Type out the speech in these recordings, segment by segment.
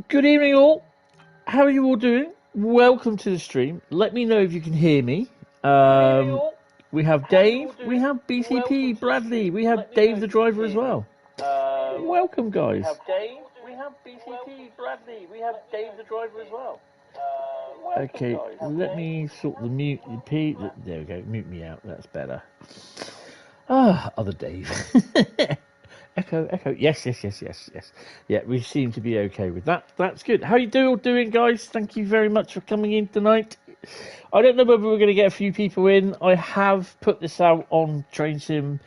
Good evening, all. How are you all doing? Welcome to the stream. Let me know if you can hear me. We have Dave, we have BCP, Bradley, we have Dave the driver as well. Welcome, guys. Okay, let me sort the mute. There we go. Mute me out. That's better. Other Dave. Echo. Yes. Yeah, we seem to be okay with that. That's good. How you doing, guys? Thank you very much for coming in tonight. I don't know whether we're going to get a few people in. I have put this out on Train Sim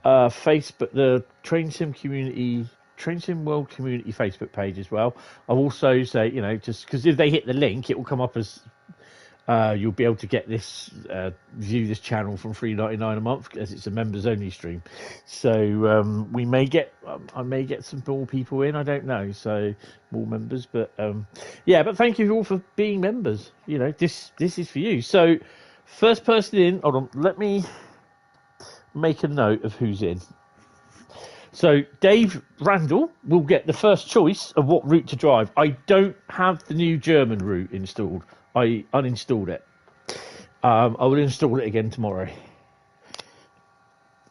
Facebook, the Train Sim World Community Facebook page as well. I'll also say, just because if they hit the link, it will come up as you'll be able to get this, view this channel from $3.99 a month as it's a members only stream. So we may get, I may get some more people in. I don't know. So more members, but yeah. But thank you all for being members. This is for you. So first person in. Hold on. Let me make a note of who's in. So Dave Randall will get the first choice of what route to drive. I don't have the new German route installed. I uninstalled it. I will install it again tomorrow.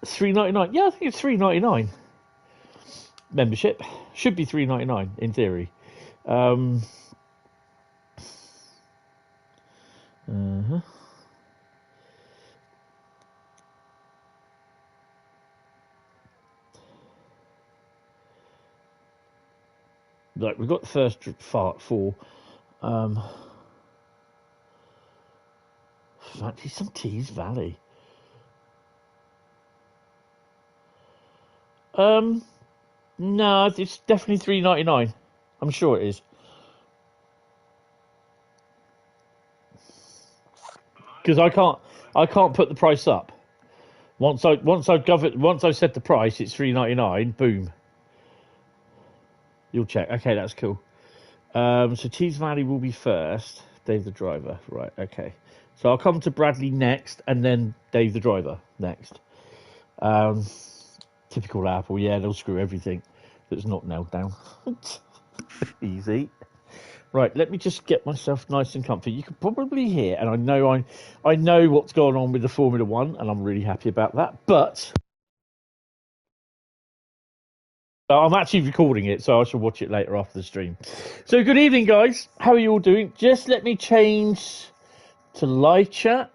$3.99. Yeah, I think it's $3.99. Membership should be $3.99 in theory. Right, we've got the first four. Fancy some Tees Valley. No, it's definitely $3.99. I'm sure it is. Because I can't put the price up. Once I've set the price, it's $3.99. Boom. You'll check. Okay, that's cool. So Tees Valley will be first. Dave the driver. Right. Okay. So I'll come to Bradley next, and then Dave the driver next. Typical Apple. Yeah, they'll screw everything that's not nailed down. Easy. Right, let me just get myself nice and comfy. You can probably hear, and I know what's going on with the Formula One, and I'm really happy about that. But I'm actually recording it, so I shall watch it later after the stream. So good evening, guys. How are you all doing? Just let me change to live chat,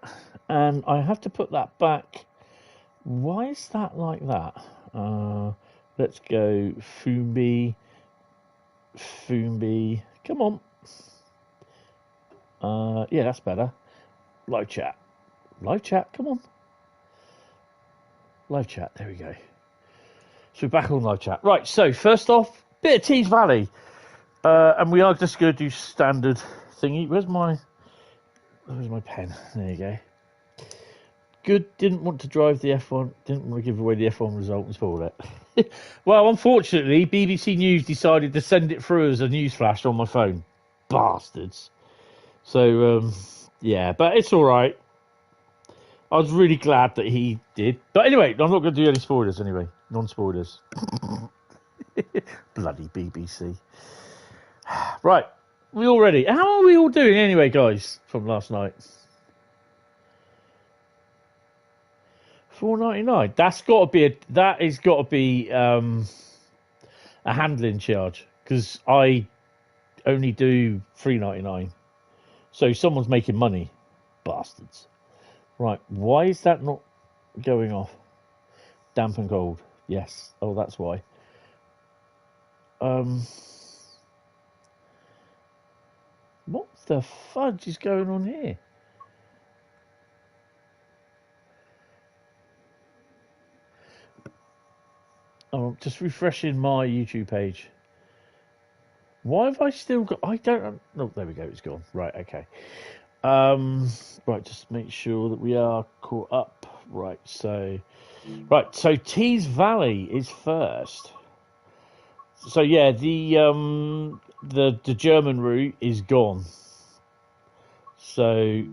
and I have to put that back. Why is that like that? Let's go Fumbi. Come on. Yeah, that's better. Live chat. Come on. Live chat. There we go. So we're back on live chat. Right. So first off, bit of Tees Valley, and we are just going to do standard thingy. Where's my pen? There you go. Good. Didn't want to drive the F1. Didn't want to give away the F1 result and spoil it. Well, unfortunately, BBC News decided to send it through as a news flash on my phone. Bastards. So, yeah, but it's all right. I was really glad that he did. But anyway, I'm not going to do any spoilers anyway. Non-spoilers. Bloody BBC. Right, we all ready? How are we all doing anyway, guys, from last night? $4.99. That has got to be a handling charge, because I only do $3.99. So someone's making money. Bastards. Right, why is that not going off? Damp and cold. Yes. Oh, that's why. What the fudge is going on here? Oh, just refreshing my YouTube page. Why have I still got... I don't... No, there we go. It's gone. Right, okay. Right, just make sure that we are caught up. Right, so Tees Valley is first. So yeah, the German route is gone. So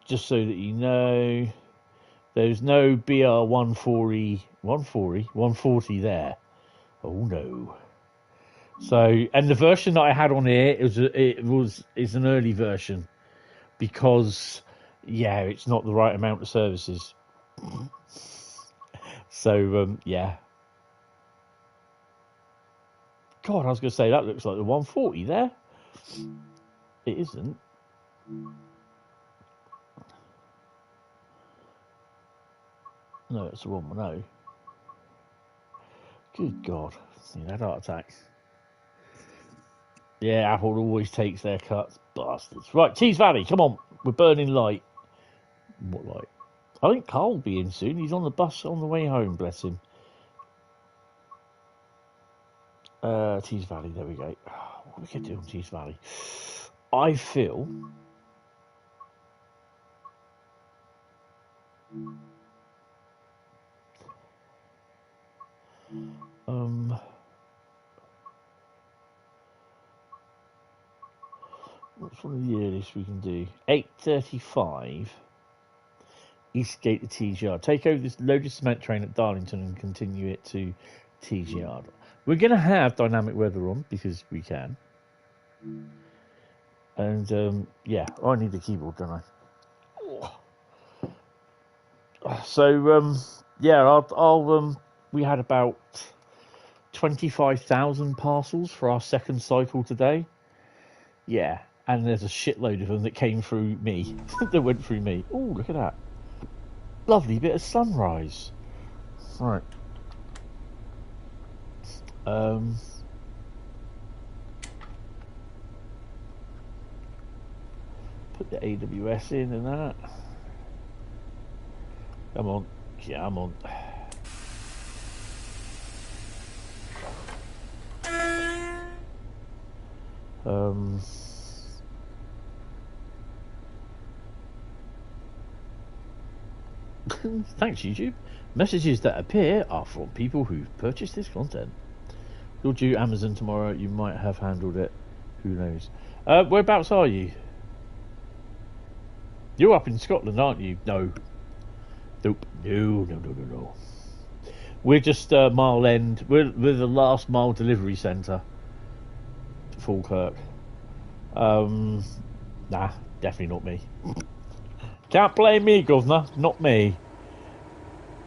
just so that you know, there's no BR 140 there. Oh no. So, and the version that I had on here is an early version because, yeah, it's not the right amount of services. So, yeah. God, I was going to say that looks like the 140 there. It isn't. No, it's the wrong one. No. Good God, you had a heart attack. Yeah, Apple always takes their cuts, bastards. Right, Tees Valley, come on, we're burning light. What light? I think Carl will be in soon. He's on the bus on the way home, bless him. Tees Valley, there we go. What we could do on Tees Valley? I feel. What's one of the earliest we can do? 8:35. Eastgate to Tees Yard. Take over this loaded cement train at Darlington and continue it to Tees Yard. We're going to have dynamic weather on because we can. And yeah, I need the keyboard, don't I? So yeah, I'll we had about 25,000 parcels for our second cycle today. Yeah, and there's a shitload of them that came through me, that went through me. Oh, look at that. Lovely bit of sunrise. Right. Put the AWS in and that. Come on. Yeah, I'm on. Thanks, YouTube. Messages that appear are from people who've purchased this content. You'll do Amazon tomorrow. You might have handled it. Who knows? Whereabouts are you? You're up in Scotland, aren't you? No. Nope. No. We're just Mile End. We're the last mile delivery centre to Falkirk. Nah, definitely not me. Can't blame me, governor. Not me.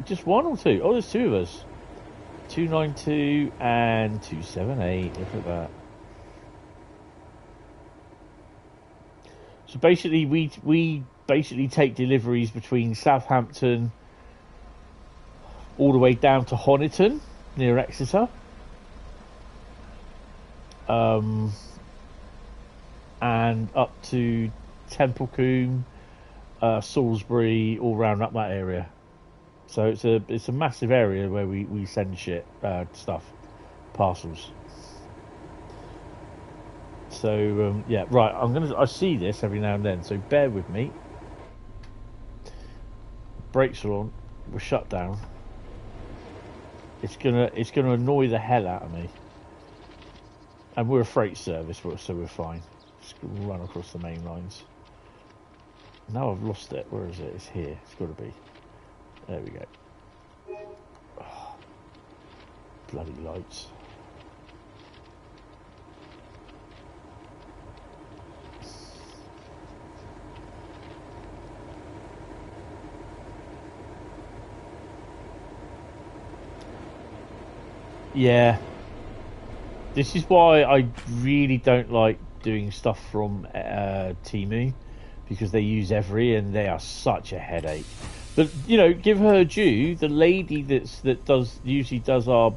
Just one or two? Oh, there's two of us. 292 and 278. Look at that. So basically, we basically take deliveries between Southampton all the way down to Honiton near Exeter. And up to Templecombe, Salisbury, all round up that area. So it's a massive area where we send shit, stuff, parcels. So yeah, right. I see this every now and then. So bear with me. Brakes are on. We're shut down. It's gonna annoy the hell out of me. And we're a freight service, so we're fine. Just gonna run across the main lines. Now I've lost it. Where is it? It's here. It's got to be. There we go. Oh, bloody lights. Yeah. This is why I really don't like doing stuff from Temu, because they use Every and they are such a headache. But you know, give her due. The lady that usually does our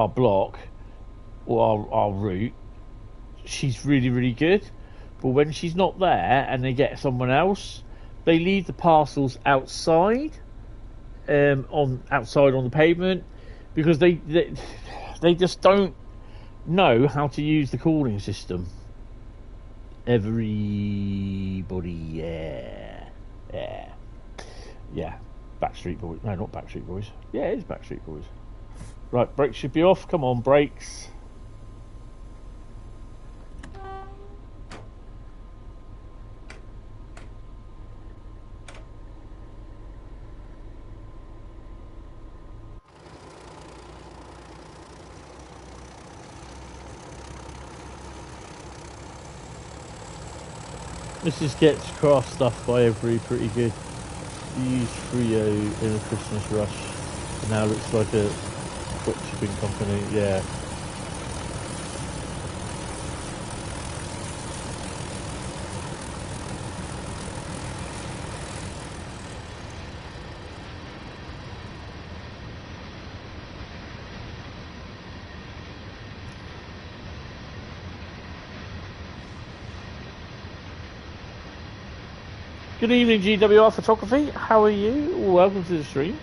block or our route, she's really good. But when she's not there and they get someone else, they leave the parcels outside, outside on the pavement, because they just don't know how to use the calling system. Everybody, yeah. Backstreet Boys. No, not Backstreet Boys. Yeah, it is Backstreet Boys. Right, brakes should be off. Come on, brakes. Mrs. gets craft stuff by every pretty good. You used Frio in a Christmas rush. And now looks like a dropshipping company. Yeah. Good evening, GWR Photography. How are you? Welcome to the stream.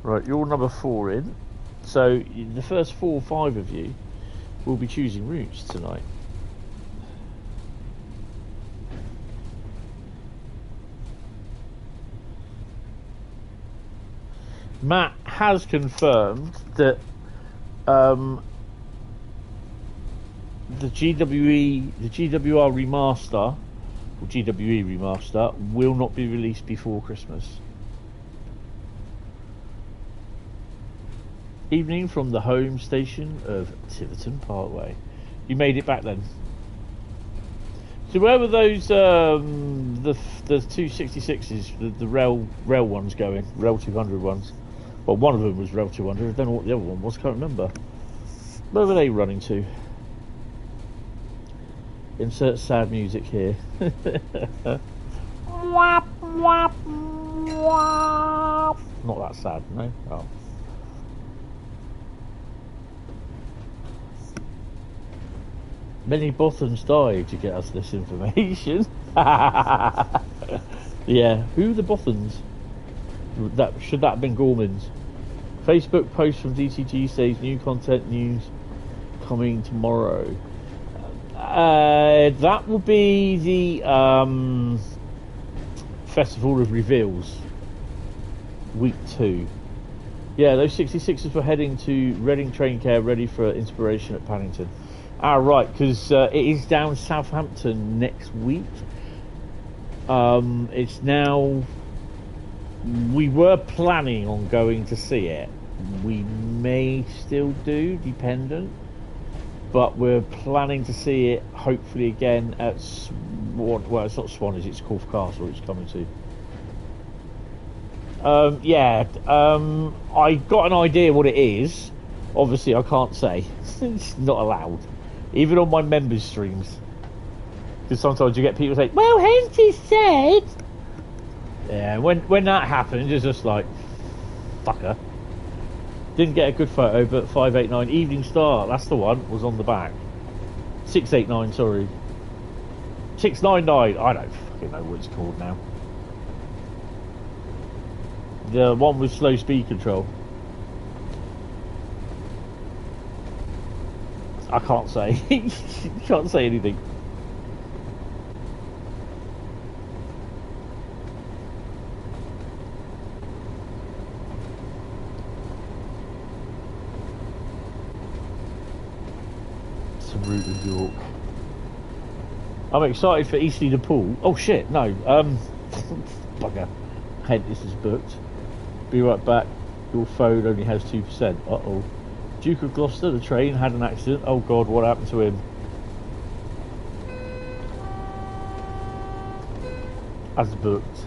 Right, you're number 4 in. So the first 4 or 5 of you will be choosing routes tonight. Matt has confirmed that the GWR remaster, or GWE remaster, will not be released before Christmas. Evening from the home station of Tiverton Parkway. You made it back then. So where were those the 266s, the rail ones going, rail 200 ones? Well, one of them was rail 200. I don't know what the other one was. Can't remember. Where were they running to? Insert sad music here. Not that sad, no? Oh. Many Bothans died to get us this information. Yeah, who are the Bothans? Should that have been Gormans? Facebook post from DCG says new content news coming tomorrow. That will be the Festival of Reveals, week 2. Yeah, those 66s were heading to Reading Train Care, ready for inspiration at Paddington. Ah, right, because it is down Southampton next week. It's now. We were planning on going to see it. We may still do, dependent. But we're planning to see it, hopefully, again at Swan. Well, it's not Swanage, it's Corfe Castle it's coming to. Yeah, I got an idea what it is. Obviously, I can't say. It's not allowed. Even on my members' streams. Because sometimes you get people say, well, Hentis said... Yeah, when that happens, it's just like, fucker. Didn't get a good photo, but 589 Evening Star, that's the one, was on the back. 689, sorry. 699, I don't fucking know what it's called now. The one with slow speed control. I can't say. Can't say anything. Some route of York. I'm excited for Eastleigh to Pool. Oh shit, no. Bugger. Hentis is booked. Be right back. Your phone only has 2%. Uh-oh. Duke of Gloucester, the train had an accident. Oh god, what happened to him? As booked.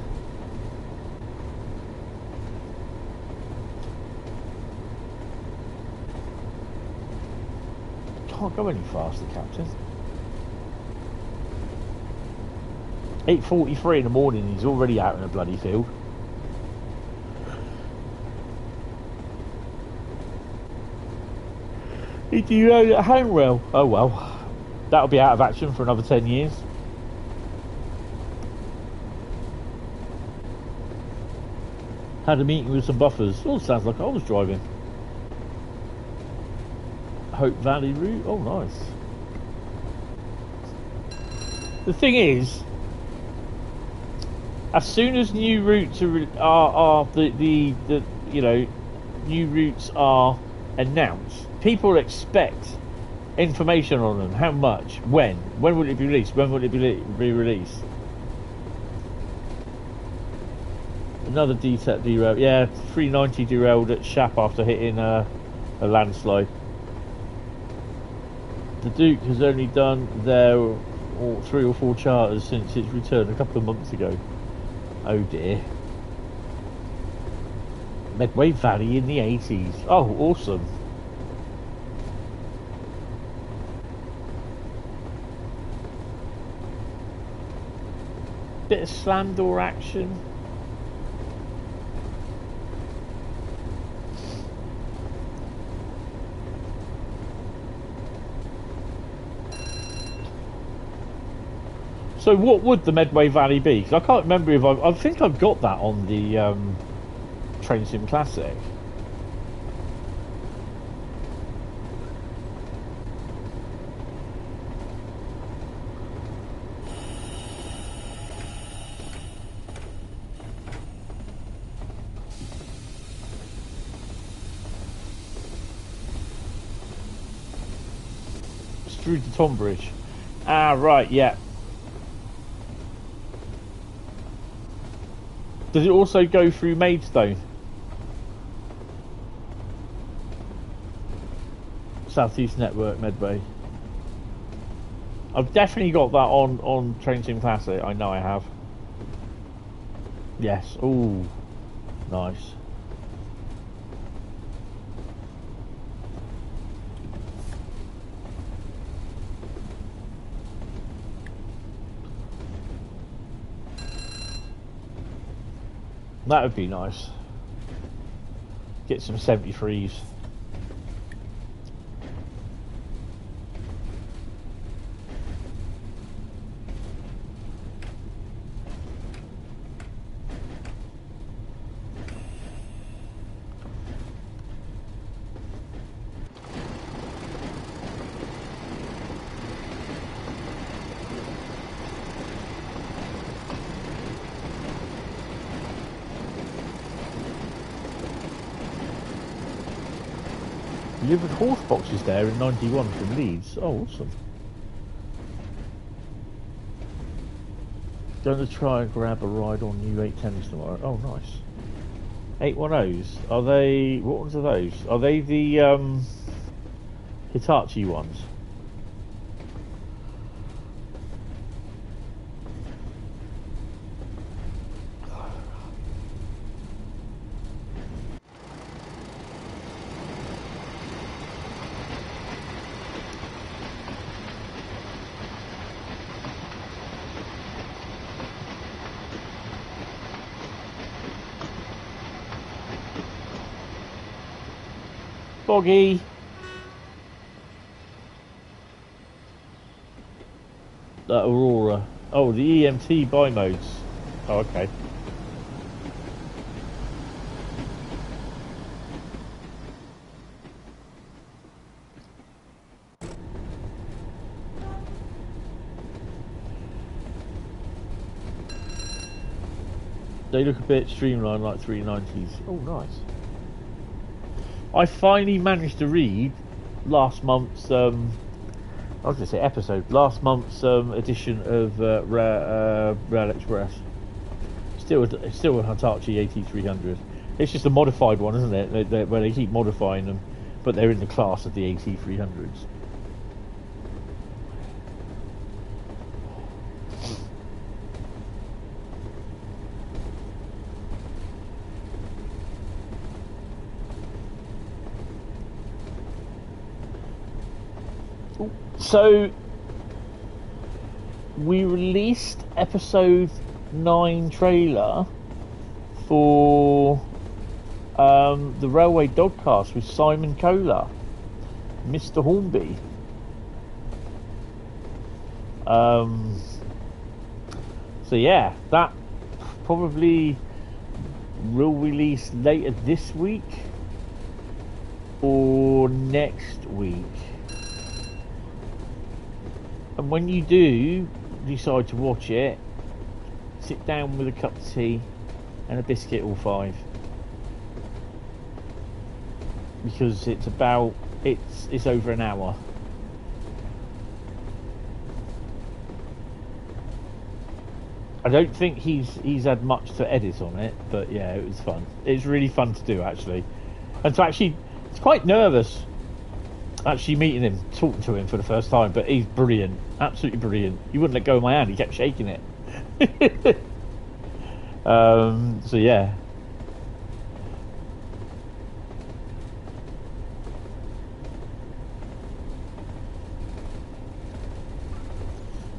Can't go any faster, Captain. 8:43 in the morning, he's already out in the bloody field. He derailed at Hanrail. Oh well, that'll be out of action for another 10 years. Had a meeting with some buffers. Oh, sounds like I was driving. Hope Valley route. Oh, nice. The thing is, as soon as new routes are the you know, new routes are announced, people expect information on them. How much? When will it be released? When will it be released? Another DTEC derailed. Yeah, 390 derailed at Shap after hitting a landslide. The Duke has only done their or 3 or 4 charters since its return a couple of months ago. Oh dear. Medway Valley in the 80s. Oh, awesome. Bit of slam door action. So what would the Medway Valley be? Because I can't remember if I think I've got that on the Train Sim Classic. It's through to Tonbridge. Ah, right, yeah. Does it also go through Maidstone? Southeast Network, Medway. I've definitely got that on Train Sim Classic. I know I have. Yes. Ooh, nice. That would be nice. Get some 73s. Delivered horse boxes there in 91 from Leeds. Oh, awesome. Going to try and grab a ride on new 810s tomorrow. Oh, nice. 810s. Are they... What ones are those? Are they the Hitachi ones? Boggy. That Aurora. Oh, the EMT bi-modes. Oh, okay. They look a bit streamlined like 390s. Oh, nice. I finally managed to read last month's, I was going to say episode, last month's edition of Rail Express. Still a Hitachi 8300. It's just a modified one, isn't it? Where they keep modifying them, but they're in the class of the 8300s. So we released episode 9 trailer for the Railway Dogcast with Simon Kohler, Mr. Hornby. So yeah, that probably will release later this week or next week. And when you do decide to watch it, sit down with a cup of tea and a biscuit or 5, because it's over an hour. I don't think he's had much to edit on it, but yeah, it was fun. It's really fun to do, actually, and to actually, it's quite nervous Actually meeting him, talking to him for the first time, but he's brilliant, absolutely brilliant. He wouldn't let go of my hand; he kept shaking it. So yeah.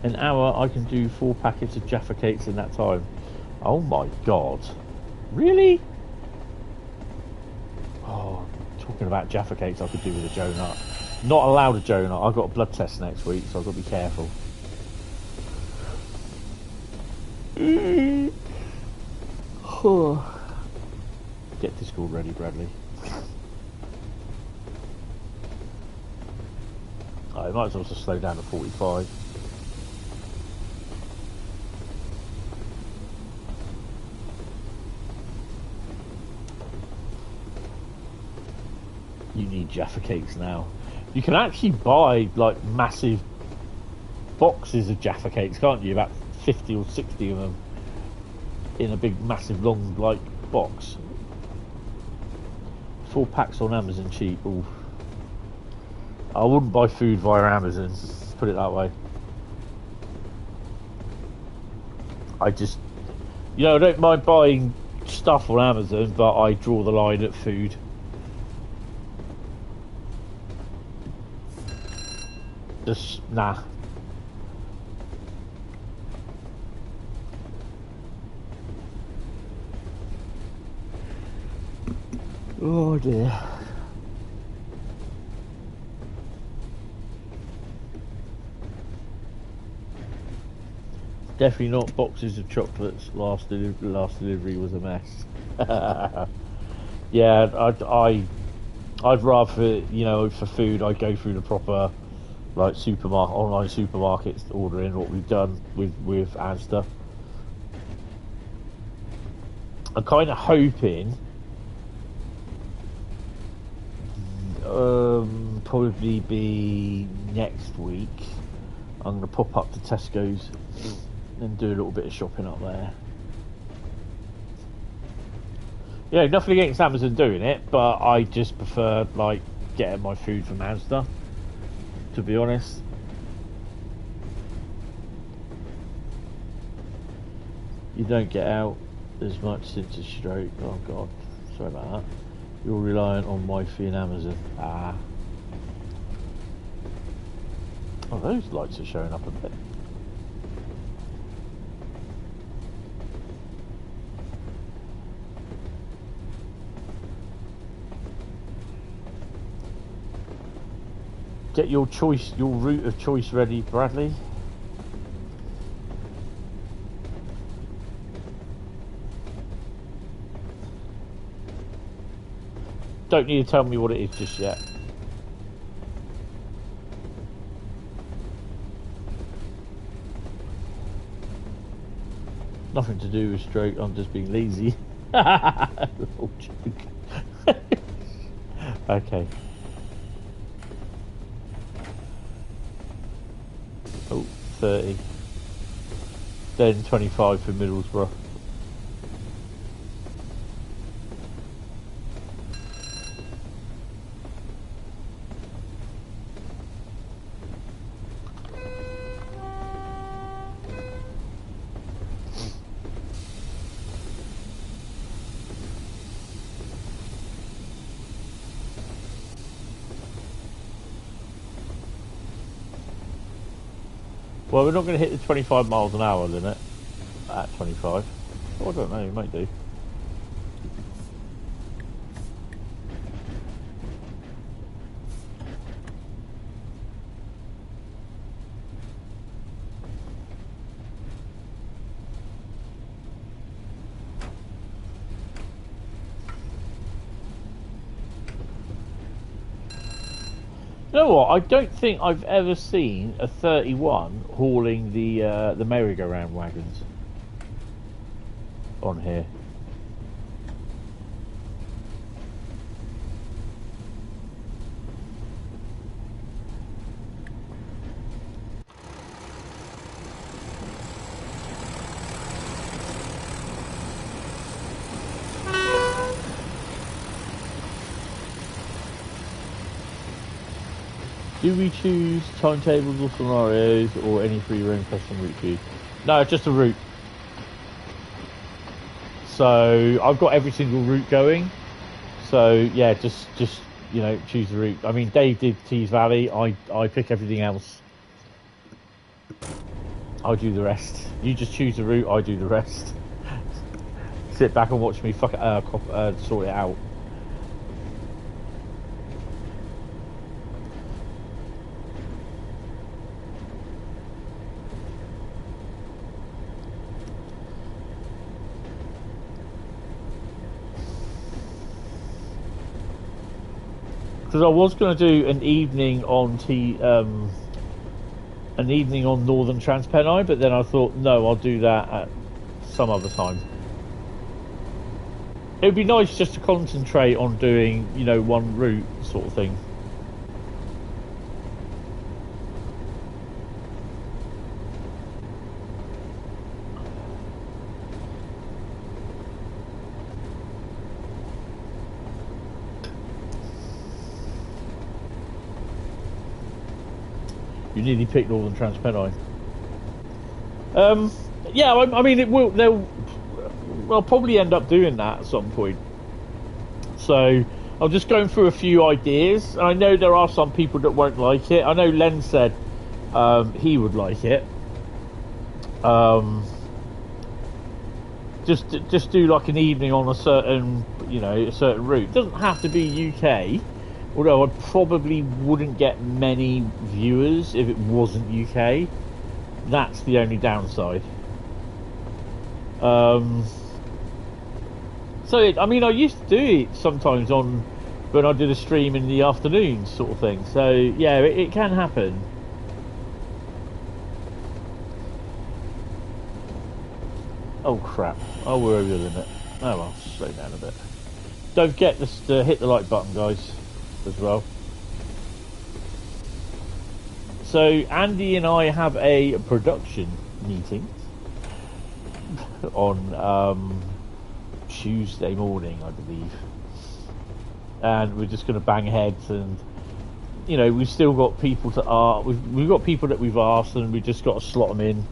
An hour, I can do 4 packets of Jaffa cakes in that time. Oh my god, really? Oh, talking about Jaffa cakes, I could do with a donut. Not allowed a donut. I've got a blood test next week, so I've got to be careful. Get Discord ready, Bradley. I might as well just slow down to 45. You need Jaffa cakes now. You can actually buy like massive boxes of Jaffa cakes, can't you? About 50 or 60 of them in a big, massive, long like box. 4 packs on Amazon cheap. Ooh. I wouldn't buy food via Amazon. Put it that way. I just, you know, I don't mind buying stuff on Amazon, but I draw the line at food. Just nah. Oh dear. Definitely not boxes of chocolates. Last delivery was a mess. Yeah, I'd rather, you know, for food I'd go through the proper like online supermarkets ordering what we've done with Asda. I'm kind of hoping probably be next week. I'm going to pop up to Tesco's and do a little bit of shopping up there. Yeah, nothing against Amazon doing it, but I just prefer like getting my food from Asda, to be honest. You don't get out as much since a stroke. Oh god, sorry about that. You're reliant on Wi-Fi and Amazon. Ah. Oh, those lights are showing up a bit. Get your choice, your route of choice ready, Bradley. Don't need to tell me what it is just yet. Nothing to do with stroke, I'm just being lazy. Little joke. Okay. Oh, 30. Then 25 for Middlesbrough. Well, we're not going to hit the 25 miles an hour limit at 25. Oh, I don't know, you might do. You know what? I don't think I've ever seen a 31 hauling the merry-go-round wagons on here. Do we choose timetables or scenarios or any free roam custom route choose? No, just a route. So I've got every single route going. So yeah, just you know, choose the route. I mean, Dave did Tees Valley. I pick everything else. I do the rest. You just choose the route. I do the rest. Sit back and watch me sort it out. Because I was going to do an evening on Northern Trans Pennine, but then I thought, no, I'll do that at some other time. It would be nice just to concentrate on doing, you know, one route sort of thing. You nearly picked Northern Trans Pennine. Yeah, I mean, I'll probably end up doing that at some point. So I'm just going through a few ideas. I know there are some people that won't like it. I know Len said he would like it. Just do like an evening on a certain route. It doesn't have to be UK. Although I probably wouldn't get many viewers if it wasn't UK. That's the only downside. I used to do it sometimes when I did a stream in the afternoon sort of thing. So, yeah, it can happen. Oh, crap. Oh, we're over the limit. Oh, well, slow down a bit. Don't forget to hit the like button, guys, as well. So Andy and I have a production meeting on Tuesday morning, I believe, and we're just going to bang heads. And you know, we've still got people we've got people that we've asked, and we've just got to slot them in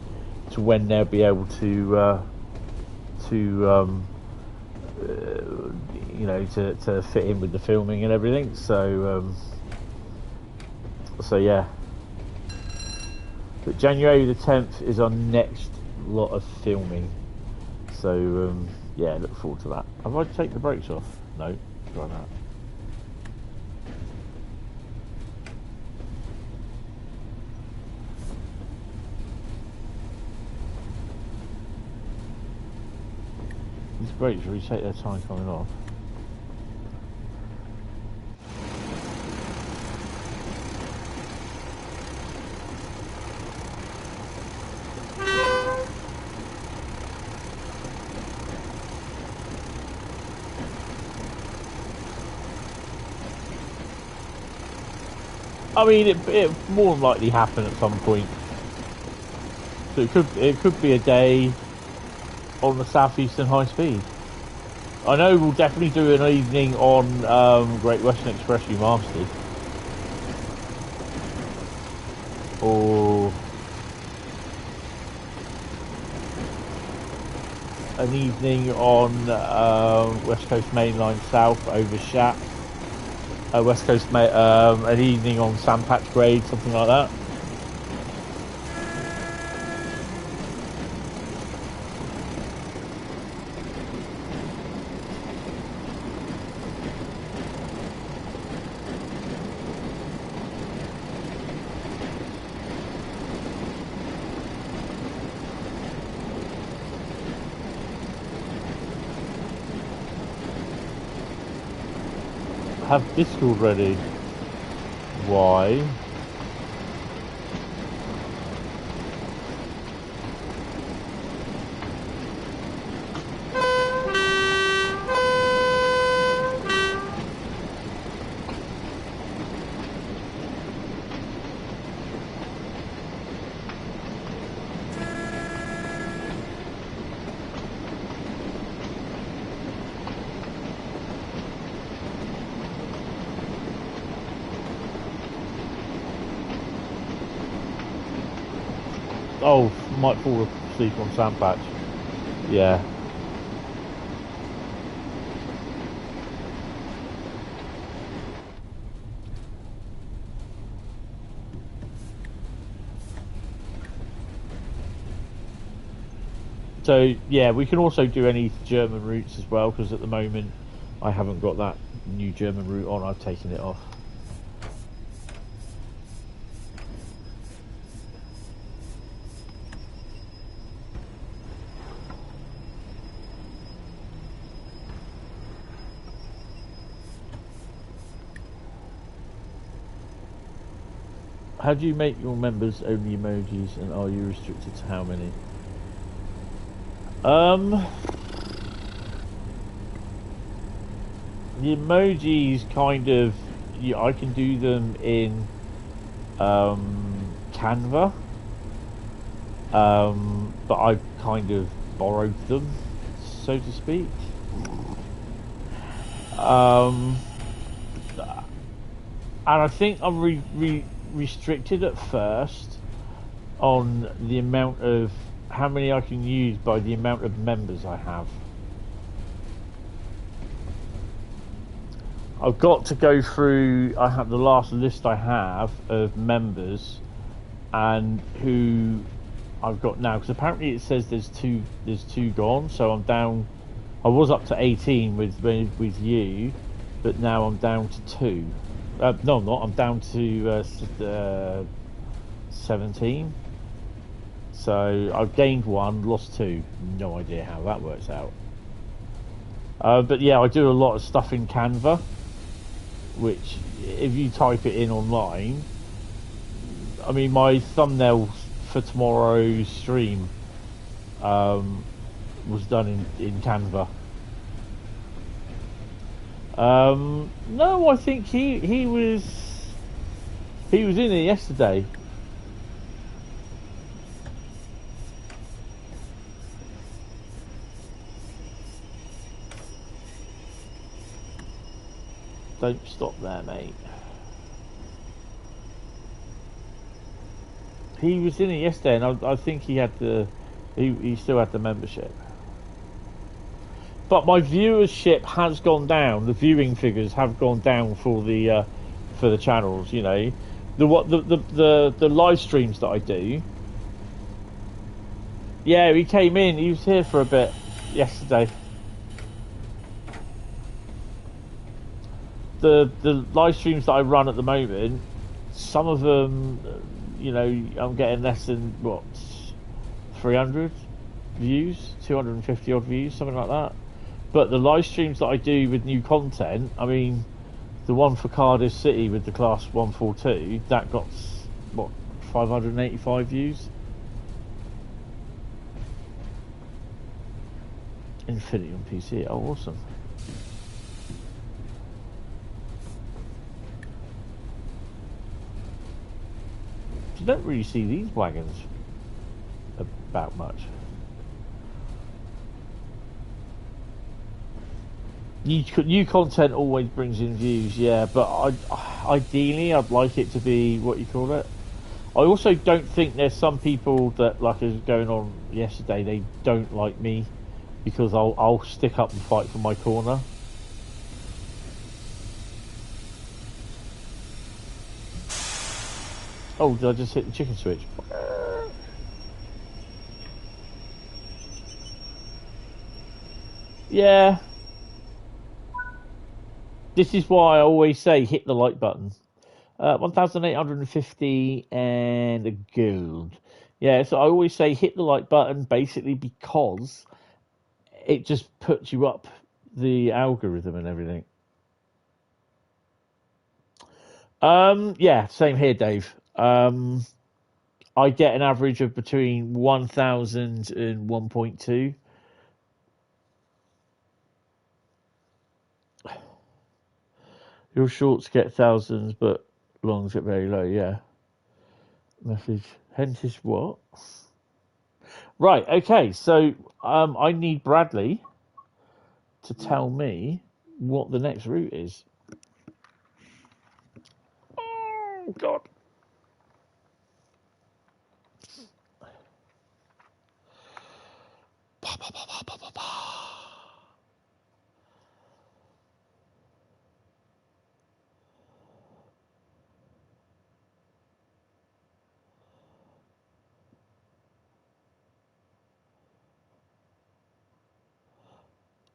to when they'll be able to fit in with the filming and everything. So yeah. But January the 10th is our next lot of filming. So yeah, look forward to that. Have I taken the brakes off? No, try that. These brakes really take their time coming off. I mean, it more than likely happen at some point. So it could be a day on the Southeastern Highspeed. I know we'll definitely do an evening on Great Western Express Remastered, or an evening on West Coast Mainline South over Shat. West Coast, an evening on Sandpatch Grade, something like that. Have Discord ready. Why? Oh, might fall asleep on Sandpatch. Yeah. So yeah, we can also do any German routes as well, because at the moment I haven't got that new German route on. I've taken it off. How do you make your members only emojis, and are you restricted to how many? The emojis kind of, yeah, I can do them in Canva, but I've kind of borrowed them, so to speak. And I think I'm restricted at first on the amount of how many I can use by the amount of members I have. I've got to go through. I have the last list I have of members and who I've got now, because apparently it says there's two gone. So I'm down. I was up to 18 with you, but now I'm down to 2. No, I'm not. I'm down to 17. So I've gained 1, lost 2. No idea how that works out. But yeah, I do a lot of stuff in Canva, which if you type it in online, I mean, my thumbnail for tomorrow's stream was done in Canva. No, I think he was in it yesterday. Don't stop there, mate. He was in it yesterday, and I think he had he still had the membership. But my viewership has gone down. The viewing figures have gone down for the channels. You know, the live streams that I do. Yeah, he came in. He was here for a bit yesterday. The live streams that I run at the moment, some of them, you know, I'm getting less than 300 views, 250 odd views, something like that. But the live streams that I do with new content, I mean, the one for Cardiff City with the Class 142, that got 585 views. Infinity on PC. Oh, awesome. You don't really see these wagons about much. New content always brings in views, yeah, but ideally I'd like it to be, what you call it. I also don't think there's some people that, like as going on yesterday, they don't like me because I'll stick up and fight for my corner. Oh, did I just hit the chicken switch? Yeah. This is why I always say hit the like button. 1,850 and a gold. Yeah, so I always say hit the like button basically because it just puts you up the algorithm and everything. Yeah, same here, Dave. I get an average of between 1,000 and 1.2. Your shorts get thousands, but longs get very low, yeah. Message. Hentis what? Right, okay, so I need Bradley to tell me what the next route is. Oh, God.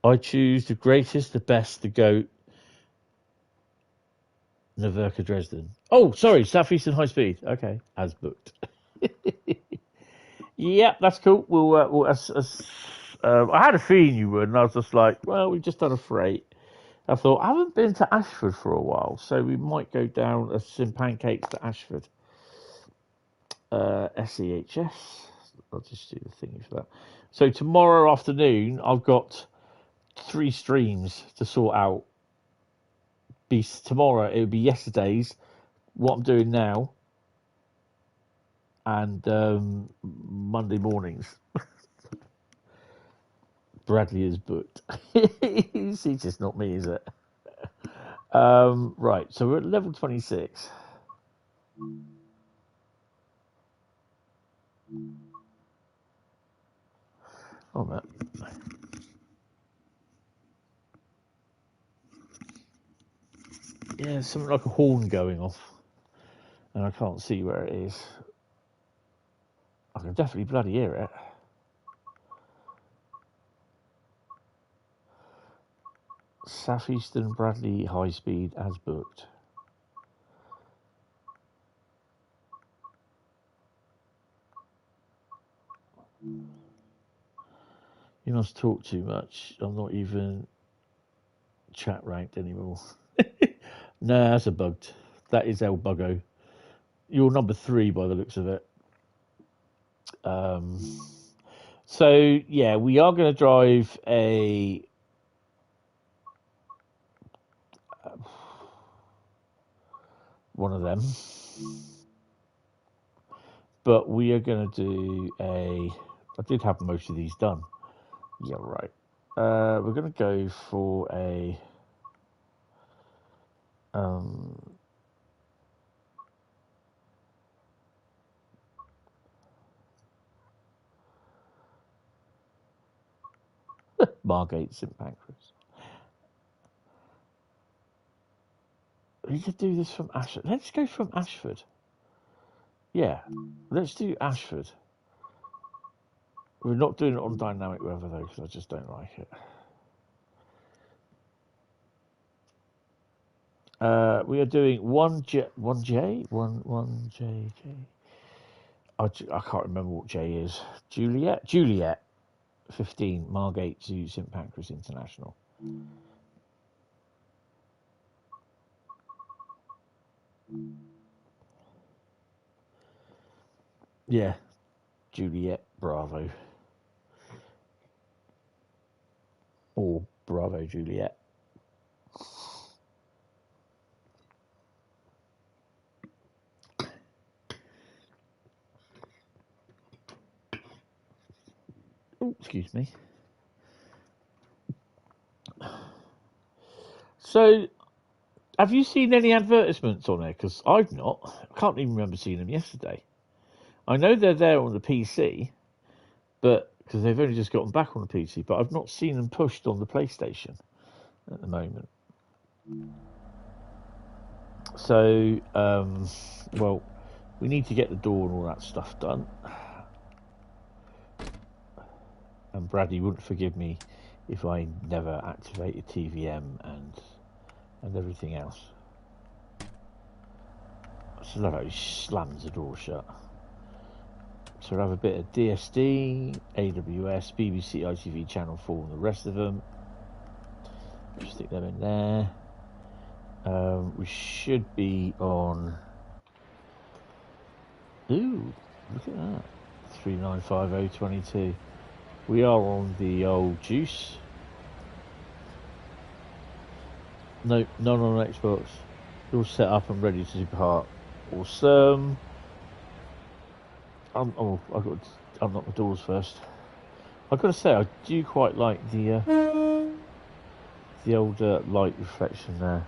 I choose the greatest, the best, the GOAT, Naverka Dresden. Oh, sorry, Southeastern Highspeed. Okay, as booked. Yeah, that's cool. I had a feeling you would, and I was just like, well, we've just done a freight. I thought, I haven't been to Ashford for a while, so we might go down some pancakes to Ashford. SEHS. I'll just do the thingy for that. So tomorrow afternoon, I've got 3 streams to sort out. Tomorrow, it would be yesterday's, what I'm doing now, and Monday mornings. Bradley is booked. It's just not me, is it? Right, so we're at level 26. Oh, man. Yeah, something like a horn going off, and I can't see where it is. I can definitely bloody hear it. Southeastern Bradley High Speed as booked. You must talk too much. I'm not even chat ranked anymore. No, that's a bugged. That is El Buggo. You're number 3 by the looks of it. So yeah, we are going to drive a one of them, but we are going to do a. I did have most of these done. Yeah, right. We're going to go for a. Margate St Pancras. We could do this from Ashford. Let's go from Ashford. Yeah, let's do Ashford. We're not doing it on dynamic weather though, because I just don't like it. We are doing 1J. I can't remember what J is. Juliet. 15 Margate to St Pancras International. Yeah, Juliet Bravo. Or Bravo Juliet. Oh, excuse me. So, have you seen any advertisements on there? Because I've not. I can't even remember seeing them yesterday. I know they're there on the PC, but because they've only just gotten back on the PC, but I've not seen them pushed on the PlayStation at the moment. So, well, we need to get the door and all that stuff done. And Bradley wouldn't forgive me if I never activated TVM and everything else. I just love how he slams the door shut. So we'll have a bit of DSD, AWS, BBC, ITV, Channel 4 and the rest of them. Just stick them in there. We should be on... Ooh, look at that. 395022. We are on the old juice. No, none on Xbox. You're all set up and ready to depart. Awesome. I've got to unlock the doors first. I've got to say, I do quite like the old light reflection there.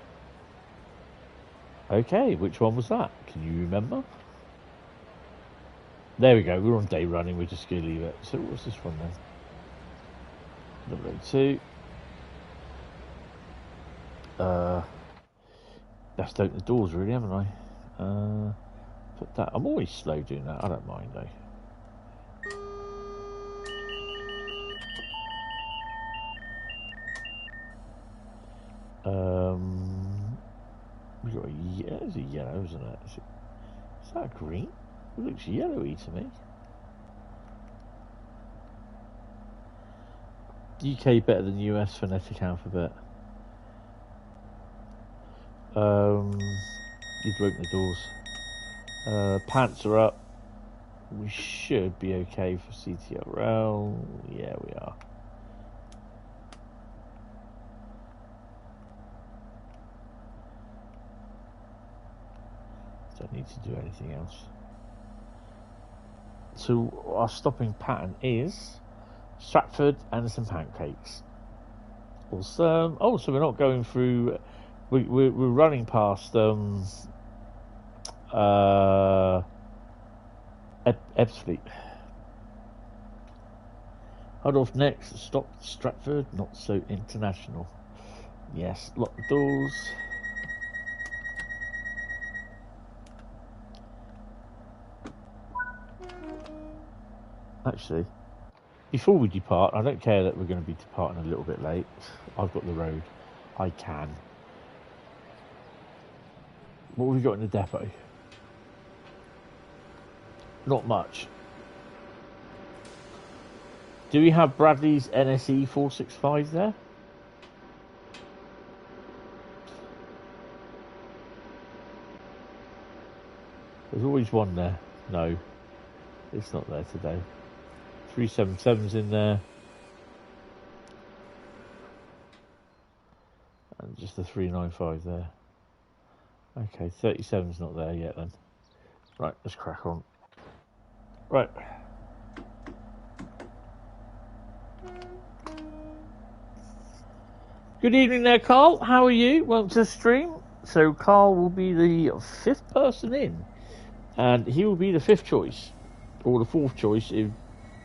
Okay, which one was that? Can you remember? There we go. We're on day running. We're just going to leave it. So what's this one then? 002. That's opened the doors really, haven't I? Put that. I'm always slow doing that. I don't mind though. We got it's a yellow, isn't it? Is that green? It looks yellowy to me. UK better than US phonetic alphabet. Need to open the doors. Pants are up. We should be okay for CTL Rail. Yeah, we are. Don't need to do anything else. So our stopping pattern is Stratford and some pancakes. Awesome. Oh, so we're not going through. We're running past Ebbsfleet. Head off next. Stop Stratford. Not so international. Yes. Lock the doors. Actually, before we depart, I don't care that we're going to be departing a little bit late. I've got the road. I can. What have we got in the depot? Not much. Do we have Bradley's NSE 465 there? There's always one there. No, it's not there today. 377's in there. And just the 395 there. Okay, 37's not there yet then. Right, let's crack on. Right. Good evening there, Carl. How are you? Welcome to the stream. So Carl will be the 5th person in. And he will be the 5th choice. Or the 4th choice if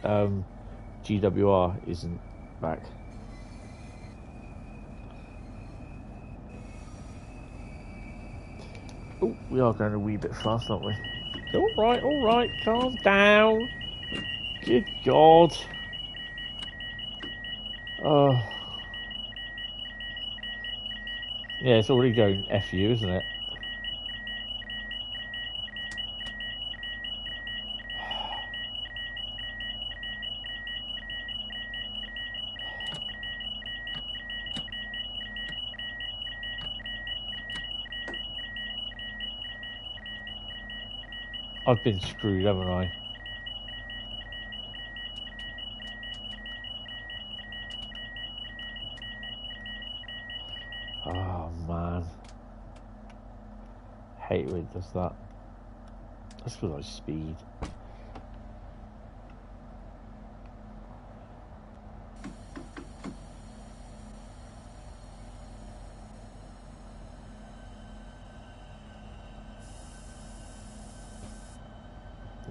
GWR isn't back. Oh, we are going a wee bit fast, aren't we? All right, calm down. Good God. Yeah, it's already going FU, isn't it? I've been screwed, haven't I? Oh, man. Hate when it does that. That's because I speed.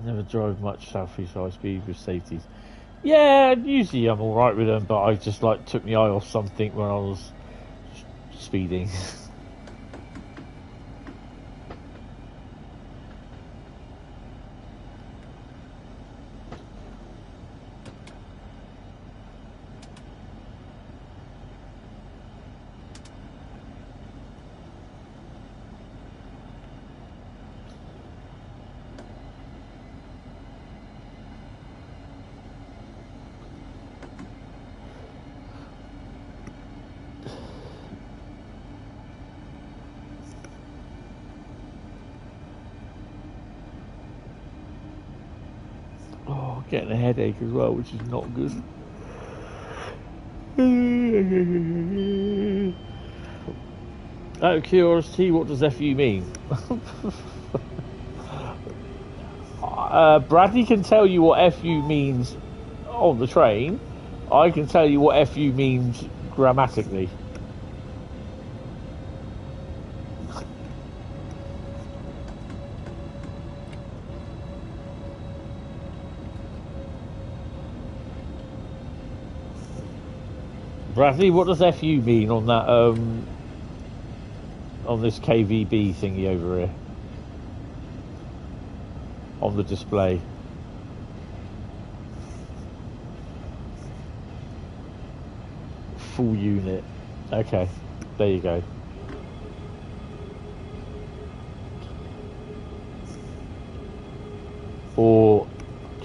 Never drove much Southeast Highspeed with safeties. Yeah, usually I'm alright with them, but I just like took my eye off something when I was speeding. Getting a headache as well, which is not good. Out of curiosity, what does FU mean? Bradley can tell you what FU means on the train. I can tell you what FU means grammatically. Bradley, what does FU mean on that, on this KVB thingy over here? On the display. Full unit. Okay. There you go. Or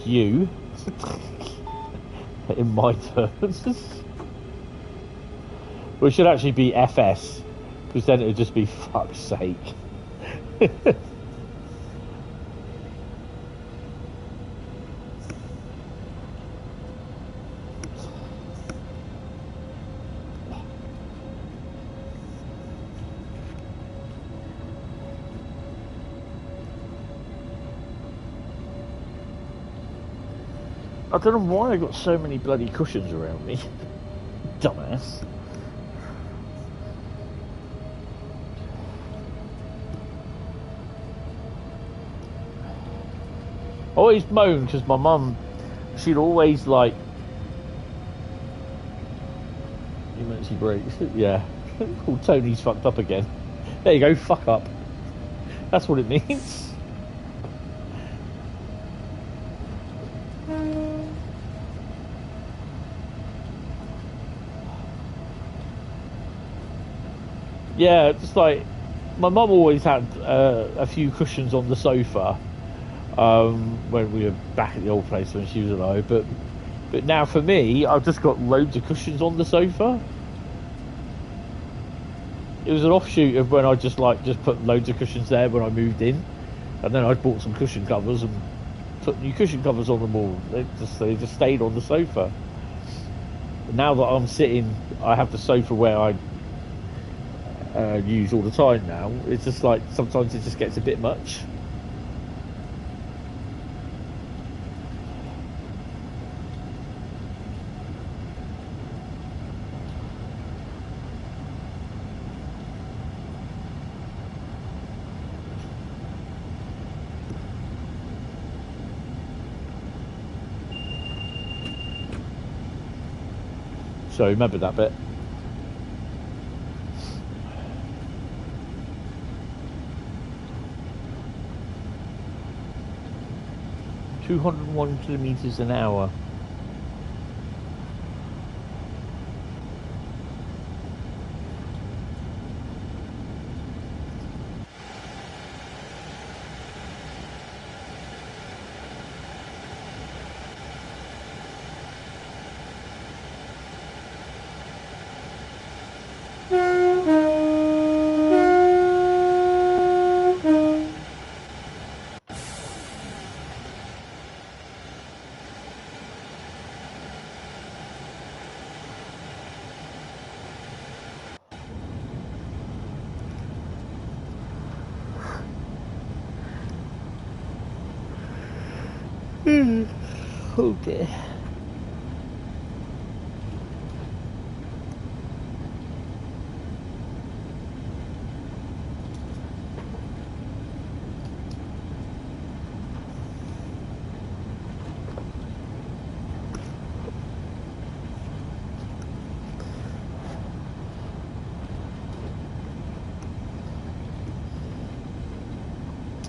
you, in my terms. Well, it should actually be FS, because then it would just be fuck's sake. I don't know why I got so many bloody cushions around me. Dumbass. I always moan because my mum, she'd always like emergency brakes. Yeah. Oh, Tony's fucked up again. There you go, fuck up. That's what it means. Yeah, just like my mum always had a few cushions on the sofa when we were back at the old place when she was alive. But now for me, I've just got loads of cushions on the sofa. It was an offshoot of when I just put loads of cushions there when I moved in, and then I bought some cushion covers and put new cushion covers on them all. They just stayed on the sofa. But now that I'm sitting, I have the sofa where I use all the time now. It's just like sometimes it just gets a bit much. So remember that bit. (201 kilometers an hour). Okay.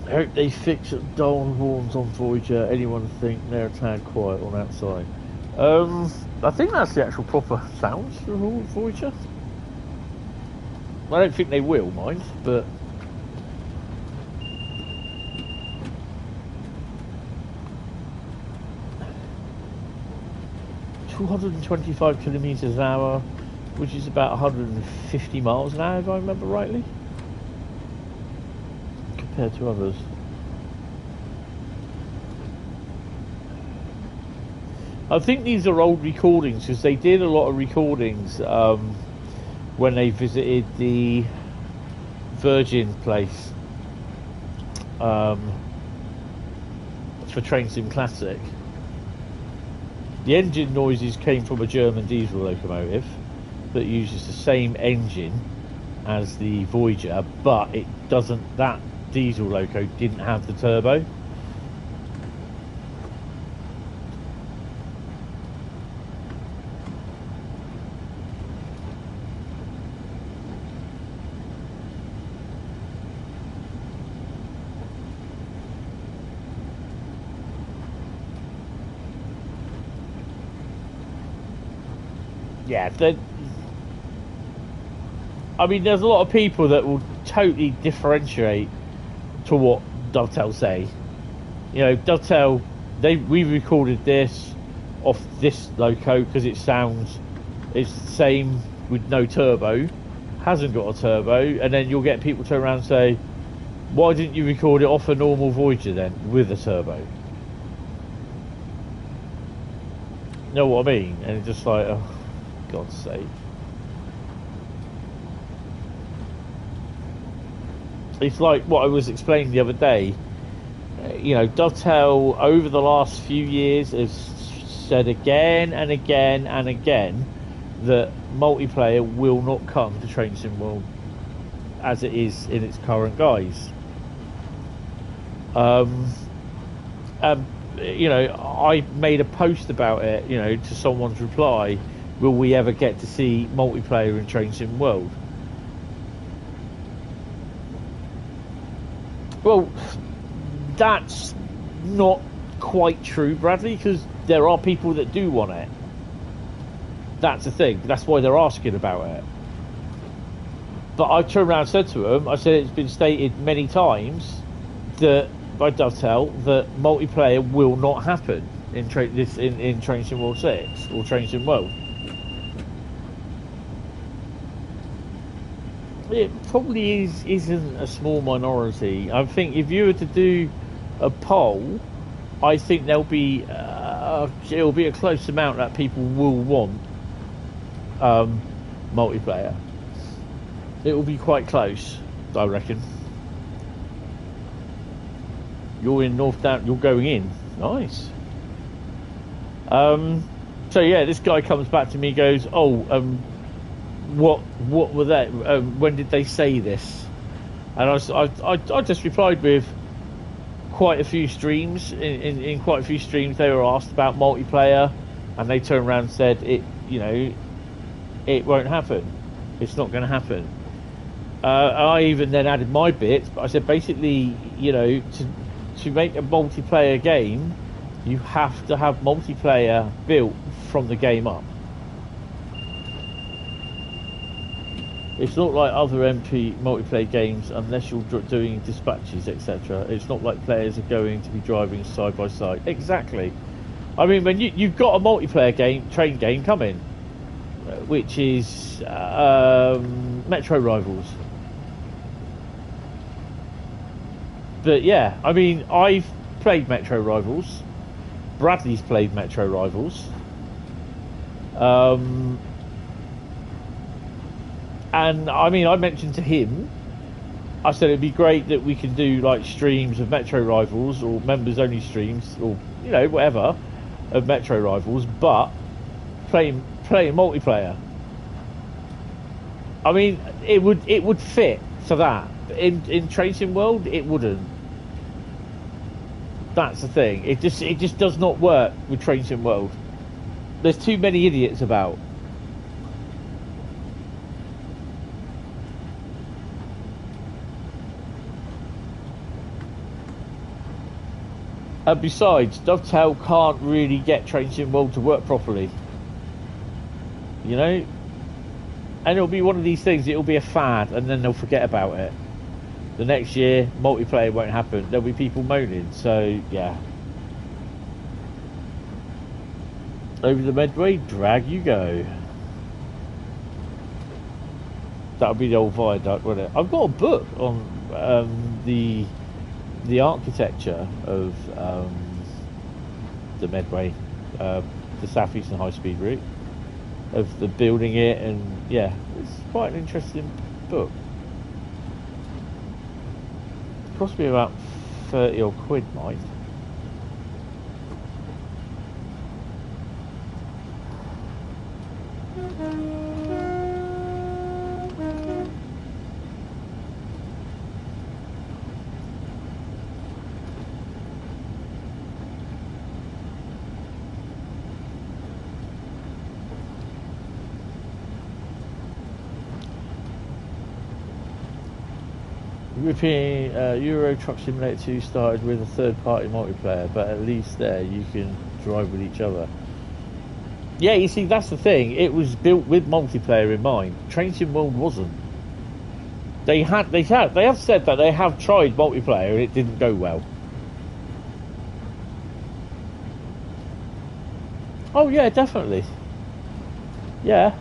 I hope they fix dull horns on Voyager. Anyone think they're a tad quiet on outside? I think that's the actual proper sounds for Voyager. I don't think they will, mind, but (225 kilometers an hour), which is about 150 miles an hour, if I remember rightly, compared to others. I think these are old recordings because they did a lot of recordings when they visited the Virgin place for Train Sim Classic. The engine noises came from a German diesel locomotive that uses the same engine as the Voyager, but it doesn't. That diesel loco didn't have the turbo. Yeah, I mean, there's a lot of people that will totally differentiate to what Dovetail say. You know, Dovetail, we recorded this off this loco because it's the same with no turbo, hasn't got a turbo, and then you'll get people turn around and say, why didn't you record it off a normal Voyager then with a turbo? You know what I mean? And it's just like, oh, God's sake. It's like what I was explaining the other day. You know, Dovetail over the last few years has said again and again and again that multiplayer will not come to Train Sim World as it is in its current guise. You know, I made a post about it, you know, to someone's reply, will we ever get to see multiplayer in Train Sim World? Well, that's not quite true, Bradley, because there are people that do want it. That's the thing. That's why they're asking about it. But I turned around and said to them, I said it's been stated many times that by Dovetail that multiplayer will not happen in Train Sim World 6 or Train Sim World. It probably isn't a small minority. I think if you were to do a poll, I think it'll be a close amount that people will want multiplayer. It will be quite close, I reckon. You're in North Down. You're going in. Nice. So yeah, this guy comes back to me, goes, "Oh, what were they? When did they say this?" And I just replied with quite a few streams. In quite a few streams, they were asked about multiplayer, and they turned around and said, "It, you know, it won't happen. It's not going to happen." I even then added my bit. But I said basically, you know, to make a multiplayer game, you have to have multiplayer built from the game up. It's not like other MP multiplayer games, unless you're doing dispatches, etc. It's not like players are going to be driving side by side. Exactly. I mean, when you've got a multiplayer train game coming, which is Metro Rivals. But yeah, I mean, I've played Metro Rivals. Bradley's played Metro Rivals. And I mean, I mentioned to him, I said it'd be great that we can do like streams of Metro Rivals or members only streams or, you know, whatever of Metro Rivals, but playing multiplayer. I mean, it would fit for that. In Train Sim World, it wouldn't. That's the thing. It just does not work with Train Sim World. There's too many idiots about. And besides, Dovetail can't really get Train Sim World to work properly. You know? And it'll be one of these things, it'll be a fad, and then they'll forget about it. The next year, multiplayer won't happen. There'll be people moaning, so, yeah. Over the Medway, drag you go. That'll be the old viaduct, won't it? I've got a book on the architecture of the Medway, the Southeastern Highspeed route, of the building it, and yeah, it's quite an interesting book. It cost me about 30 odd quid, mate. European Euro Truck Simulator 2 started with a third-party multiplayer, but at least there you can drive with each other. Yeah, you see, that's the thing. It was built with multiplayer in mind. Train Sim World wasn't. They have said that they have tried multiplayer and it didn't go well. Oh yeah, definitely. Yeah.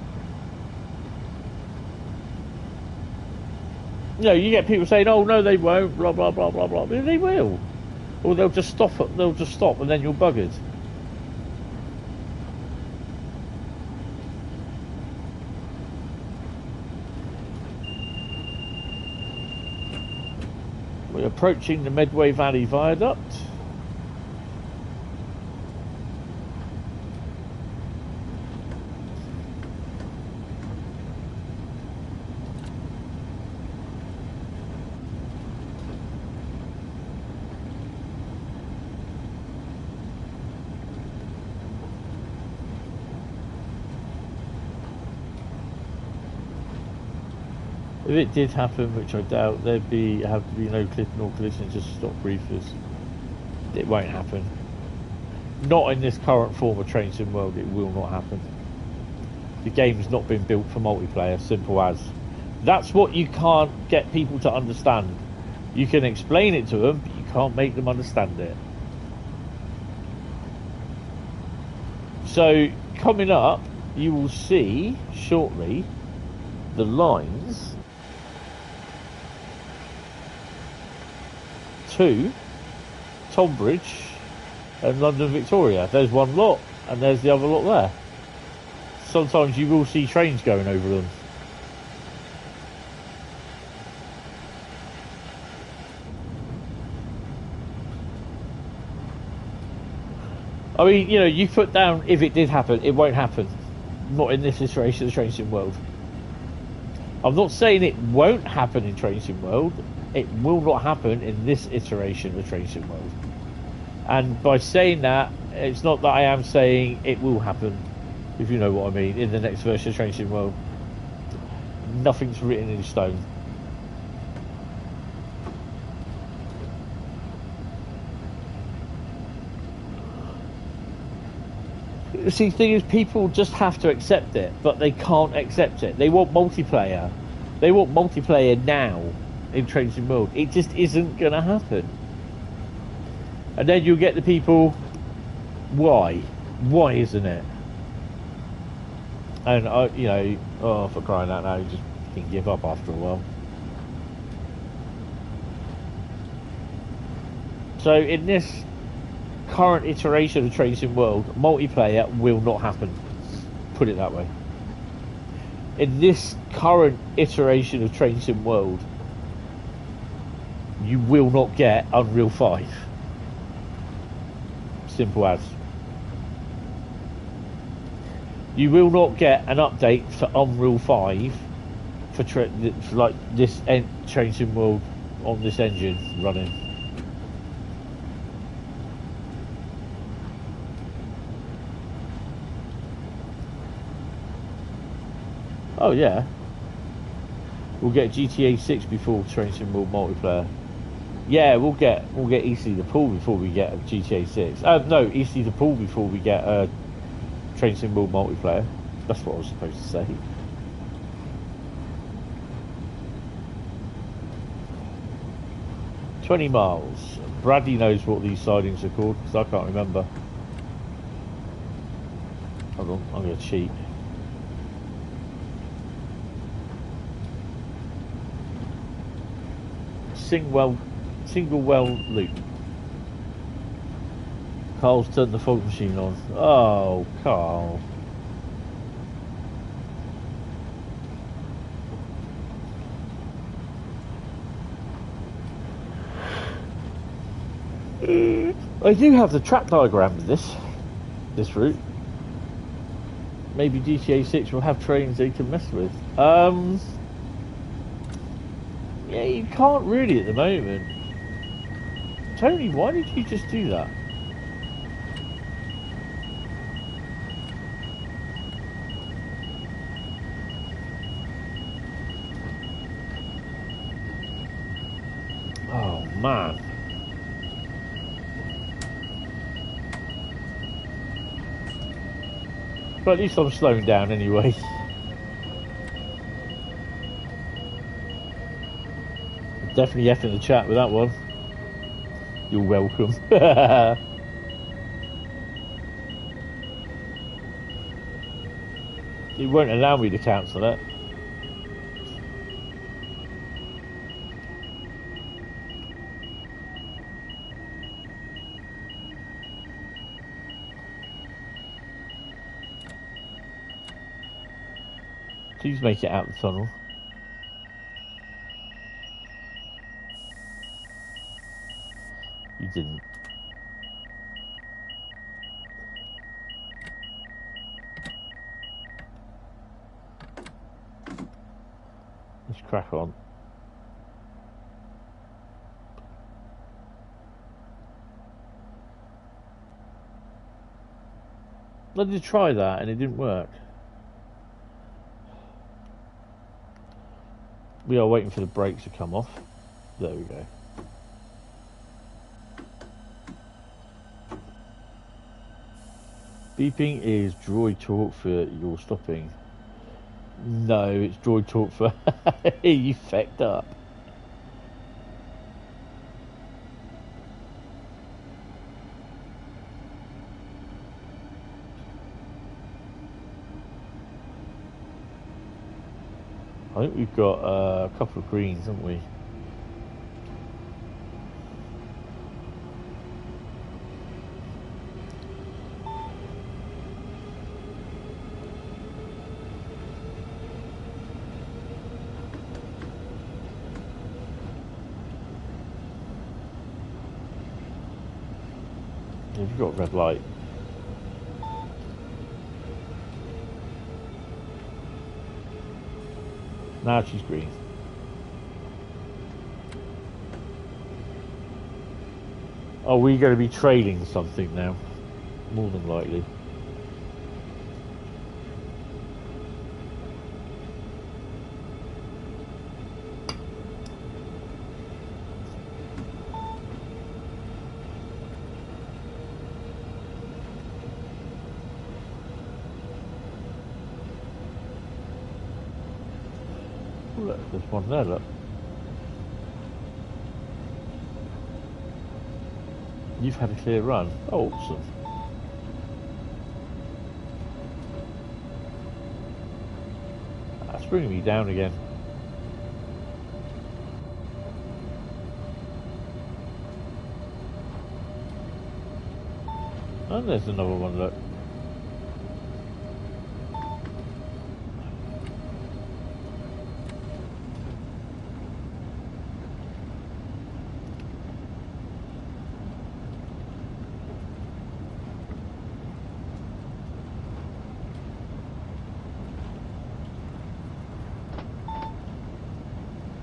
You know, you get people saying, "Oh no, they won't." Blah blah blah blah blah. They will, or they'll just stop. They'll just stop, and then you're buggered. We're approaching the Medway Valley Viaduct. If it did happen, which I doubt, there'd have to be no clip nor collision, just stop briefers. It won't happen. Not in this current form of Train Sim World, it will not happen. The game's not been built for multiplayer, simple as. That's what you can't get people to understand. You can explain it to them, but you can't make them understand it. So, coming up, you will see, shortly, the lines to Tonbridge and London Victoria. There's one lot and there's the other lot there. Sometimes you will see trains going over them. I mean, you know, you put down if it did happen, it won't happen. Not in this iteration of the Train Sim World. I'm not saying it won't happen in Train Sim World. It will not happen in this iteration of Train Sim World. And by saying that, it's not that I am saying it will happen, if you know what I mean, in the next version of Train Sim World. Nothing's written in stone. See, the thing is, people just have to accept it, but they can't accept it. They want multiplayer. They want multiplayer now in Train Sim World. It just isn't going to happen. And then you'll get the people, why? Why isn't it? And, you know, oh, for crying out loud, you just can give up after a while. So in this current iteration of Train Sim World, multiplayer will not happen. Put it that way. In this current iteration of Train Sim World, you will not get Unreal 5. Simple as. You will not get an update for Unreal 5 for like this Train Sim World on this engine running. Oh yeah, we'll get GTA 6 before Train Sim World multiplayer. Yeah, we'll get EC the Pool before we get GTA 6. No, EC the Pool before we get Train Sim World multiplayer. That's what I was supposed to say. $20 miles. Bradley knows what these sidings are called because I can't remember. Hold on, I'm going to cheat. Single well loop. Carl's turned the fog machine on. Oh, Carl. I do have the track diagram of this route. Maybe GTA 6 will have trains they can mess with. Yeah, you can't really at the moment. Tony, why did you just do that? Oh, man. But at least I'm slowing down anyway. Definitely F in the chat with that one. You're welcome. It won't allow me to cancel it. Please make it out the tunnel. You didn't. Let's crack on. I did try that and it didn't work. We are waiting for the brakes to come off. There we go. Beeping is droid talk for you're stopping. No, it's droid talk for you fecked up. I think we've got a couple of greens, haven't we? You've got a red light. Now she's green. Are we going to be trailing something now? More than likely. Look, there's one there, look. You've had a clear run. Oh, awesome. That's bringing me down again. And there's another one, look.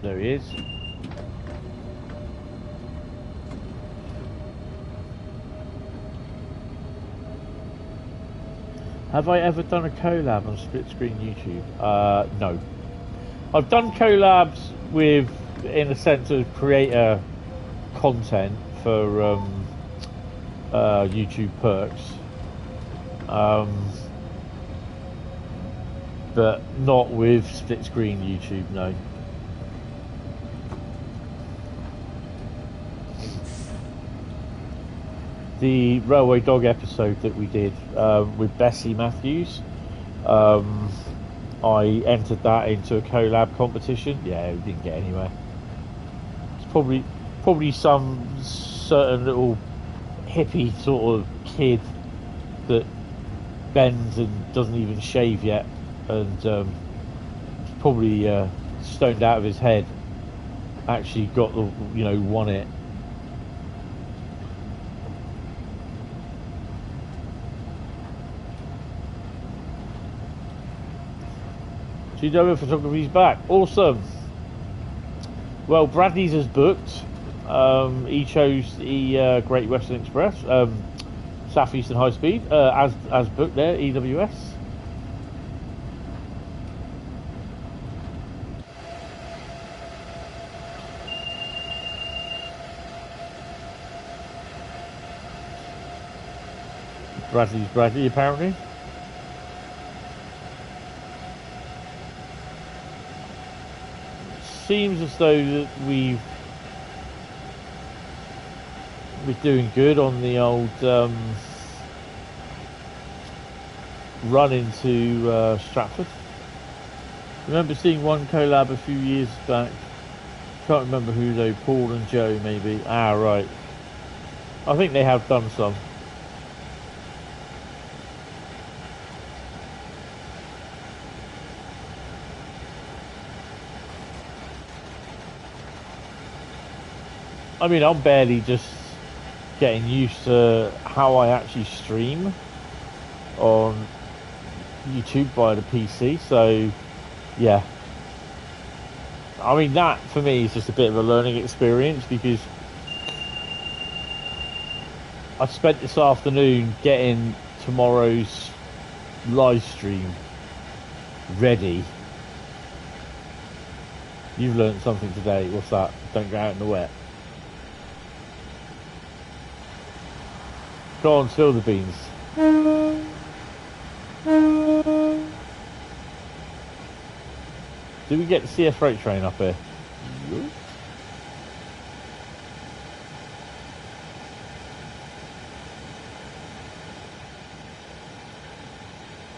There he is. Have I ever done a collab on split screen YouTube? No. I've done collabs with, in a sense, of creator content for YouTube perks. But not with split screen YouTube, no. The Railway Dog episode that we did with Bessie Matthews, I entered that into a collab competition. Yeah, we didn't get anywhere. It's probably some certain little hippie sort of kid that bends and doesn't even shave yet, and probably stoned out of his head. Actually got the, won it. GW Photography's back. Awesome. Well, Bradley's has booked. He chose the Great Western Express, Southeastern Highspeed, as booked there, EWS. Bradley's Bradley, apparently. Seems as though that we've We're doing good on the old run into Stratford. Remember seeing one collab a few years back. Can't remember who though. Paul and Joe maybe. Ah, right. I think they have done some. I mean, I'm barely just getting used to how I actually stream on YouTube via the PC, so yeah. I mean, that for me is just a bit of a learning experience, because I spent this afternoon getting tomorrow's live stream ready. You've learned something today. What's that? Don't go out in the wet. Go on, spill the beans. Do we get to see a freight train up here?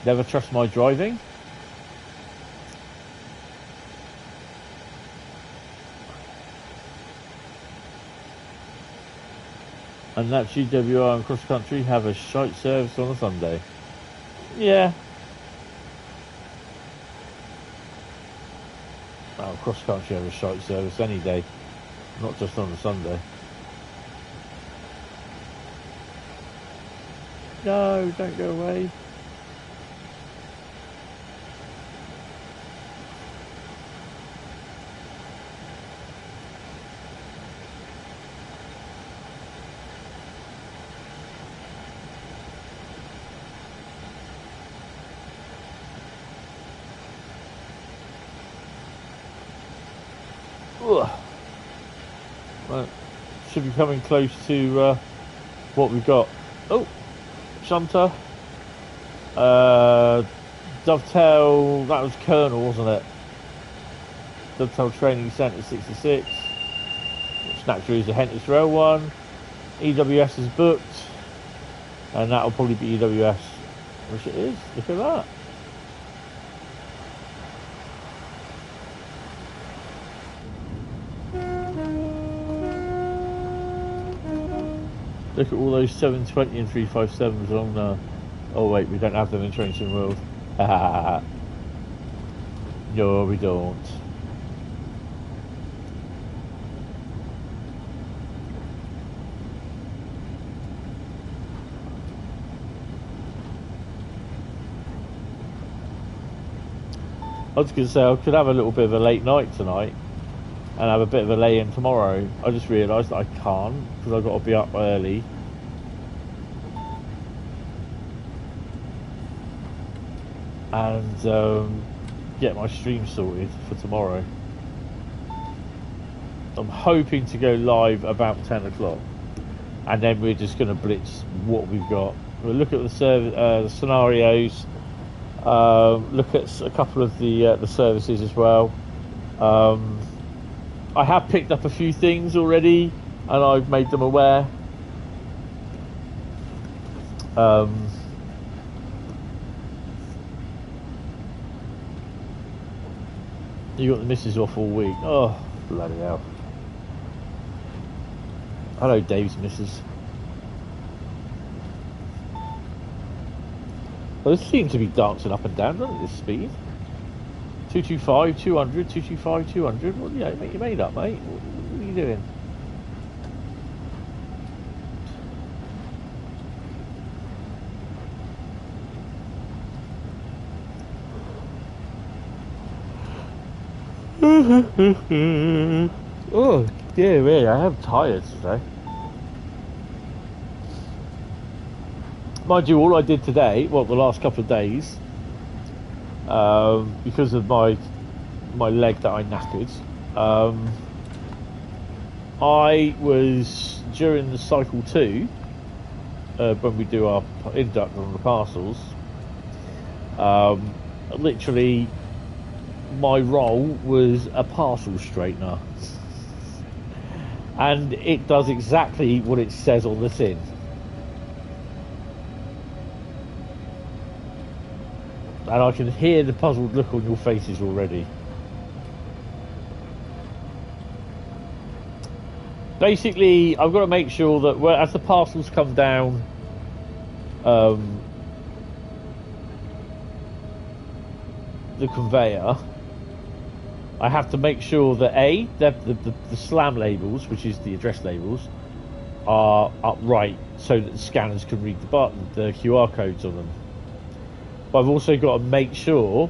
Never trust my driving. And that GWR and cross country have a shite service on a Sunday. Yeah. Well, cross country have a shite service any day, not just on a Sunday. No, don't go away. Right. Should be coming close to what we've got. Oh, Shunter. Dovetail, that was Colonel, wasn't it? Dovetail Training Centre 66. Which naturally is a Hentis Rail one. EWS is booked. And that'll probably be EWS. Which it is. Look at that. Look at all those 720 and 357s on oh wait, we don't have them in Train Sim World. No, we don't. I was going to say I could have a little bit of a late night tonight and have a bit of a lay-in tomorrow. I just realised that I can't, because I've got to be up early. And get my stream sorted for tomorrow. I'm hoping to go live about 10 o'clock. And then we're just going to blitz what we've got. We'll look at the scenarios. Look at a couple of the services as well. I have picked up a few things already, and I've made them aware. You got the missus off all week. Oh, bloody hell. Hello, Dave's missus. Well, this seems to be dancing up and down, doesn't it, this speed? 225, 200, 225, 200. Well, yeah, you made up, mate. What are you doing? Oh, dear me, I am tired today. Mind you, all I did today, well, the last couple of days, because of my leg that I knackered, I was, during the cycle 2, when we do our induct on the parcels, literally my role was a parcel straightener. and it does exactly what it says on the tin. And I can hear the puzzled look on your faces already. Basically, I've got to make sure that as the parcels come down, the conveyor, I have to make sure that the slam labels, which is the address labels, are upright so that the scanners can read the QR codes on them. But I've also got to make sure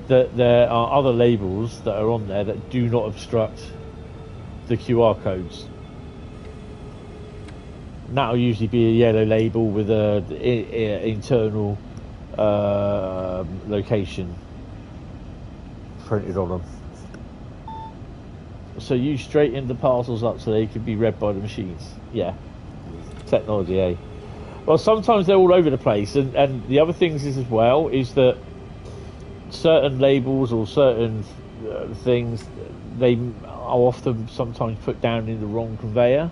that there are other labels that are on there that do not obstruct the QR codes. And that'll usually be a yellow label with a internal location printed on them. So you straighten the parcels up so they can be read by the machines. Yeah, technology, eh? Well, sometimes they're all over the place, and the other things is as well is that certain labels or certain things, they are often sometimes put down in the wrong conveyor,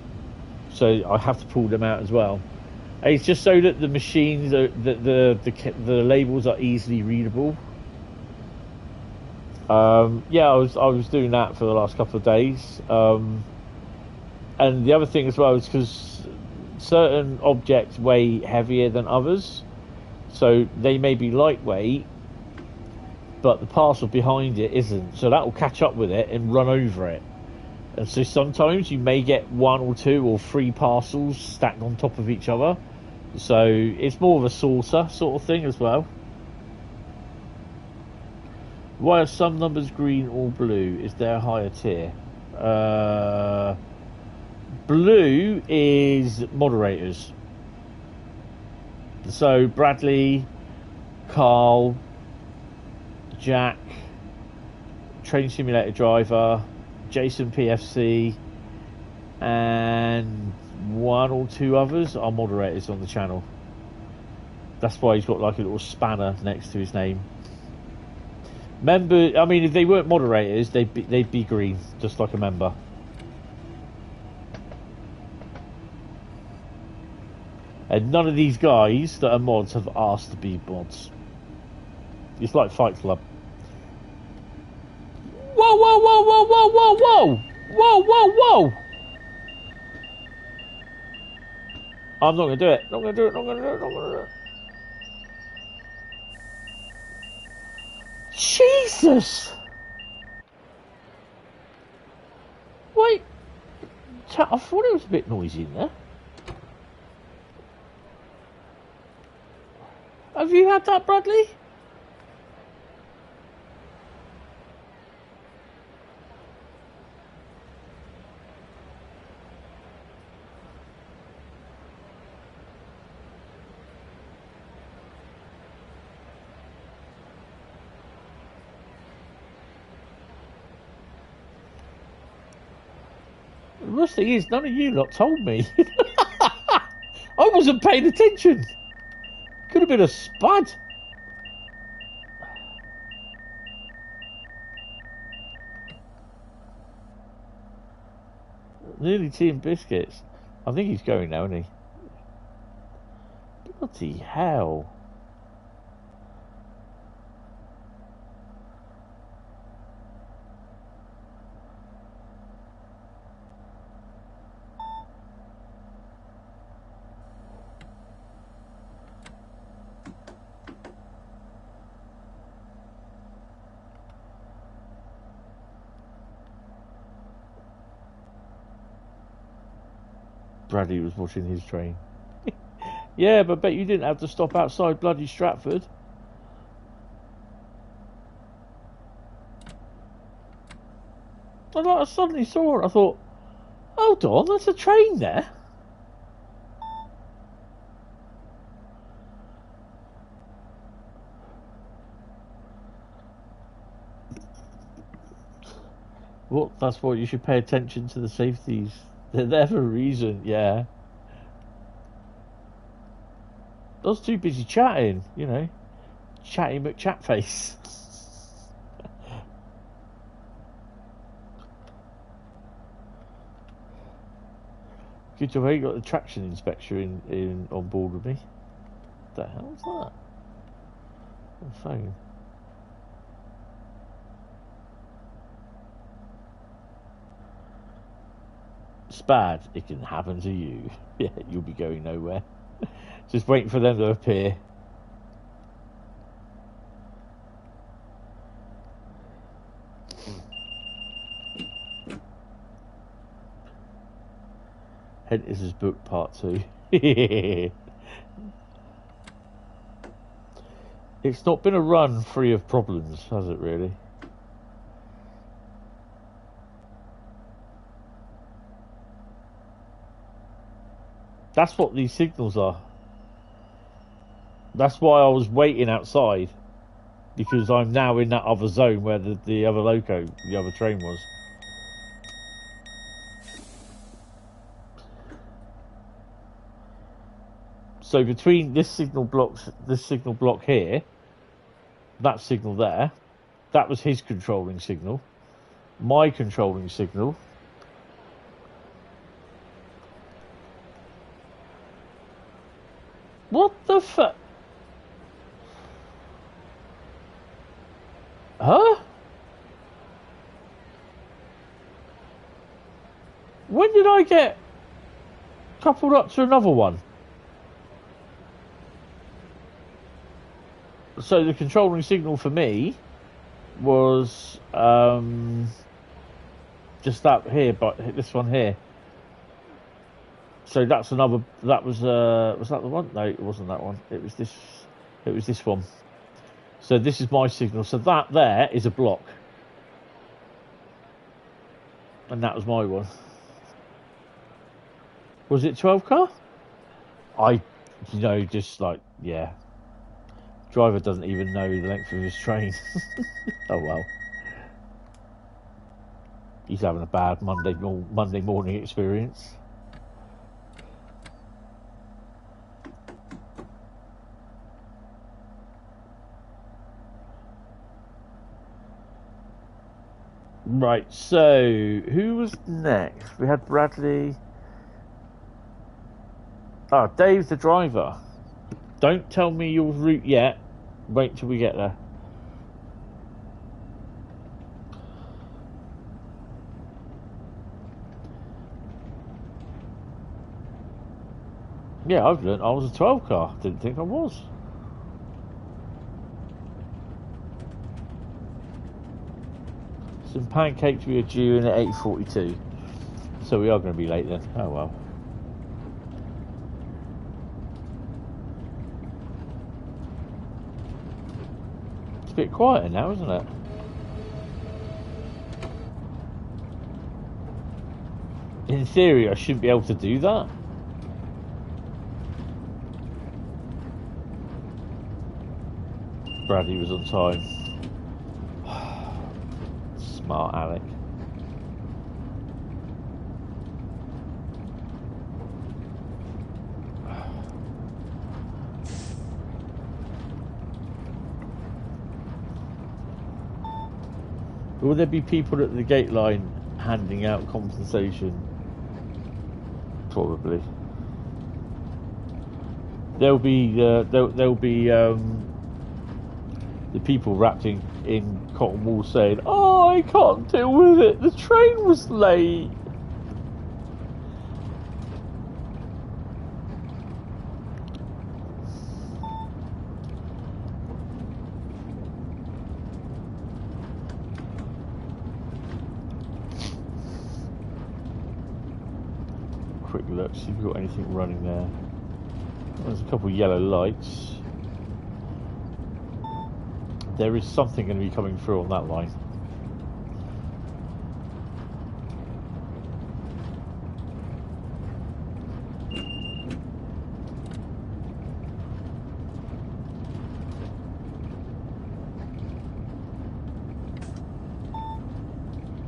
so I have to pull them out as well. And it's just so that the machines, the labels are easily readable. Yeah, I was doing that for the last couple of days, and the other thing as well is because certain objects weigh heavier than others, so they may be lightweight, but the parcel behind it isn't, so that will catch up with it and run over it. And so sometimes you may get 1 or 2 or 3 parcels stacked on top of each other, so it's more of a saucer sort of thing as well. Why are some numbers green or blue? Is there a higher tier? Blue is moderators. So Bradley, Carl, Jack, Train Simulator Driver, Jason PFC, and 1 or 2 others are moderators on the channel. That's why he's got like a little spanner next to his name. Member, I mean, if they weren't moderators, they'd be green, just like a member. And none of these guys that are mods have asked to be mods. It's like Fight Club. Whoa, whoa, whoa, whoa, whoa, whoa, whoa! Whoa, whoa, whoa! I'm not going to do it. Not going to do it, not going to do it, not going to do it. Jesus! Wait. I thought it was a bit noisy in there. Have you had that, Bradley? The worst thing is, none of you lot told me. I wasn't paying attention. Could have been a spud. Nearly tea and biscuits. I think he's going now, isn't he? Bloody hell. Bradley was watching his train. Yeah, but bet you didn't have to stop outside bloody Stratford. And I suddenly saw it. I thought, hold on, there's a train there. Well, that's why you should pay attention to the safeties. They're there for a reason, yeah. I was too busy chatting, you know. Chatty McChatface. Good job, I got the traction inspector in on board with me. What the hell is that? On the phone. It's bad. It can happen to you. Yeah, you'll be going nowhere. Just waiting for them to appear. Hentis is booked part 2. It's not been a run free of problems, has it really? That's what these signals are. That's why I was waiting outside, because I'm now in that other zone where the other loco, the other train was. So between this signal block here, that signal there, that was his controlling signal, my controlling signal. What the fuck? Huh? When did I get coupled up to another one? So the controlling signal for me was just that here, but this one here. So that's another. That was that the one? No, it wasn't that one. It was this. It was this one. So this is my signal. So that there is a block, and that was my one. Was it 12 car? Just like, yeah. Driver doesn't even know the length of his train. Oh well. He's having a bad Monday morning experience. Right, so who was next? We had Bradley. Oh, Dave's the driver. Don't tell me your route yet. Wait till we get there. Yeah, I've learned I was a 12 car. Didn't think I was. Some pancakes we are due in at 8:42. So we are going to be late then. Oh well. It's a bit quieter now, isn't it? In theory, I shouldn't be able to do that. Bradley was on time. Smart Alec. Will there be people at the gate line handing out compensation? Probably. There'll be the people wrapped in cotton wool saying, "Oh, I can't deal with it. The train was late." Quick look, see if we've got anything running there. There's a couple of yellow lights. There is something going to be coming through on that line.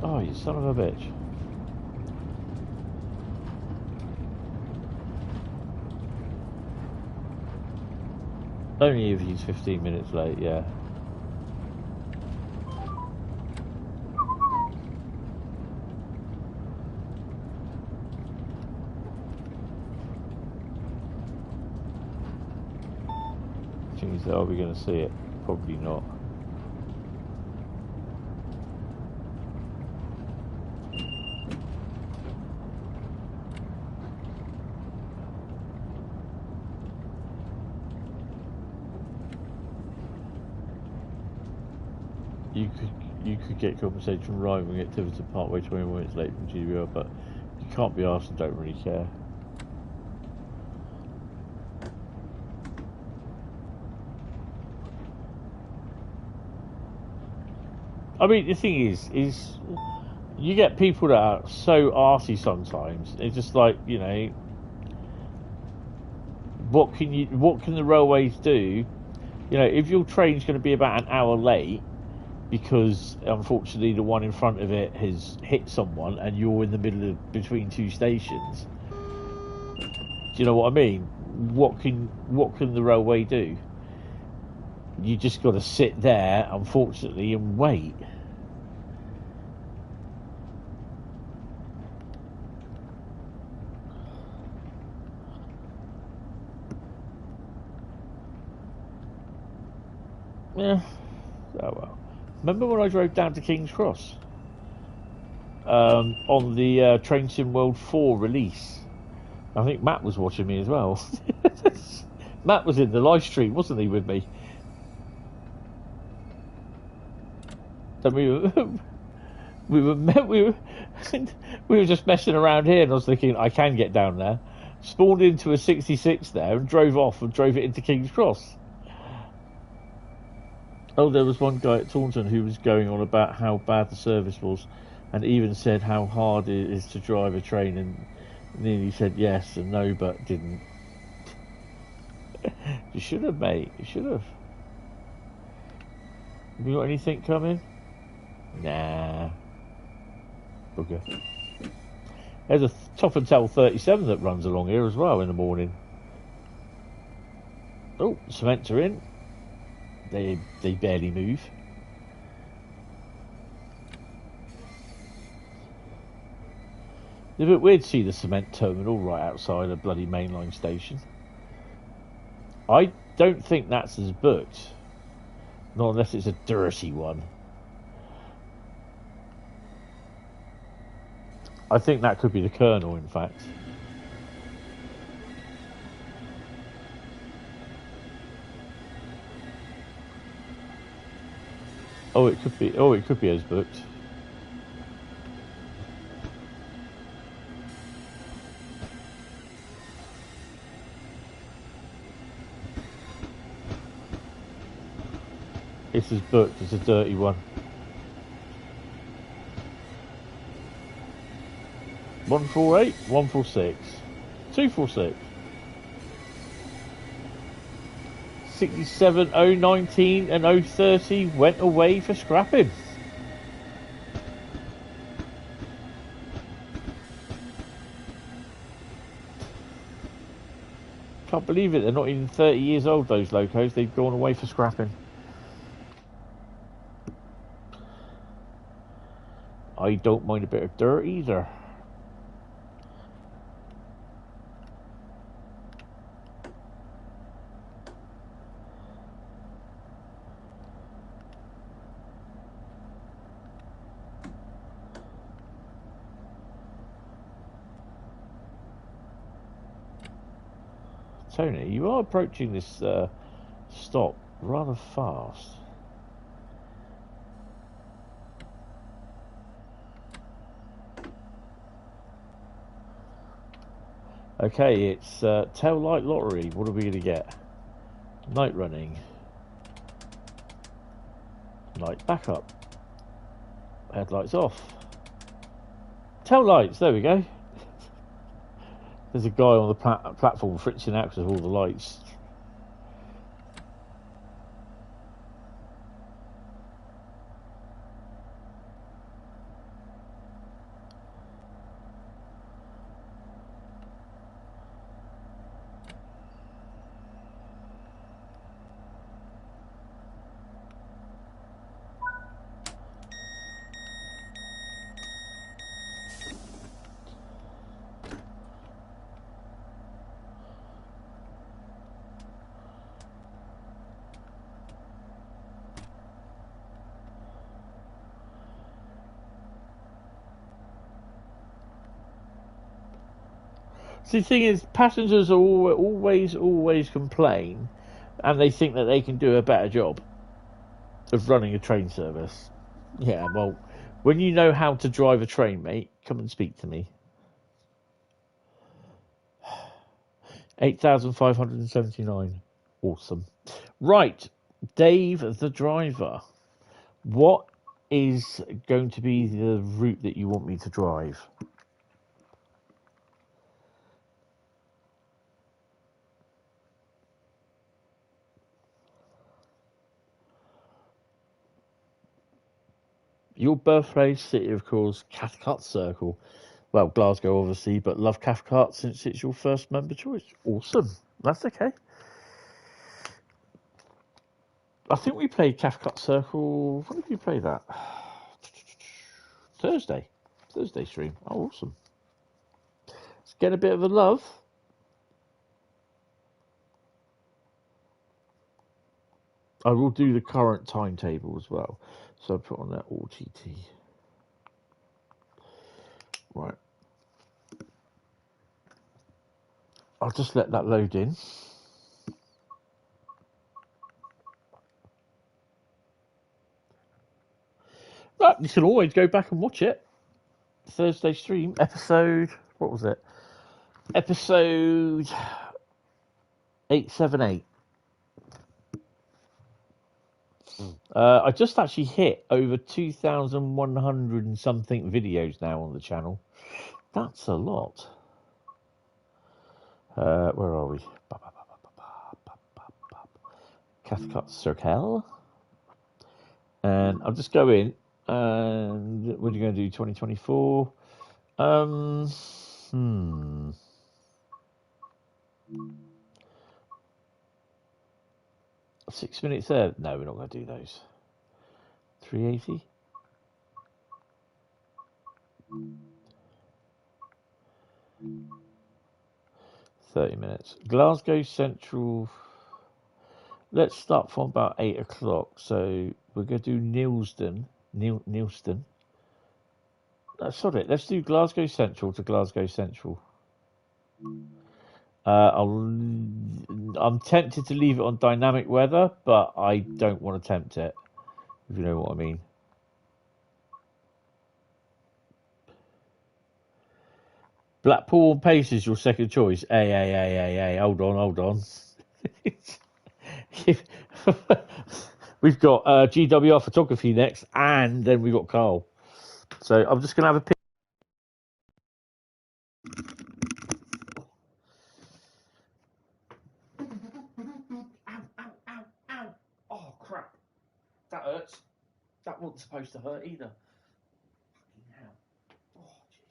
Oh, you son of a bitch. Only if he's 15 minutes late, yeah. So are we going to see it? Probably not. You could get compensation from Rhein when you get Tiverton Parkway 20 minutes late from GBR, but you can't be asked and don't really care. I mean, the thing is you get people that are so arsey sometimes. It's just like, you know, what can the railways do? You know, if your train's going to be about an hour late because unfortunately the one in front of it has hit someone and you're in the middle of between two stations, do you know what I mean? What can the railway do? You just got to sit there, unfortunately, and wait. Yeah. Oh well. Remember when I drove down to King's Cross on the Train Sim World 4 release? I think Matt was watching me as well. Matt was in the live stream, wasn't he, with me? And we were just messing around here, and I was thinking I can get down there. Spawned into a 66 there and drove off and drove it into King's Cross. Oh, there was one guy at Taunton who was going on about how bad the service was, and even said how hard it is to drive a train, and nearly said yes and no, but didn't. You should have, mate. You should have. Have you got anything coming? Nah. Okay. There's a Top and Tail 37 that runs along here as well in the morning. Oh, cements are in. They barely move. It's a bit weird to see the cement terminal right outside a bloody mainline station. I don't think that's as booked. Not unless it's a dirty one. I think that could be the Colonel, in fact. Oh, it could be. Oh, it could be as booked. It's as booked. It's a dirty one. 148, 146, 246. 67, 019 and 030 went away for scrapping. Can't believe it, they're not even 30 years old, those locos. They've gone away for scrapping. I don't mind a bit of dirt either. Tony, you are approaching this stop rather fast. Okay, it's tail light lottery. What are we going to get? Night running. Light backup. Headlights off. Tail lights, there we go. There's a guy on the platform fritzing out because of all the lights. See, the thing is, passengers are always complain, and they think that they can do a better job of running a train service. Yeah, well, when you know how to drive a train, mate, come and speak to me. 8,579. Awesome. Right, Dave the driver. What is going to be the route that you want me to drive? Your birthplace city, of course, Cathcart Circle. Well, Glasgow, obviously, but love Cathcart since it's your first member choice. Awesome. That's okay. I think we played Cathcart Circle. When did we play that? Thursday stream. Oh, awesome. Let's get a bit of a love. I will do the current timetable as well. So I put on that OTT. Right. I'll just let that load in. But you can always go back and watch it. Thursday stream, episode, what was it? Episode 878. I just actually hit over 2,100 and something videos now on the channel. That's a lot. Where are we? Cathcart Circle. And I'll just go in. And what are you going to do? 2024. 6 minutes there. No, we're not going to do those. 380. $30. Glasgow Central. Let's start from about 8 o'clock. So we're going to do Neilston. Neilston. Sorry, let's do Glasgow Central to Glasgow Central. I'm tempted to leave it on dynamic weather, but I don't want to tempt it, if you know what I mean. Blackpool on pace is your second choice. Hey, hold on. We've got GWR photography next, and then we've got Carl. So I'm just going to have a pick. Ow. Oh, crap. That hurts. That wasn't supposed to hurt either. Fucking hell. Oh, jeez.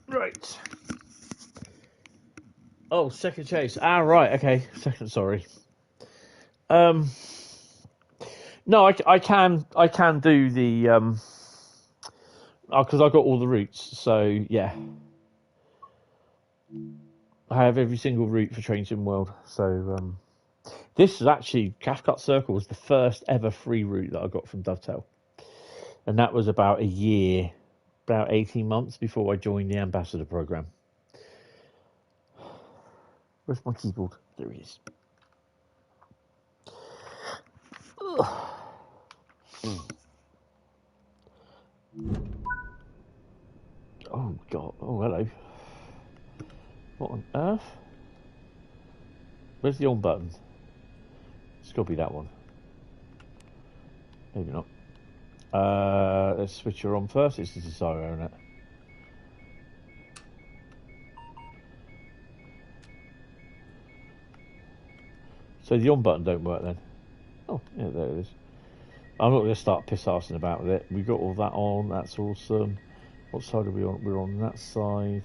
Right. Oh, second chase. Ah, right. Okay. Second. Sorry. No, I can do the because I got all the routes. So yeah, I have every single route for Train Sim World. So this is actually Cathcart Circle was the first ever free route that I got from Dovetail, and that was about a year, about 18 months before I joined the ambassador program. Where's my keyboard? There he is. Oh God! Oh hello. What on earth? Where's the on button? It's got to be that one. Maybe not. Let's switch her on first. This is a Zyro, isn't it? So the on button don't work then. Oh, yeah, there it is. I'm not going to start piss-arsing about with it. We got all that on. That's awesome. What side are we on? We're on that side.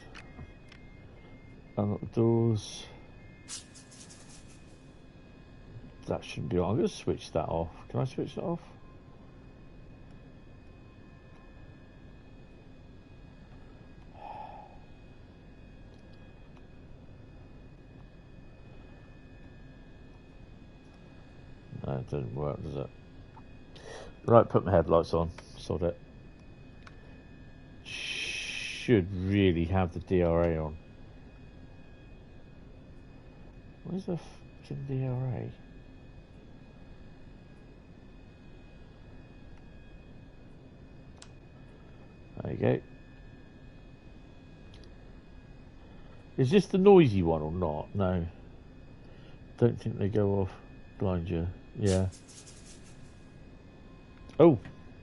Unlock the doors. That shouldn't be on. I'm going to switch that off. Can I switch that off? No, it doesn't work, does it? Right, put my headlights on. Sod it. Should really have the DRA on. Where's the fucking DRA? There you go. Is this the noisy one or not? No. Don't think they go off. Blind you. Yeah. Oh,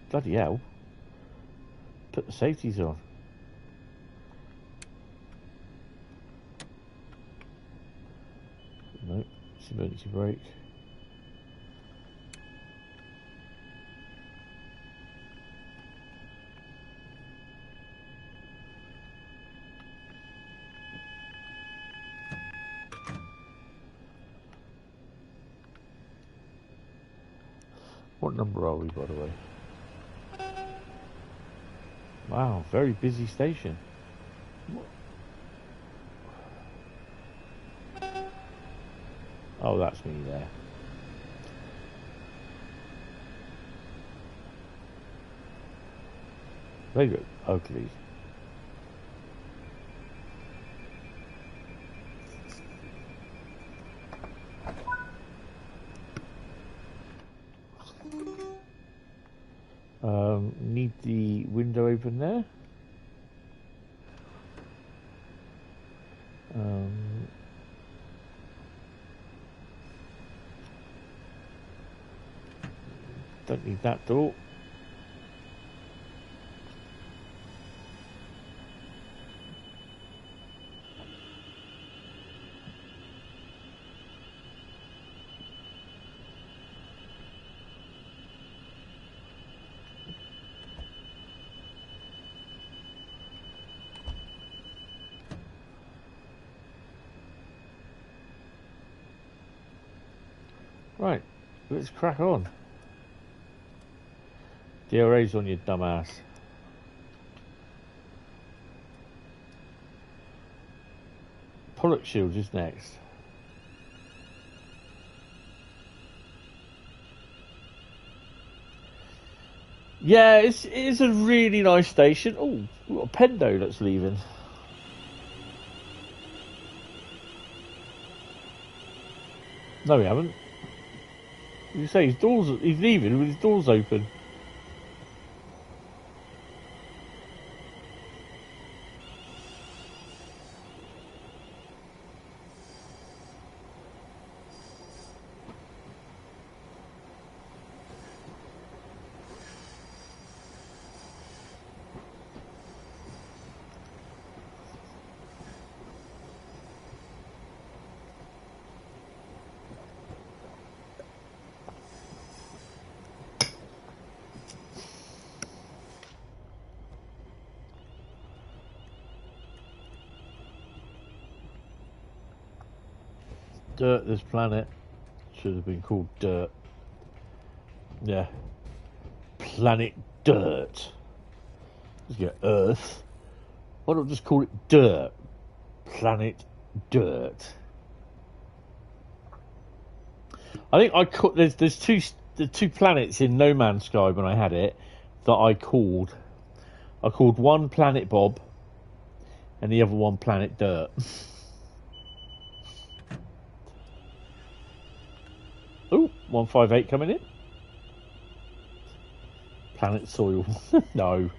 bloody hell. Put the safeties on. Nope. It's emergency brake. What number are we, by the way? Wow, very busy station. Oh, that's me there. They look ugly. Need the window open there. Don't need that door. Right, let's crack on. DRA's on your dumbass. Pollock Shields is next. Yeah, it is a really nice station. Oh, we've got a Pendo that's leaving. No, we haven't. You say he's leaving with his doors open. Dirt, this planet. Should have been called Dirt. Yeah. Planet Dirt. Let's get Earth. Why not just call it Dirt? Planet Dirt. I think I call, there's two planets in No Man's Sky when I had it that I called one Planet Bob and the other one Planet Dirt. Ooh, 158 coming in. Planet Soil. No.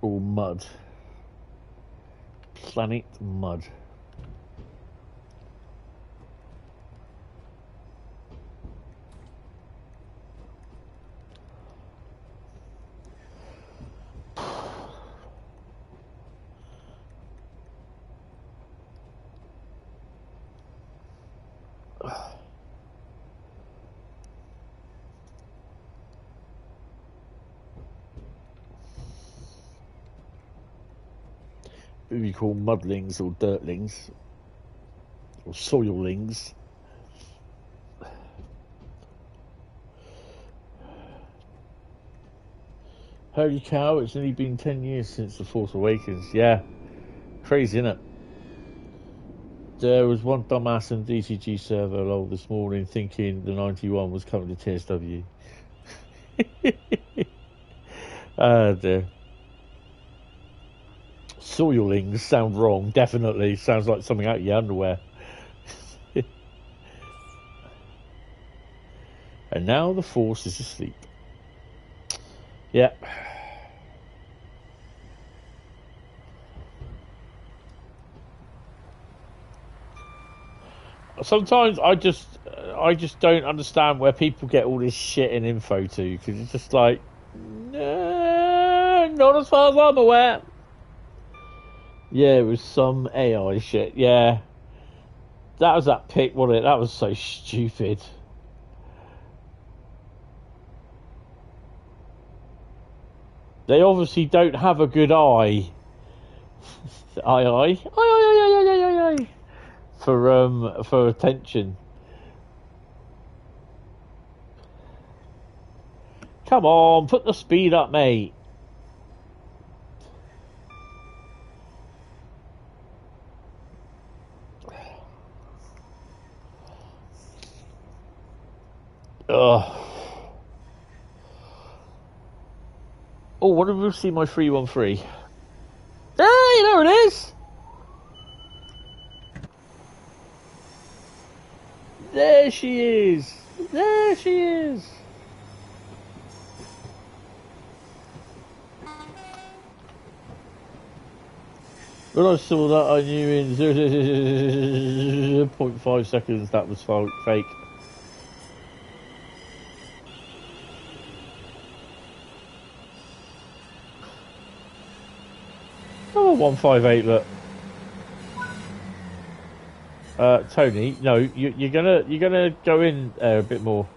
All mud. Planet Mud. Who you call mudlings or dirtlings or soillings. Holy cow, it's only been 10 years since The Force Awakens. Yeah, crazy, innit? There was one dumbass in DCG server lol this morning thinking the 91 was coming to TSW. Oh dear. Soilings sound wrong, definitely. Sounds like something out of your underwear. And now the Force is asleep. Yeah. Sometimes I just don't understand where people get all this shit and info to, because it's just like, not as far as I'm aware. Yeah, it was some AI shit. Yeah, that was that pic, wasn't it? That was so stupid. They obviously don't have a good eye. Eye. For attention. Come on, put the speed up, mate. Ugh. Oh, what if we see my 313? Hey, there it is! There she is! There she is! When I saw that, I knew in 0.5 seconds that was fake. Oh, 158, look. Tony, no, you're gonna go in a bit more.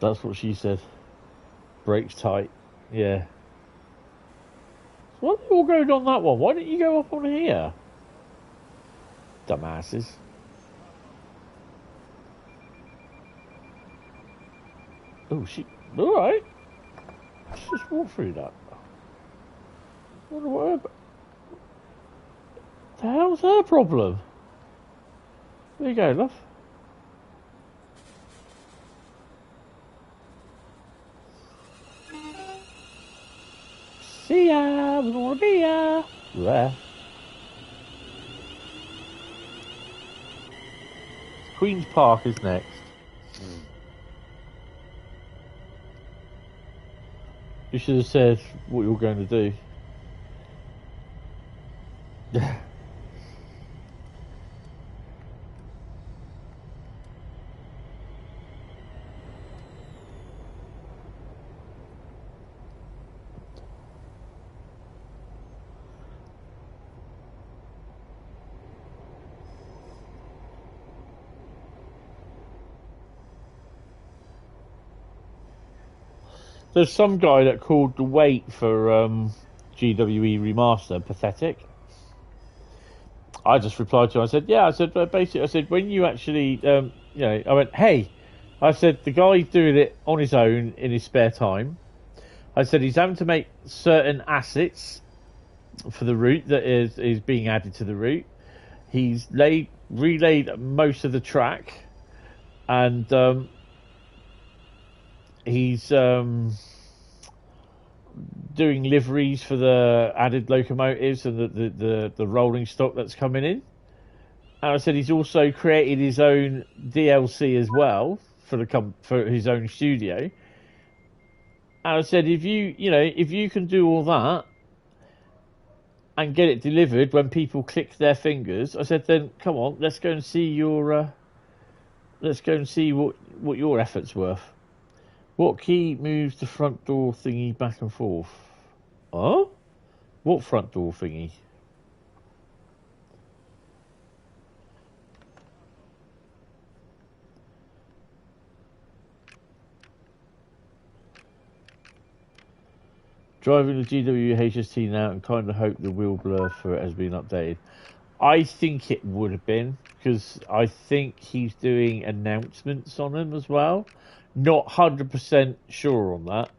That's what she said. Brakes tight. Yeah. So why are they all going on that one? Why didn't you go up on here? Dumbasses. Oh, she... Alright. Let's just walk through that. I wonder what her... The hell's her problem? There you go, love. See ya, we wanna be ya. Yeah. Queen's Park is next. You should have said what you were going to do. There's some guy that called the wait for GWE remaster pathetic. I just replied to him. I said, yeah. I said, basically, I said, when you actually, you know, I went, hey, I said, the guy's doing it on his own in his spare time. I said, he's having to make certain assets for the route that is being added to the route. He's relayed most of the track, and he's doing liveries for the added locomotives and the rolling stock that's coming in. And I said he's also created his own DLC as well for his own studio. And I said, if you can do all that and get it delivered when people click their fingers, I said, then come on, let's go and see what your effort's worth. What key moves the front door thingy back and forth? Oh? What front door thingy? Driving the GW HST now and kind of hope the wheel blur for it has been updated. I think it would have been, because I think he's doing announcements on them as well. Not 100% sure on that.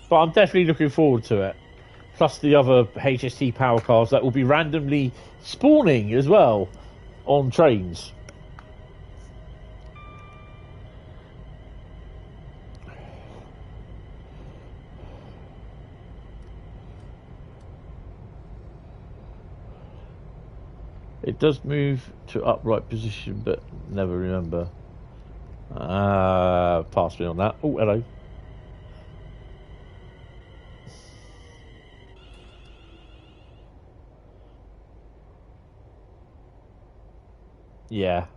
But I'm definitely looking forward to it. Plus the other HST power cars that will be randomly spawning as well on trains. It does move to upright position, but never remember. Pass me on that. Oh, hello. Yeah.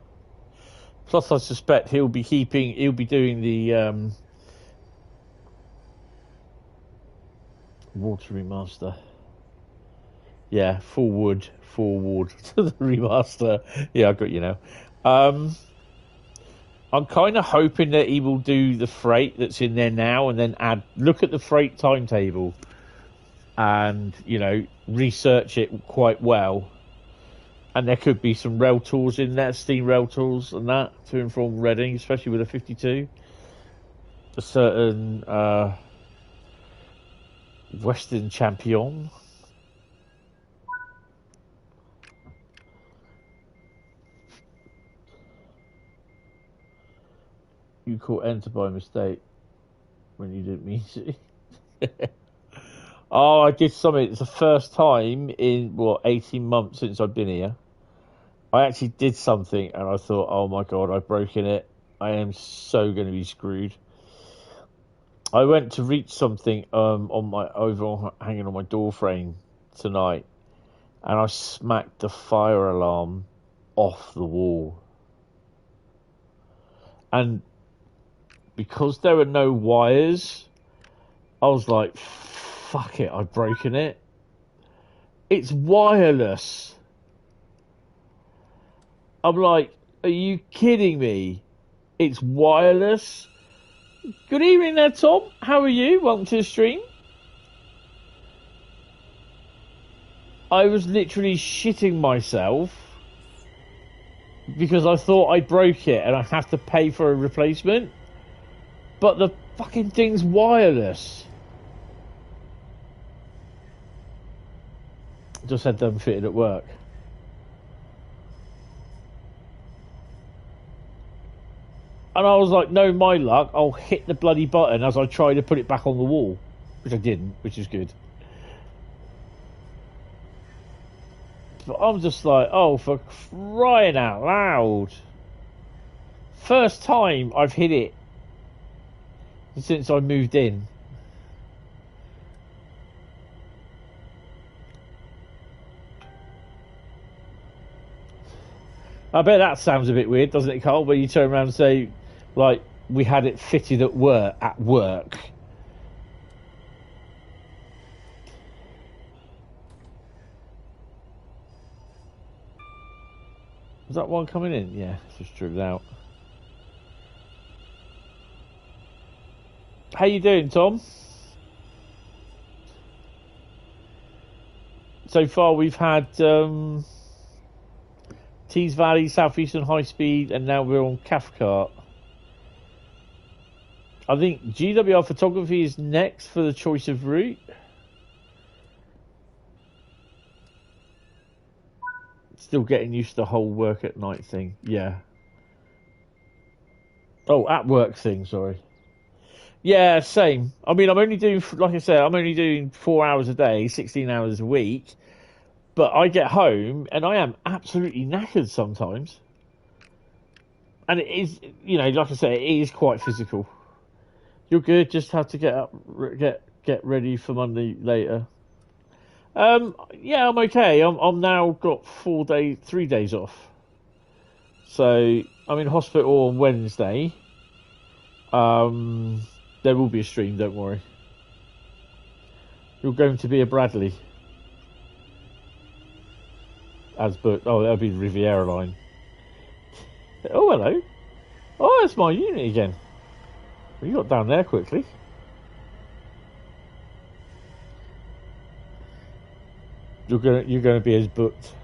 Plus, I suspect he'll be doing the water remaster. Yeah, forward to the remaster. Yeah, I got you now. I'm kind of hoping that he will do the freight that's in there now, and then look at the freight timetable, and research it quite well. And there could be some rail tours in there, steam rail tours and that, to and from Reading, especially with a 52. A certain Western champion. You caught enter by mistake when you didn't mean to. Oh, I did something. It's the first time in, 18 months since I've been here. I actually did something, and I thought, oh my God, I've broken it. I am so going to be screwed. I went to reach something hanging on my door frame tonight, and I smacked the fire alarm off the wall. And because there were no wires, I was like, fuck it, I've broken it. It's wireless. I'm like, are you kidding me? It's wireless? Good evening there, Tom. How are you? Welcome to the stream. I was literally shitting myself because I thought I broke it and I have to pay for a replacement. But the fucking thing's wireless. Just had them fitted at work. And I was like, no, my luck, I'll hit the bloody button as I try to put it back on the wall. Which I didn't, which is good. But I'm just like, oh, for crying out loud. First time I've hit it since I moved in. I bet that sounds a bit weird, doesn't it, Carl? When you turn around and say, like, we had it fitted at work. Was that one coming in? Yeah, it's just driven out. How you doing, Tom? So far we've had Tees Valley, Southeastern Highspeed, and now we're on Cathcart. I think GWR Photography is next for the choice of route. Still getting used to the whole work at night thing. Yeah. Oh, at work thing, sorry. Yeah, same. I mean, I'm only doing, like I said, I'm only doing 4 hours a day, 16 hours a week. But I get home and I am absolutely knackered sometimes. And it is, you know, like I said, it is quite physical. You're good, just have to get up, get ready for Monday later. Yeah, I'm okay. I'm now got 3 days off. So I'm in hospital on Wednesday. There will be a stream, don't worry. You're going to be a Bradley. As booked. Oh, that'll be the Riviera line. Oh, hello. Oh, it's my unit again. Well, you got down there quickly. You're gonna be as booked.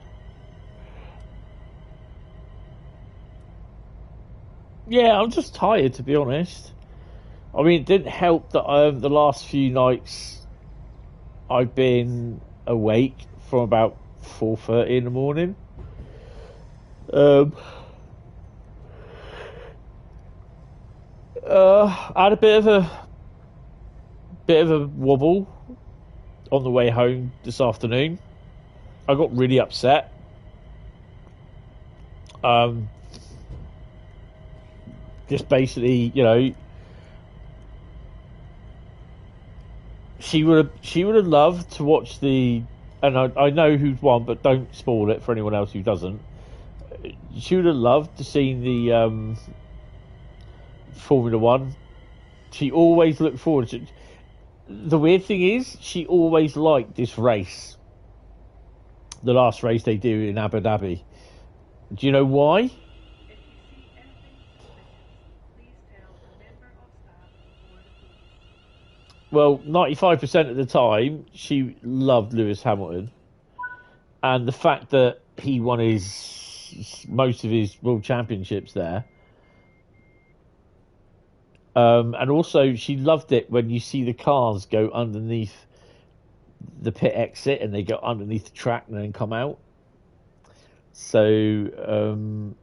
Yeah, I'm just tired, to be honest. I mean, it didn't help that the last few nights I've been awake from about 4:30 in the morning. I had a bit of a wobble on the way home this afternoon. I got really upset. Just basically, you know, she would have loved to watch the, and I know who's won, but don't spoil it for anyone else who doesn't. She would have loved to see the Formula One. She always looked forward to. The weird thing is, she always liked this race. The last race they do in Abu Dhabi. Do you know why? Well, 95% of the time, she loved Lewis Hamilton. And the fact that he won most of his world championships there. And also, she loved it when you see the cars go underneath the pit exit and they go underneath the track and then come out. So,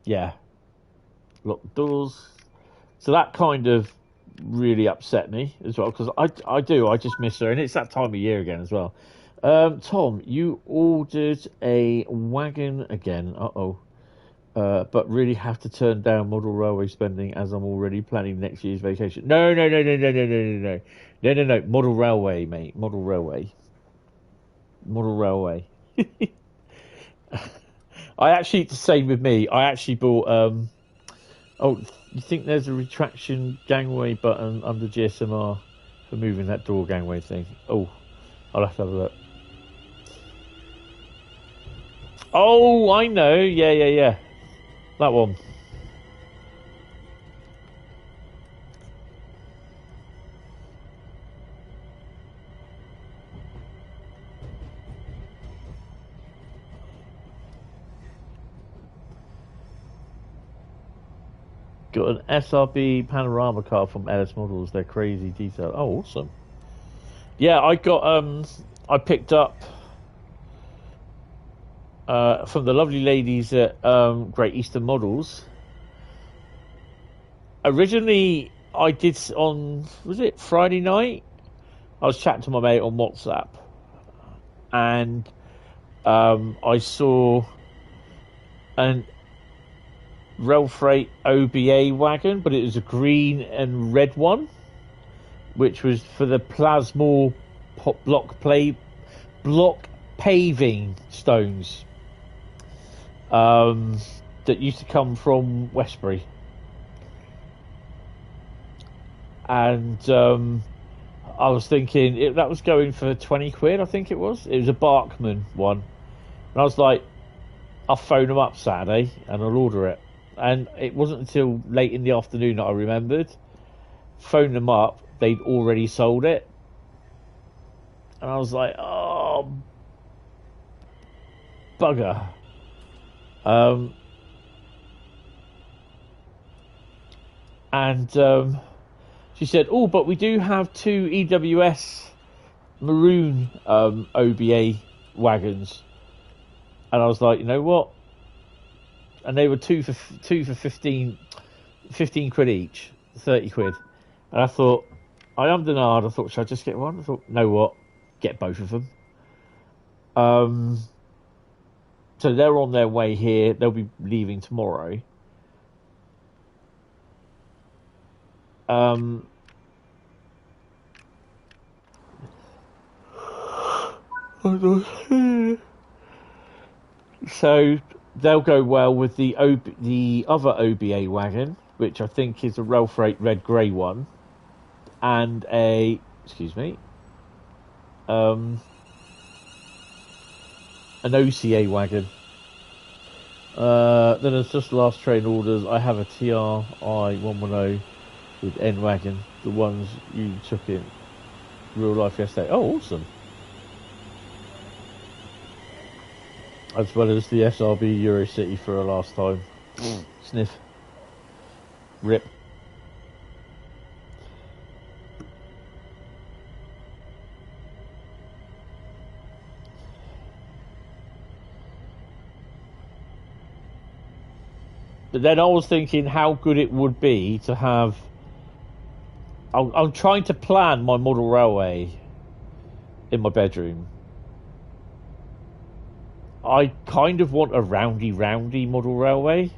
yeah. Lock the doors. So that kind of really upset me as well, because I just miss her, and it's that time of year again as well. Tom, you ordered a wagon again. But really have to turn down model railway spending as I'm already planning next year's vacation. No. Model railway, mate. Model railway. I actually, the same with me. I actually bought. You think there's a retraction gangway button under GSMR for moving that door gangway thing? Oh, I'll have to have a look. Oh, I know. Yeah. That one. Got an SRB panorama car from LS Models. They're crazy detail. Oh, awesome. Yeah, I got I picked up from the lovely ladies at Great Eastern Models. Originally, I did on, was it Friday night? I was chatting to my mate on WhatsApp, and I saw an Rail Freight OBA wagon, but it was a green and red one, which was for the Plasmor block paving stones that used to come from Westbury. And I was thinking that was going for 20 quid, I think it was. It was a Barkman one. And I was like, I'll phone them up Saturday and I'll order it. And it wasn't until late in the afternoon that I remembered. Phoned them up, they'd already sold it. And I was like, oh, bugger. And she said, oh, but we do have 2 EWS maroon OBA wagons. And I was like, you know what? And they were two for 15 quid each, 30 quid. And I thought, I am denied. I thought, should I just get one? I thought, know what? Get both of them. So they're on their way here. They'll be leaving tomorrow. So they'll go well with the other OBA wagon, which I think is a Rail Freight red grey one, and an OCA wagon. Then it's just last train orders. I have a TRI 110 with N wagon, the ones you took in real life yesterday. Oh, awesome! As well as the SRB Eurocity for a last time. Sniff. Rip. But then I was thinking how good it would be to have... I'm trying to plan my model railway in my bedroom. I kind of want a roundy model railway.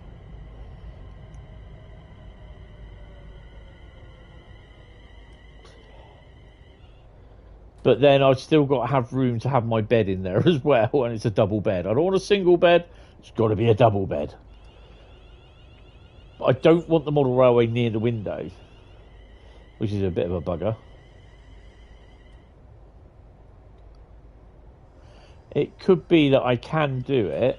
But then I've still got to have room to have my bed in there as well, and it's a double bed. I don't want a single bed, it's got to be a double bed. But I don't want the model railway near the window, which is a bit of a bugger. It could be that I can do it.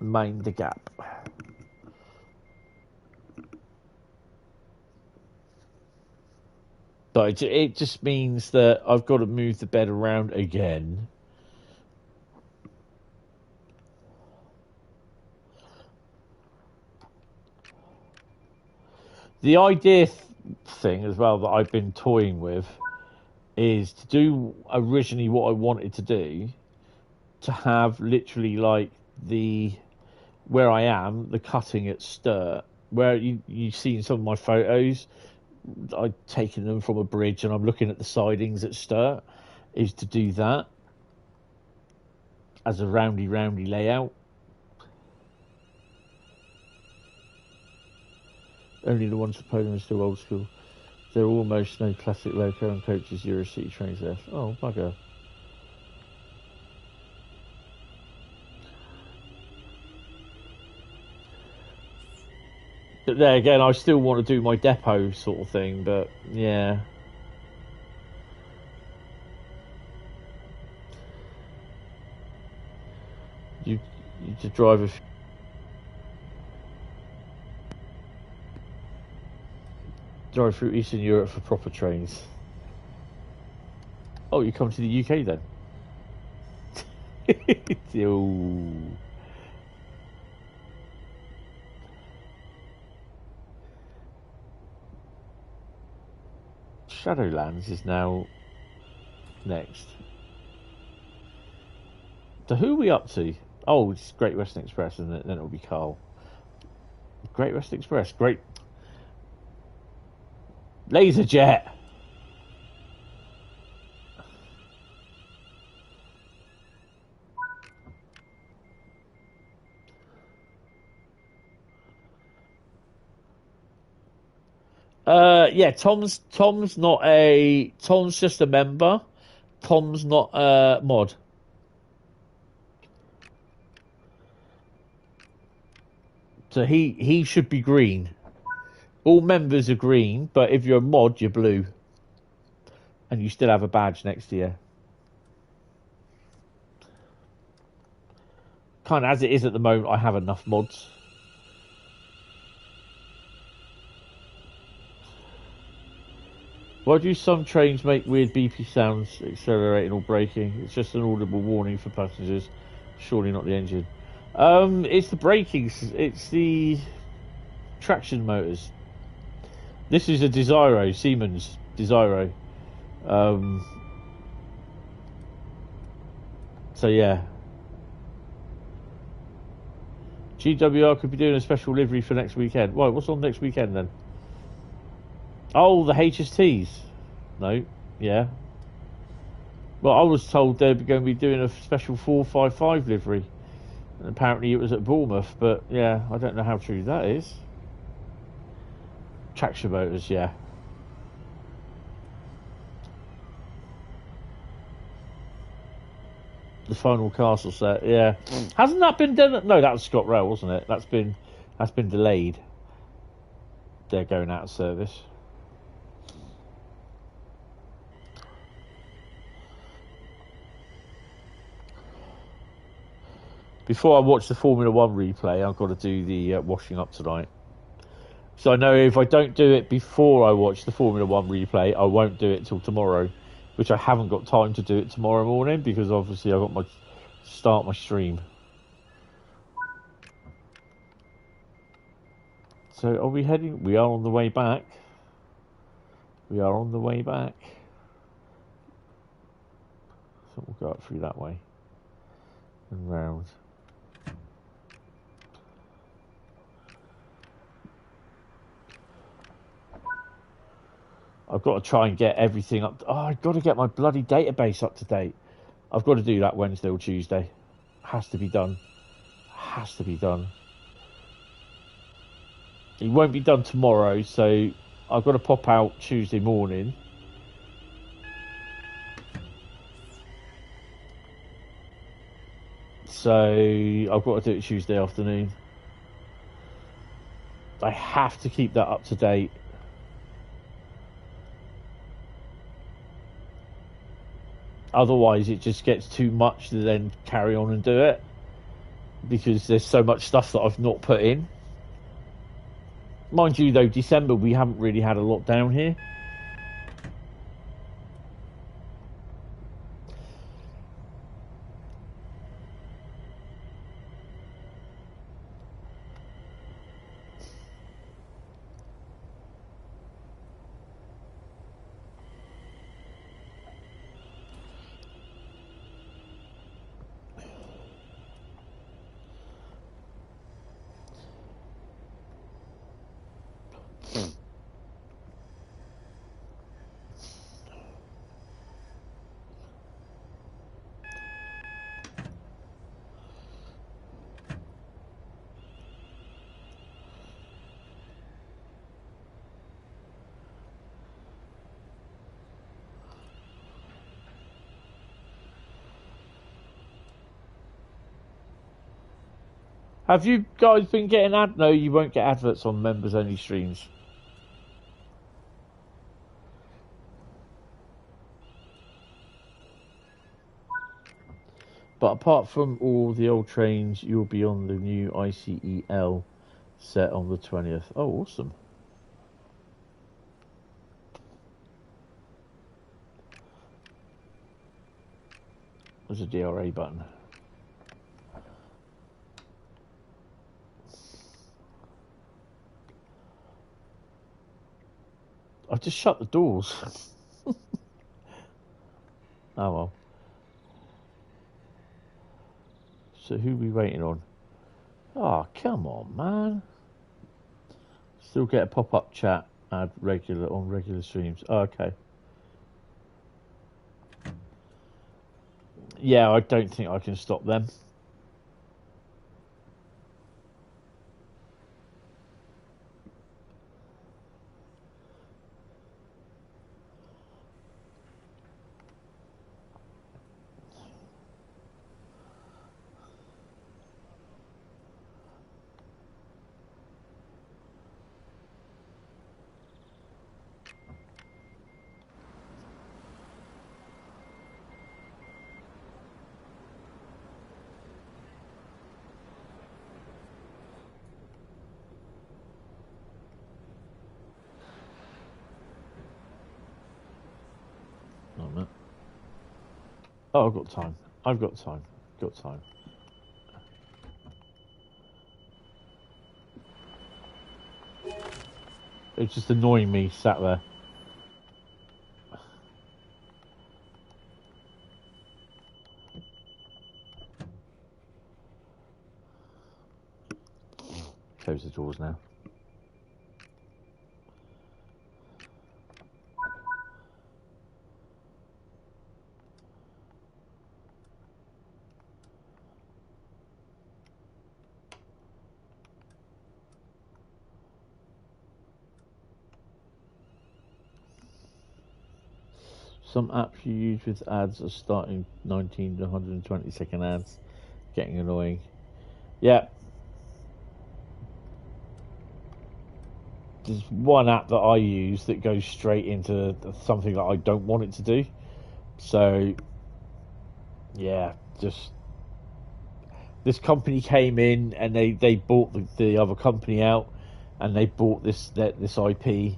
Mind the gap. But it just means that I've got to move the bed around again. The idea thing as well that I've been toying with is to do originally what I wanted to do, to have literally like where I am, the cutting at Sturt, where you see in some of my photos, I've taken them from a bridge and I'm looking at the sidings at Sturt, is to do that as a roundy layout. Only the ones for Poland are still old school. There are almost no classic Railcam coaches, Eurocity trains left. Oh, bugger. But there again, I still want to do my depot sort of thing, but yeah. You to drive a drive through Eastern Europe for proper trains. Oh, you come to the UK then? Oh. Shadowlands is now next. So who are we up to? Oh, it's Great Western Express, and then it'll be Carl. Great Western Express, great. Laserjet. Yeah, Tom's just a member. Tom's not a mod. So he should be green. All members are green, but if you're a mod, you're blue. And you still have a badge next to you. Kind of as it is at the moment, I have enough mods. Why do some trains make weird beepy sounds, accelerating or braking? It's just an audible warning for passengers. Surely not the engine. It's the braking. It's the traction motors. This is a Desiro, Siemens Desiro. So yeah. GWR could be doing a special livery for next weekend. Why? What's on next weekend then? Oh, the HSTs. No, yeah. Well, I was told they're going to be doing a special 455 livery. And apparently it was at Bournemouth, but yeah, I don't know how true that is. Traction motors, yeah. The final castle set, yeah. Hasn't that been done? No, that was Scott Rail, wasn't it? That's been delayed. They're going out of service. Before I watch the Formula 1 replay, I've got to do the washing up tonight. So I know if I don't do it before I watch the Formula 1 replay, I won't do it till tomorrow, which I haven't got time to do it tomorrow morning because obviously I've got my start my stream. So are we heading? We are on the way back. We are on the way back. So we'll go up through that way and round. I've got to try and get everything up. Oh, I've got to get my bloody database up to date. I've got to do that Wednesday or Tuesday. Has to be done. Has to be done. It won't be done tomorrow, so I've got to pop out Tuesday morning. So I've got to do it Tuesday afternoon. I have to keep that up to date. Otherwise, it just gets too much to then carry on and do it. Because there's so much stuff that I've not put in. Mind you, though, December, we haven't really had a lot down here. Have you guys been getting No, you won't get adverts on members-only streams. But apart from all the old trains, you'll be on the new ICEL set on the 20th. Oh, awesome. There's a DRA button. I've just shut the doors. Oh well. So who are we waiting on? Oh, come on, man. Still get a pop-up chat add on regular streams. Oh, okay. Yeah, I don't think I can stop them. Oh, I've got time. I've got time. Got time. It's just annoying me sat there. Close the doors now. Some apps you use with ads are starting 19 to 120-second ads. Getting annoying. Yeah. There's one app that I use that goes straight into something that I don't want it to do. So, yeah, just... This company came in and they bought the other company out, and they bought this IP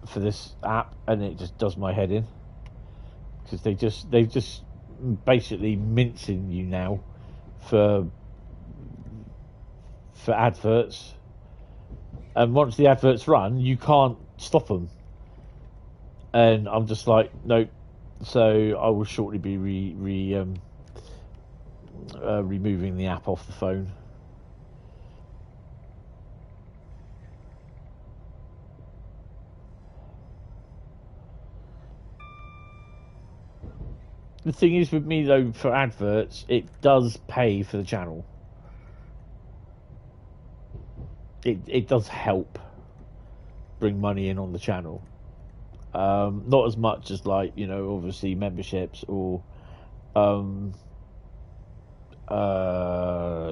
for this app, and it just does my head in. Because they just basically mincing you now for adverts, and once the adverts run, you can't stop them. And I'm just like, nope. So I will shortly be removing the app off the phone. The thing is with me though, for adverts, it does pay for the channel. It does help bring money in on the channel. Not as much as, like, you know, obviously memberships or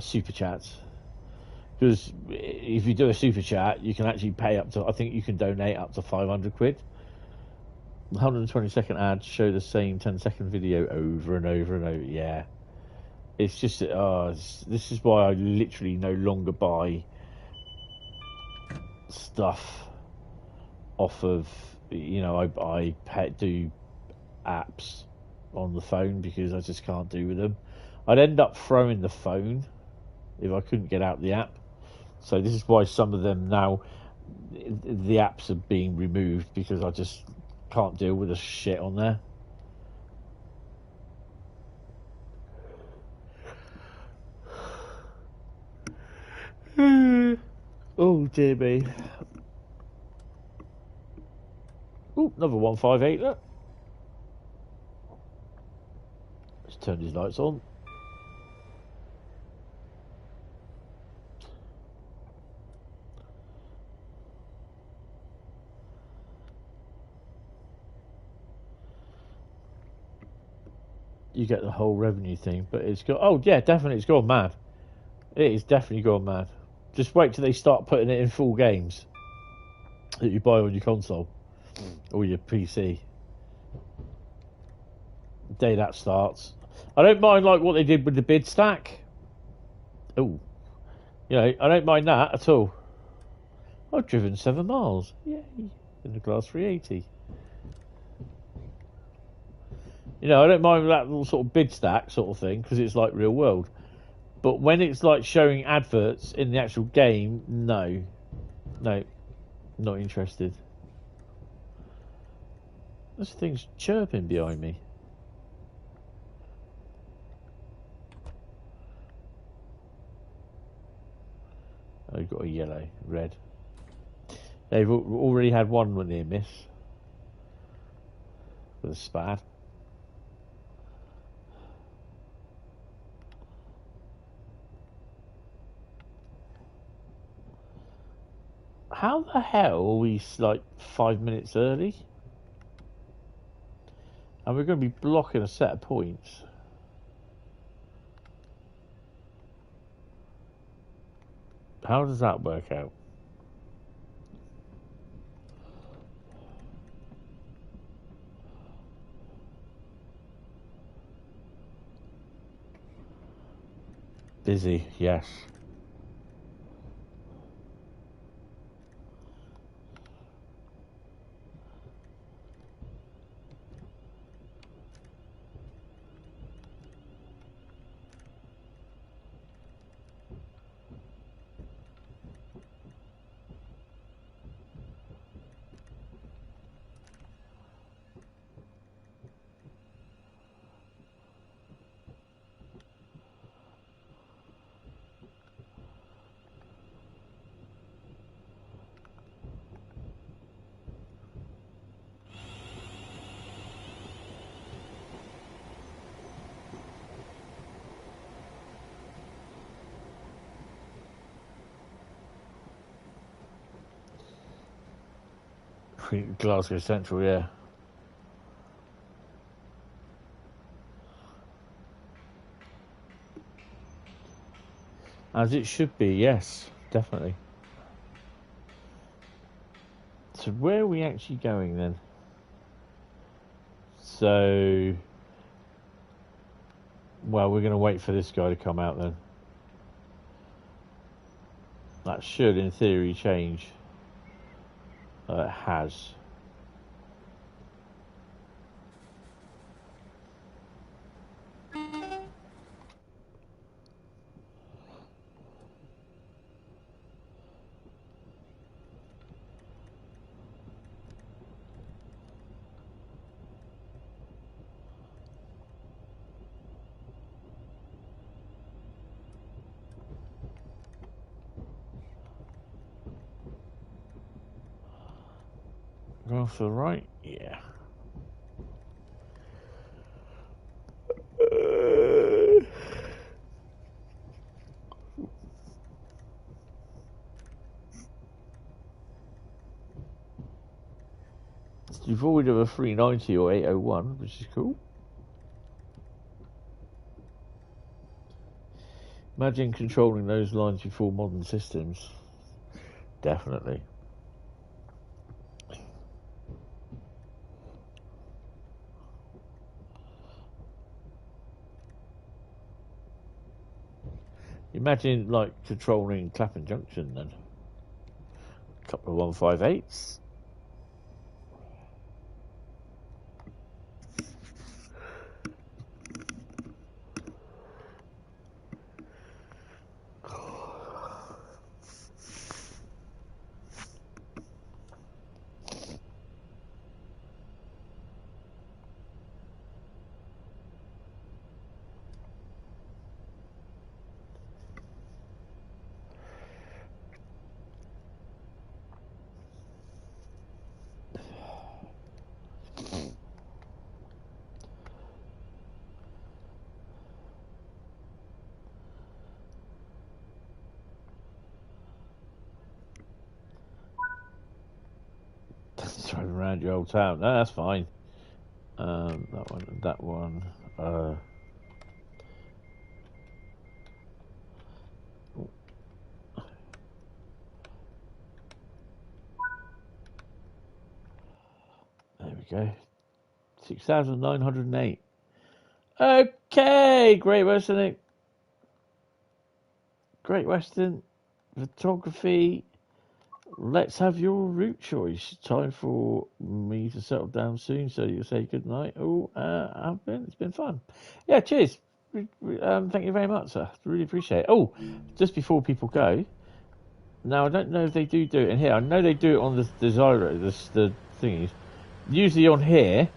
super chats. Because if you do a super chat, you can actually pay up to, I think you can donate up to 500 quid. 120-second ads show the same 10-second video over and over and over. Yeah, it's just this is why I literally no longer buy stuff off of, you know, I do apps on the phone because I just can't do with them. I'd end up throwing the phone if I couldn't get out the app. So this is why some of them now, the apps are being removed, because I just can't deal with the shit on there. Oh dear me. Oh, another 158. Look. Let's turn his lights on. You get the whole revenue thing, but it's got, oh yeah, definitely it's gone mad. It is definitely gone mad. Just wait till they start putting it in full games that you buy on your console or your PC. The day that starts, I don't mind like what they did with the bid stack. Oh, you know, I don't mind that at all. I've driven 7 miles, yay, in the Class 380. You know, I don't mind that little sort of bid stack sort of thing because it's like real world. But when it's like showing adverts in the actual game, no, not interested. This thing's chirping behind me. Oh, you've got a yellow, red. They've already had one near miss with a spad. How the hell are we like 5 minutes early? And we're going to be blocking a set of points. How does that work out? Busy, yes. Glasgow Central, yeah. As it should be, yes, definitely. So where are we actually going then? So, well, we're going to wait for this guy to come out then. That should, in theory, change. It has. Go off to the right? Yeah. It's devoid of a 390 or 801, which is cool. Imagine controlling those lines before modern systems. Definitely. Imagine like controlling Clapham Junction then. A couple of 158s. Driving around your old town. No, that's fine. That one, that one. There we go. 6,908. Okay, Great Western. Great Western Photography. Let's have your route choice. Time for me to settle down soon, so you'll say good night. Oh, it's been fun. Yeah, cheers. Thank you very much, sir. Really appreciate it. Oh, just before people go, now I don't know if they do it in here. I know they do it on the Zyro, the thingies. Usually on here,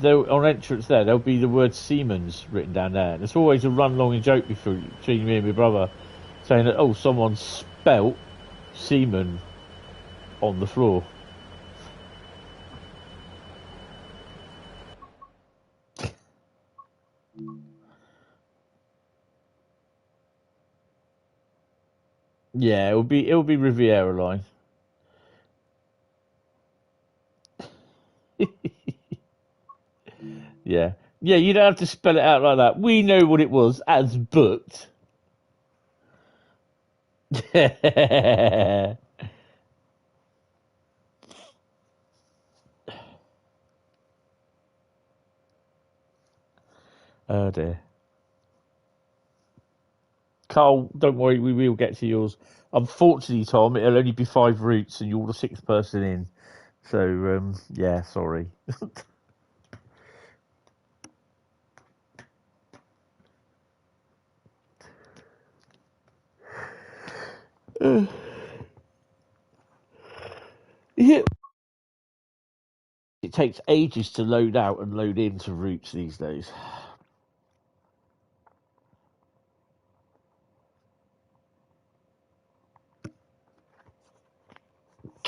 on entrance there'll be the word Siemens written down there. And it's always a run-long joke between me and my brother, saying that, someone spelt semen on the floor. Yeah, it'll be Riviera line. Yeah, you don't have to spell it out like that. We know what it was as booked. Oh dear. Carl, don't worry, we will get to yours. Unfortunately, Tom, it'll only be 5 routes and you're the 6th person in. So, yeah, sorry. Yeah. It takes ages to load out and load into routes these days.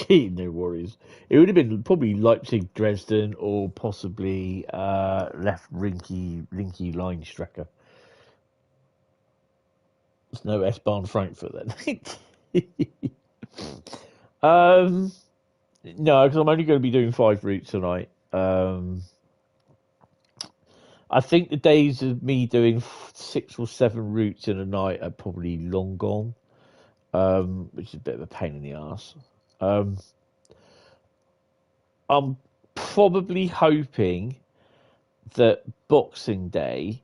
No worries. It would have been probably Leipzig, Dresden, or possibly left Linky line Strecker. There's no S-Bahn Frankfurt then. No, because I'm only going to be doing 5 routes tonight. I think the days of me doing 6 or 7 routes in a night are probably long gone, which is a bit of a pain in the arse. I'm probably hoping that Boxing Day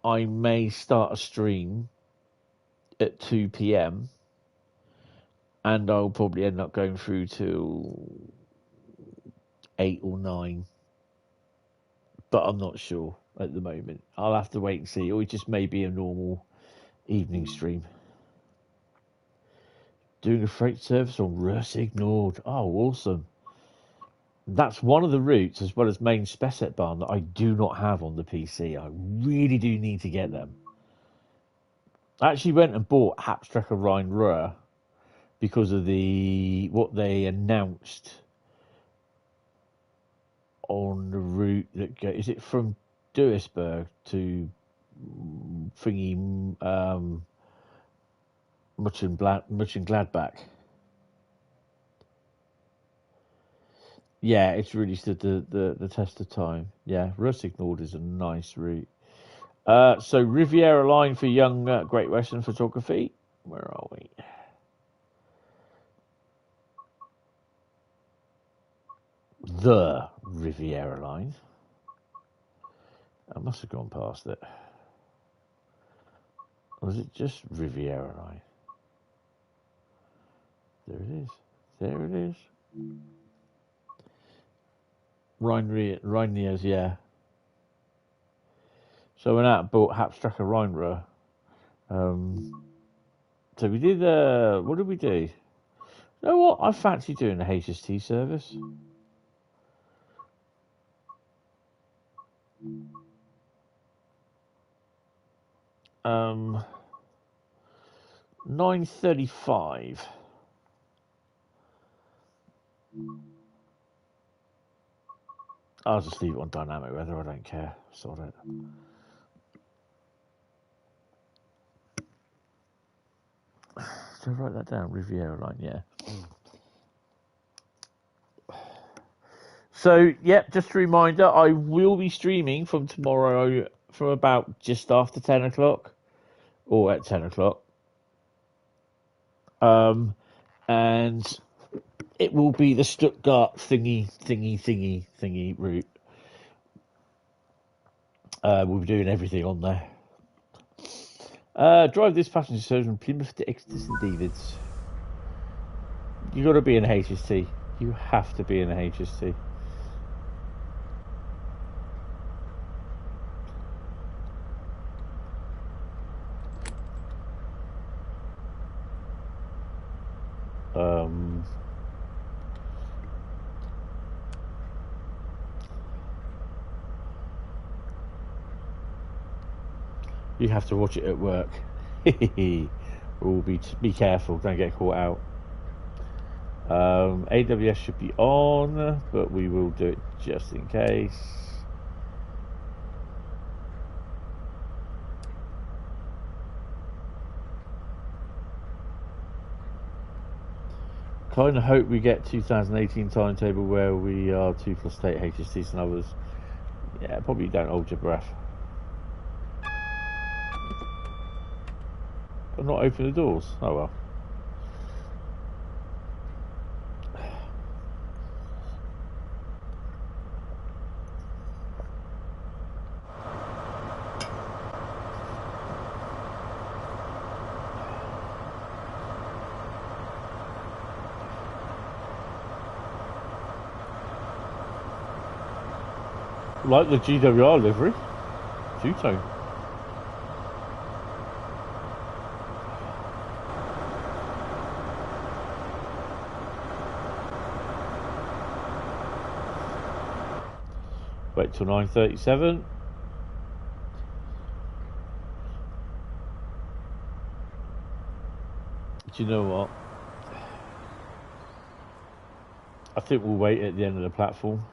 I may start a stream at 2 p.m. and I'll probably end up going through till 8 or 9, but I'm not sure at the moment. I'll have to wait and see, or it just may be a normal evening stream. Doing a freight service on Ruhr ignored. Oh, awesome. That's one of the routes, as well as main Spessart Bahn, that I do not have on the PC. I really do need to get them. I actually went and bought Hauptstrecke Rhein Ruhr because of what they announced on the route that is it from Duisburg to thingy Mönchengladbach. Yeah, it's really stood the test of time. Yeah, Ruhr is a nice route. So Riviera line for young Great Western photography. Where are we? The Riviera line. I must have gone past it. Or was it just Riviera line? There it is. There it is. Rhein, yeah. So we're out bought Hauptstrecke Rhein Ruhr. So we did. What did we do? You know what? I fancy doing the HST service. 9:35. I'll just leave it on dynamic weather. I don't care. Sort it. So write that down. Riviera line. Yeah. So, just a reminder, I will be streaming from tomorrow from about just after 10 o'clock or at 10 o'clock. And it will be the Stuttgart thingy route. We'll be doing everything on there. Drive this passenger service from Plymouth to Exeter St Davids. You got to be in a HST. You have to be in a HST. You have to watch it at work. We'll be careful, don't get caught out. AWS should be on, but we will do it just in case. Kind of hope we get 2018 timetable where we are 2 plus state HSTs and others. Yeah, probably don't hold your breath. But not open the doors. Oh well. Like the GWR livery, two-tone. Wait till 9:37. Do you know what? I think we'll wait at the end of the platform.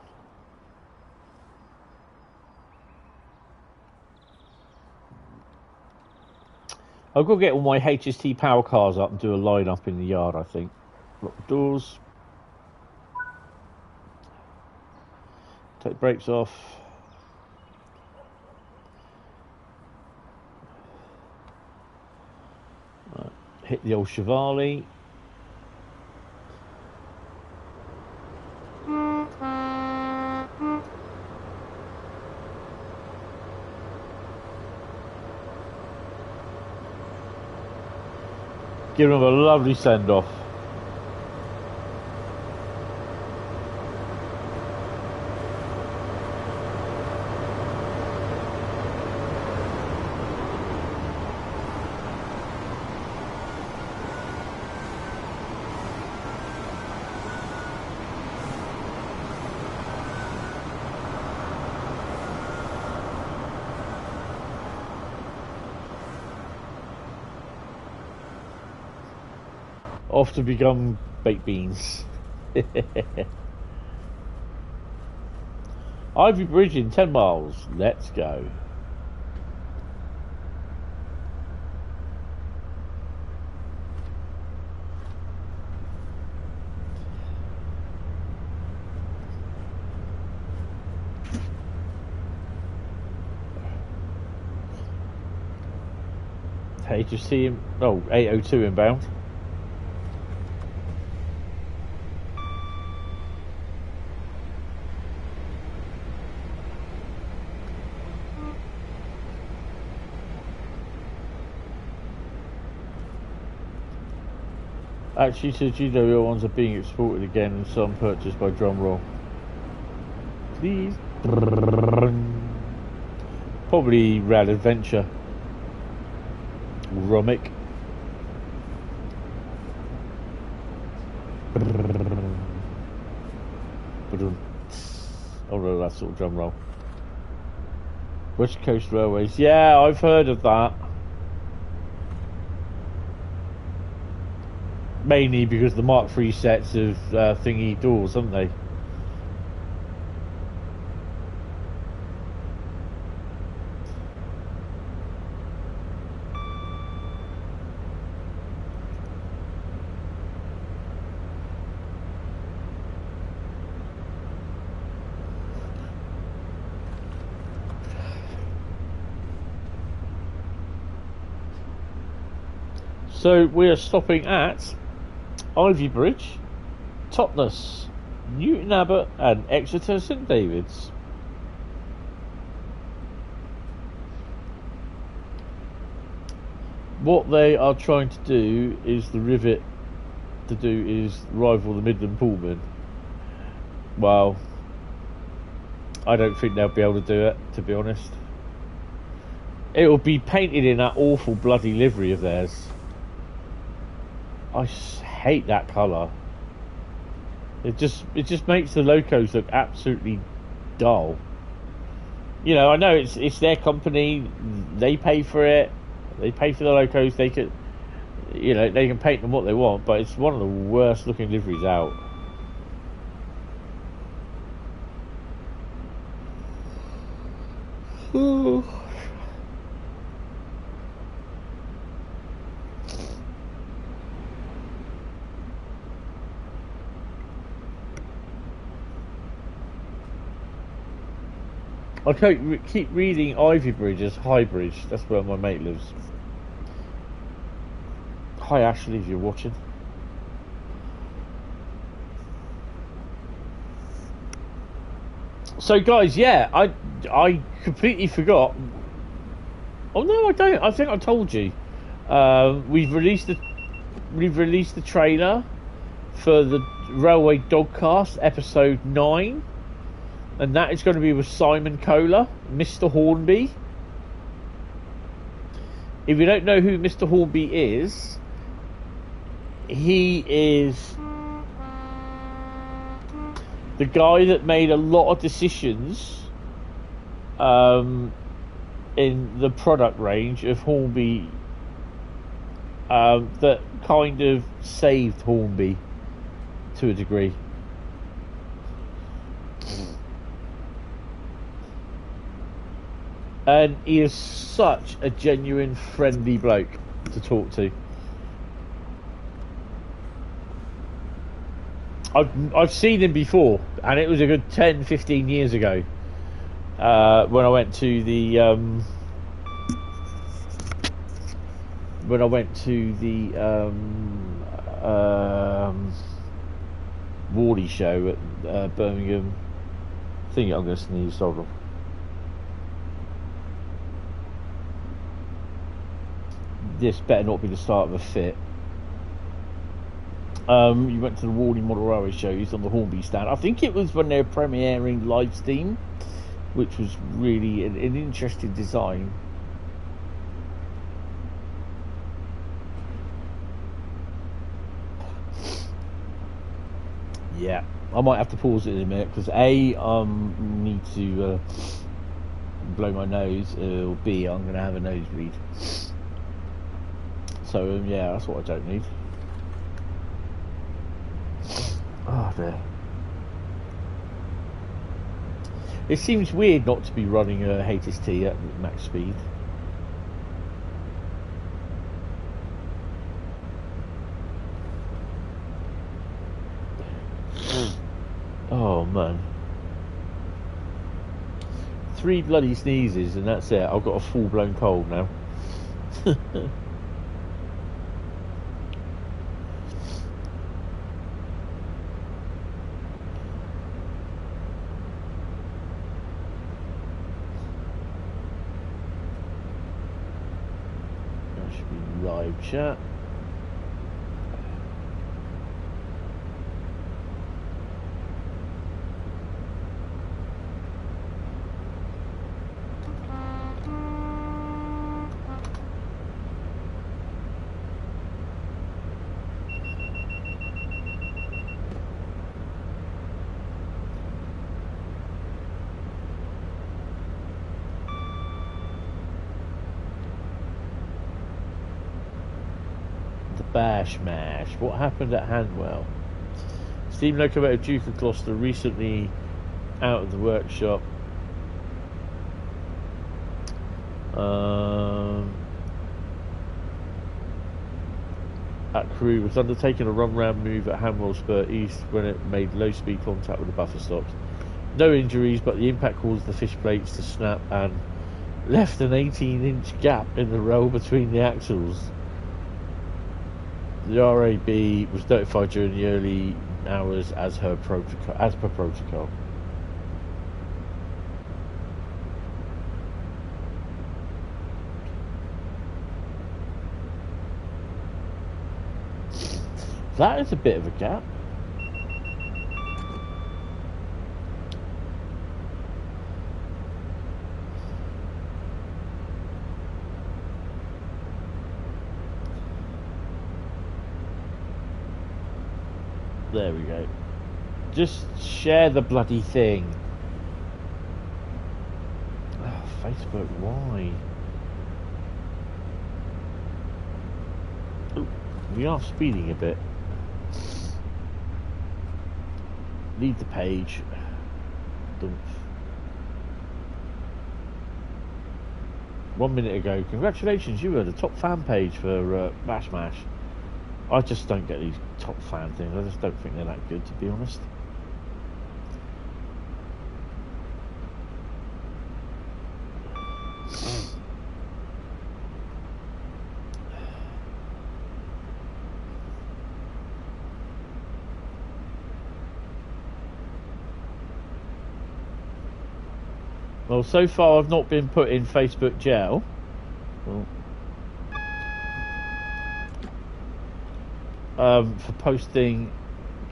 I've got to get all my HST power cars up and do a line up in the yard, I think. Lock the doors. Take the brakes off. Right. Hit the old Chevali. Give him a lovely send-off. Off to become baked beans. Ivy Bridge in 10 miles. Let's go. Hey, did you see him? Oh, 802 inbound. Actually, says GWO ones are being exported again and some purchased by drumroll. Please. Probably Rad Adventure. Rummick. Oh no, that's sort of drumroll. West Coast Railways. Yeah, I've heard of that. Mainly because the Mark III sets of thingy doors, haven't they? So we are stopping at Ivy Bridge, Totnes, Newton Abbot and Exeter St David's. What they are trying to do is rival the Midland Pullman. Well, I don't think they'll be able to do it, to be honest. It will be painted in that awful bloody livery of theirs. I hate that colour. It just makes the locos look absolutely dull. You know, I know it's their company. They pay for it. They pay for the locos. They can, you know, they can paint them what they want. But it's one of the worst looking liveries out. Ooh. I keep reading Ivy Bridge as High Bridge. That's where my mate lives. Hi Ashley, if you're watching. So guys, yeah, I completely forgot. Oh no, I don't. I think I told you. We've released the trailer for the Railway Dogcast episode 9. And that is going to be with Simon Kohler, Mr. Hornby. If you don't know who Mr. Hornby is, he is the guy that made a lot of decisions in the product range of Hornby that kind of saved Hornby to a degree. And he is such a genuine, friendly bloke to talk to. I've seen him before, and it was a good 10, 15 years ago when I went to the Warley show at Birmingham. I think I'm going to sneeze. Hold on. This better not be the start of a fit. You went to the Warley Model Railway show. He's on the Hornby stand. I think it was when they were premiering Live Steam, which was really an interesting design. Yeah, I might have to pause it in a minute because A, need to blow my nose, or B, I'm going to have a nosebleed. So yeah, that's what I don't need. Oh dear. It seems weird not to be running a Hentis T at max speed. Oh man. 3 bloody sneezes and that's it. I've got a full-blown cold now. That should be live chat. Bash mash. What happened at Handwell? Steam locomotive Duke of Gloucester recently out of the workshop. At Crewe was undertaking a run round move at Handwell Spur East when it made low speed contact with the buffer stocks. No injuries, but the impact caused the fish plates to snap and left an 18-inch gap in the rail between the axles. The RAB was notified during the early hours as per protocol. That is a bit of a gap. There we go. Just share the bloody thing. Oh, Facebook, why? Ooh, we are speeding a bit. Leave the page. Don't. 1 minute ago, congratulations, you were the top fan page for Bash Mash. I just don't get these top fan things. I just don't think they're that good, to be honest. Well, so far I've not been put in Facebook jail. Well, for posting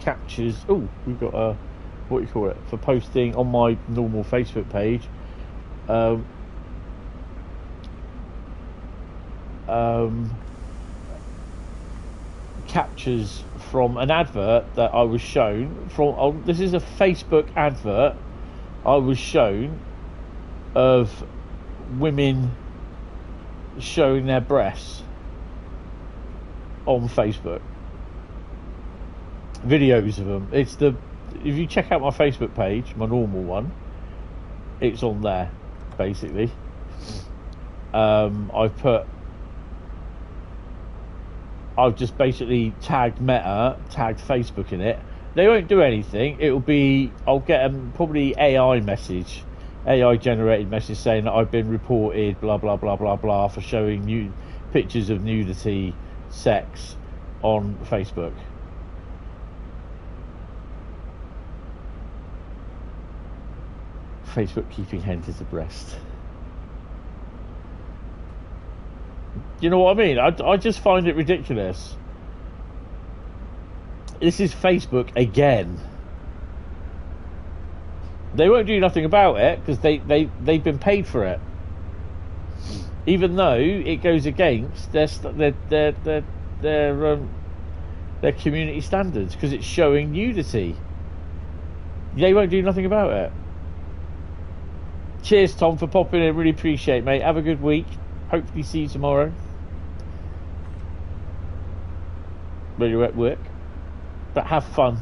captures. Oh, we've got a what do you call it? For posting on my normal Facebook page. Captures from an advert that I was shown from. Oh, this is a Facebook advert I was shown of women showing their breasts on Facebook. Videos of them. It's the if you check out my Facebook page, my normal one, it's on there basically. I've just basically tagged Meta, tagged Facebook in it, They won't do anything. It'll be, I'll get probably AI message, AI generated message saying that I've been reported, blah blah blah blah blah, for showing pictures of nudity, sex on Facebook. Facebook keeping Hentis abreast. You know what I mean? I just find it ridiculous. This is Facebook again. They won't do nothing about it because they've been paid for it, even though it goes against their community standards because it's showing nudity. They won't do nothing about it. Cheers, Tom, for popping in. Really appreciate it, mate. Have a good week. Hopefully see you tomorrow when you're at work. But have fun.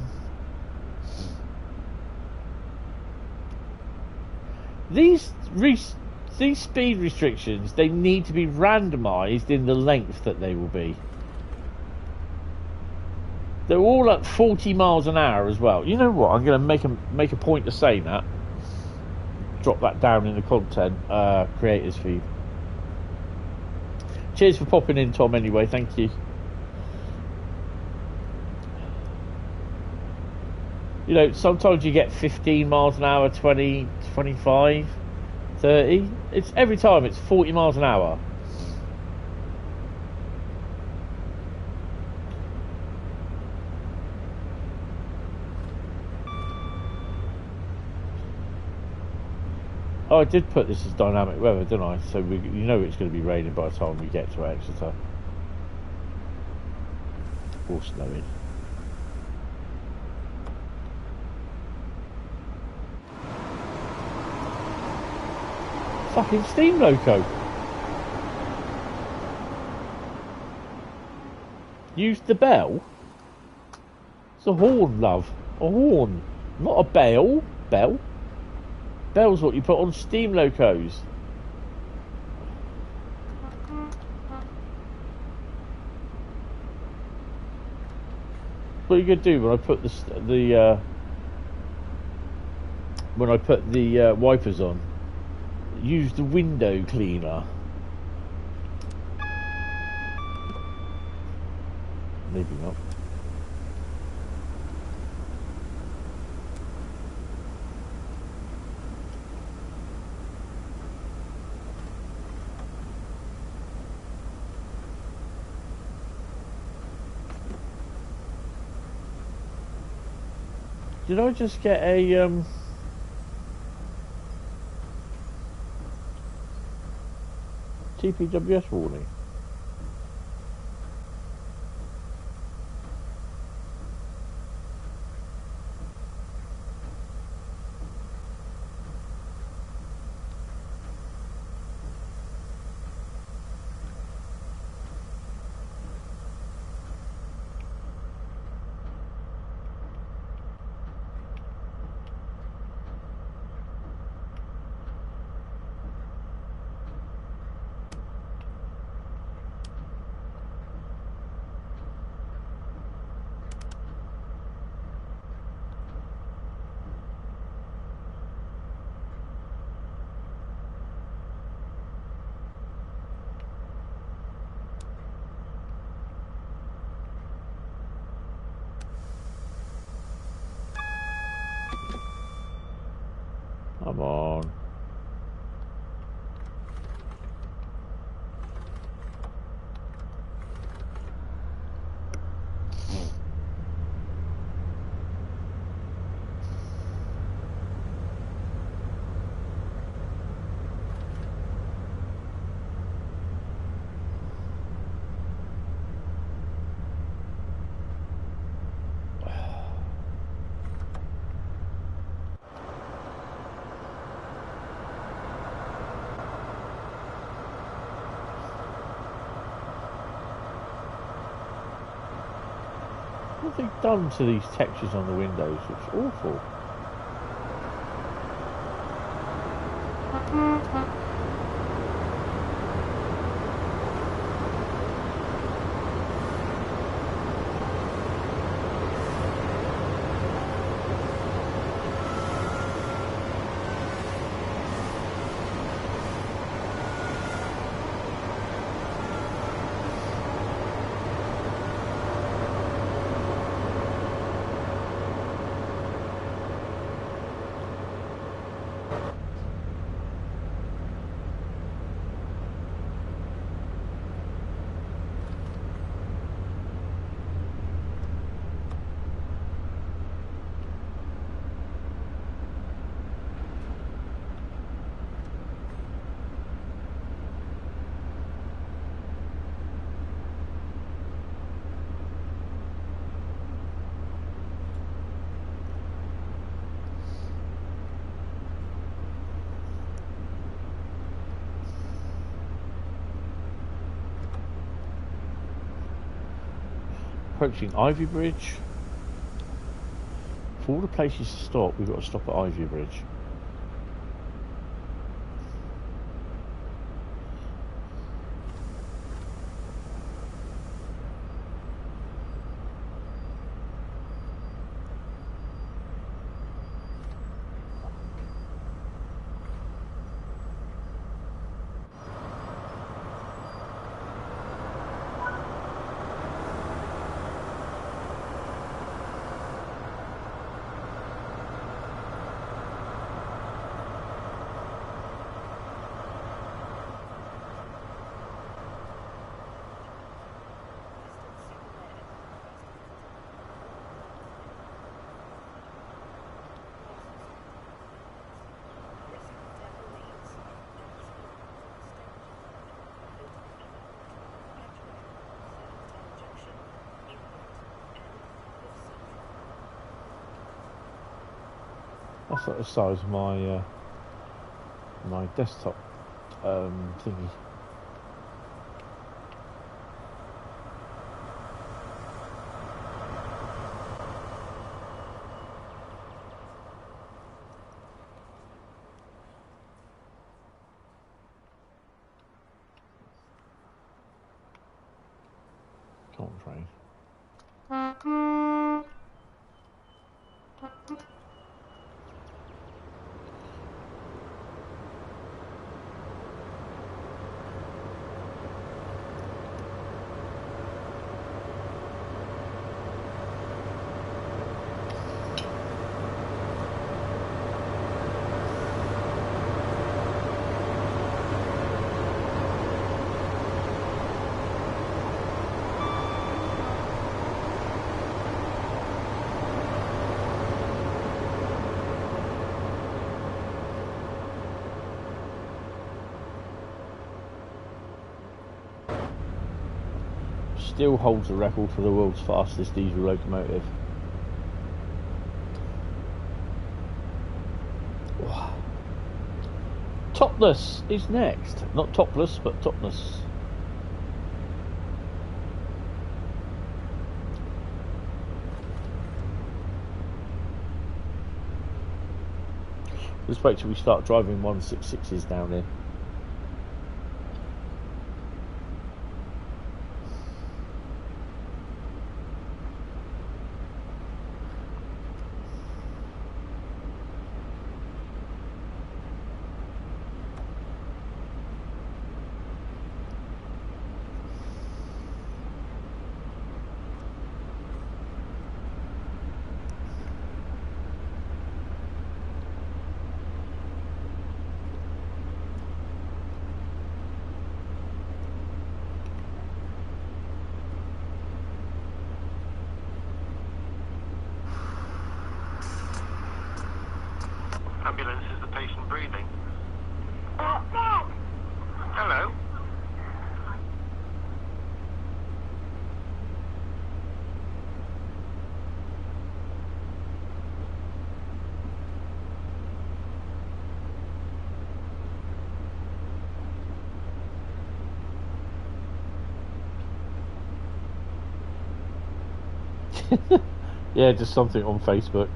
These speed restrictions, they need to be randomised in the length that they will be. They're all at 40 miles an hour as well. You know what? I'm going to make a point of saying that. Drop that down in the content creators feed. Cheers for popping in, Tom, anyway. Thank you. You know, sometimes you get 15 miles an hour, 20, 25, 30. It's every time it's 40 miles an hour. Oh, I did put this as dynamic weather, didn't I? So you know it's going to be raining by the time we get to Exeter. Or snowing. Fucking steam loco. Use the bell. It's a horn, love. A horn. Not a bell. Bell. Bell's what you put on steam locos. What are you gonna do when I put the wipers on? Use the window cleaner. Maybe not. Did I just get a TPWS warning? Come on. What have they done to these textures on the windows? It's awful. approaching Ivy Bridge. For all the places to stop, we've got to stop at Ivy Bridge. That's like the size of my my desktop thingy. Come on, train. Still holds the record for the world's fastest diesel locomotive. Topless is next. Not topless, but topless. Just wait till we start driving 166s down here. Ambulance, is the patient breathing? Hello? Yeah, just something on Facebook.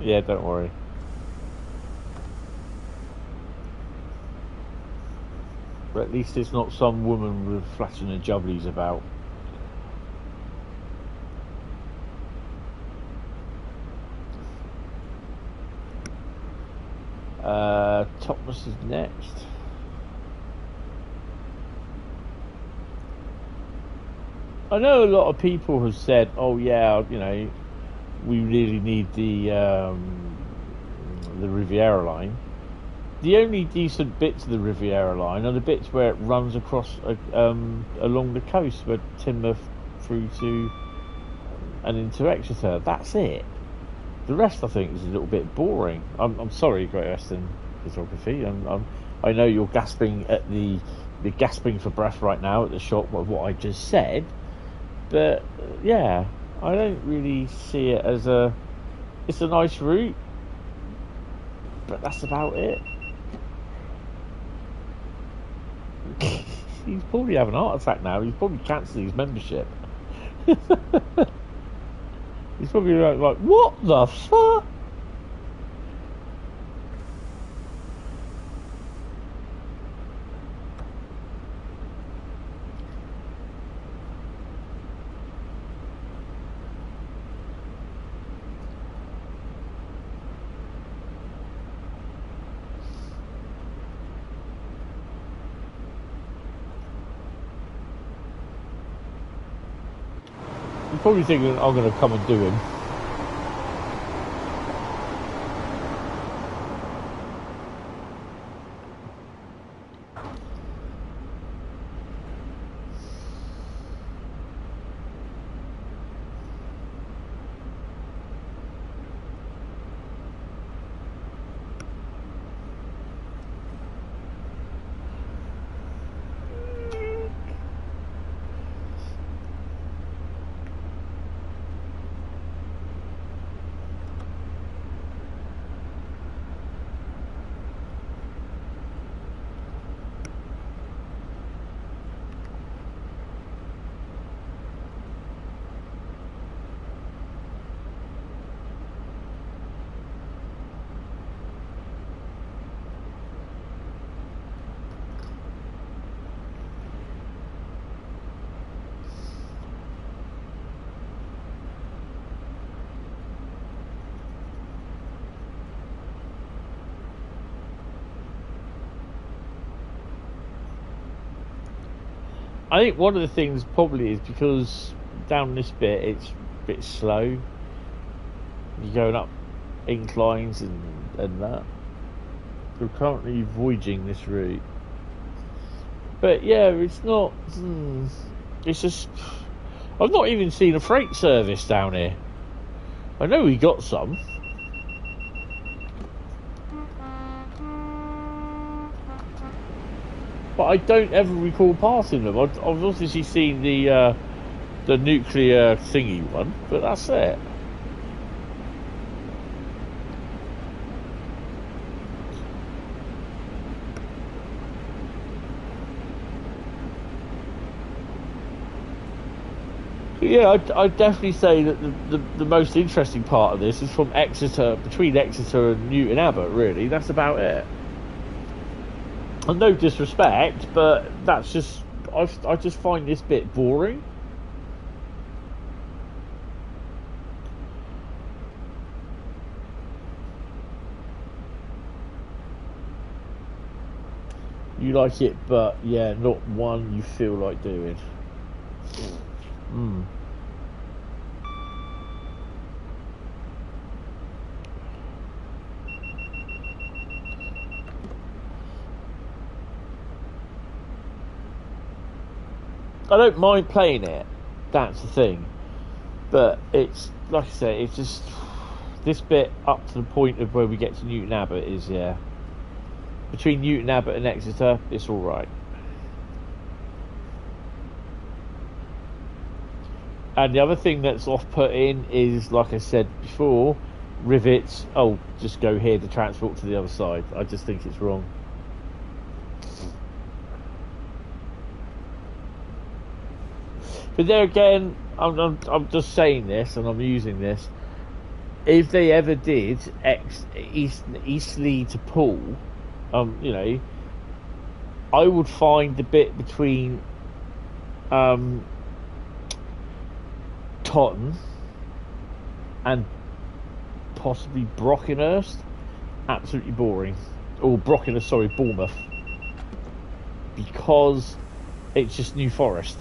Yeah, don't worry. But at least it's not some woman with flashing her jubblies about. Thomas is next. I know a lot of people have said, "Oh yeah, you know, we really need the Riviera line." The only decent bits of the Riviera line are the bits where it runs across along the coast, where Timber through to and into Exeter. That's it. The rest, I think, is a little bit boring. I'm sorry, Great Western Photography. I know you're gasping at you're gasping for breath right now at the shock of what I just said, but yeah, I don't really see it as it's a nice route, but that's about it. He's probably having a heart attack now. He's probably cancelling his membership. He's probably like, what the fuck? He's probably thinking I'm going to come and do him. I think one of the things probably is because down this bit it's a bit slow. You're going up inclines and that. We're currently voyaging this route. But yeah, it's not... it's just... I've not even seen a freight service down here. I know we got some. But I don't ever recall passing them. I've obviously seen the nuclear thingy one, but that's it. Yeah, I'd definitely say that the most interesting part of this is from Exeter, between Exeter and Newton Abbot, really. That's about it. And no disrespect, but that's just... I just find this bit boring. You like it, but yeah, not one you feel like doing. I don't mind playing it, that's the thing, but it's, like I say, it's just, this bit up to the point of where we get to Newton Abbot is, yeah, between Newton Abbot and Exeter, it's alright. And the other thing that's off-putting is, like I said before, rivets, oh, just go here to transport to the other side. I just think it's wrong. But there again, I'm just saying this, and I'm using this. If they ever did Eastleigh to Poole, you know, I would find the bit between Totton and possibly Brockenhurst absolutely boring. Or Brockenhurst, sorry, Bournemouth. Because it's just New Forest.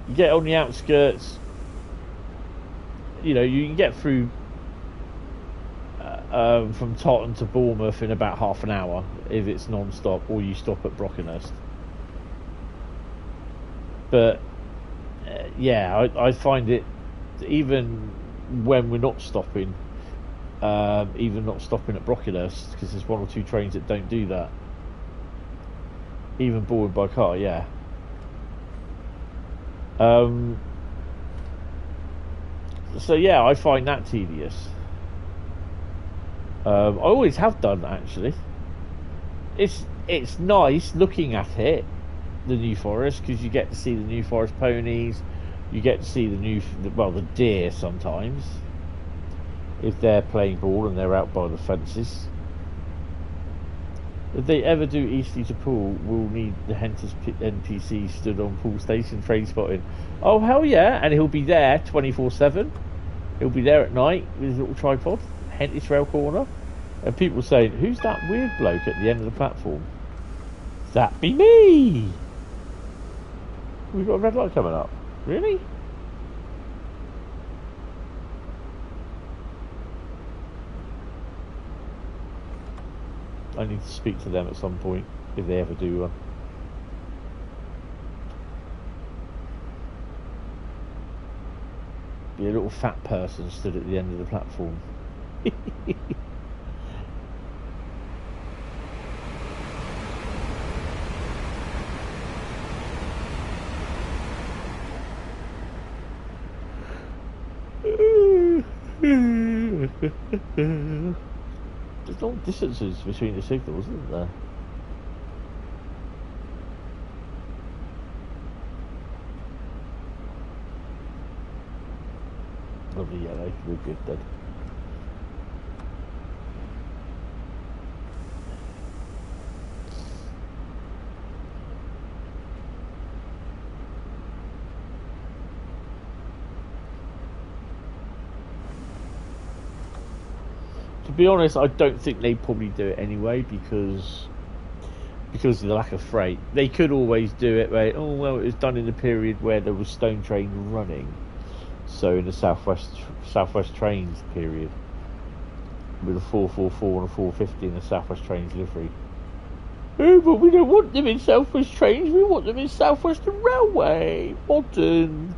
You get on the outskirts, you know, you can get through from Totton to Bournemouth in about half an hour if it's non-stop, or you stop at Brockenhurst. But yeah, I find it, even when we're not stopping, even not stopping at Brockenhurst, because there's one or two trains that don't do that, even boarded by car, yeah. So yeah, I find that tedious. I always have done, actually. It's nice looking at it, the New Forest, because you get to see the New Forest ponies, you get to see the deer sometimes, if they're playing ball and they're out by the fences. If they ever do Eastleigh to Poole, we'll need the Hentis NPC stood on Poole Station train spotting. Oh hell yeah, and he'll be there 24/7. He'll be there at night with his little tripod, Hentis rail corner, and people saying, "Who's that weird bloke at the end of the platform?" That be me. We've got a red light coming up. Really? I need to speak to them at some point, if they ever do one. Be a little fat person stood at the end of the platform. There's long distances between the signals, isn't there? Lovely yellow, we're good then. To be honest, I don't think they probably do it anyway, because of the lack of freight. They could always do it, right? Oh well, it was done in the period where there was stone train running, so in the southwest trains period, with a 444 and a 450 in the southwest trains livery. Oh, but we don't want them in southwest trains. We want them in Southwestern Railway, modern.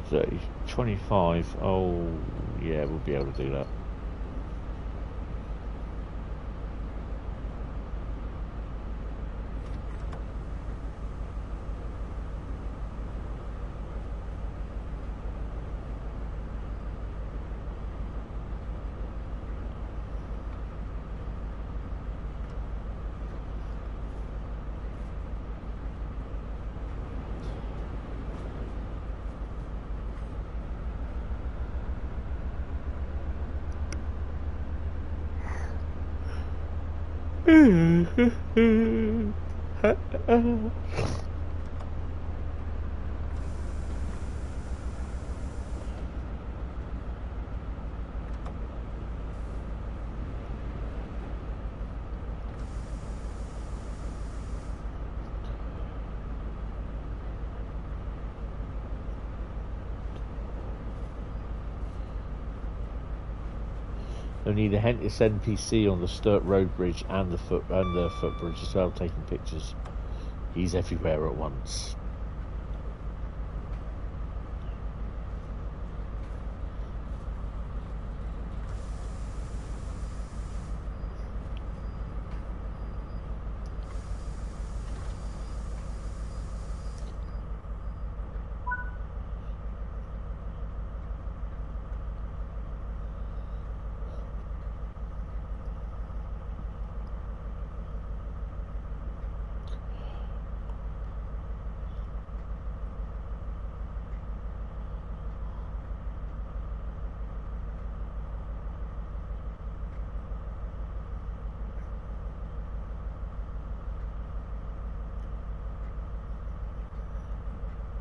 It's 25. Oh, yeah, we'll be able to do that. They'll need a Hentis NPC on the Sturt Road Bridge and the footbridge as well, taking pictures. He's everywhere at once.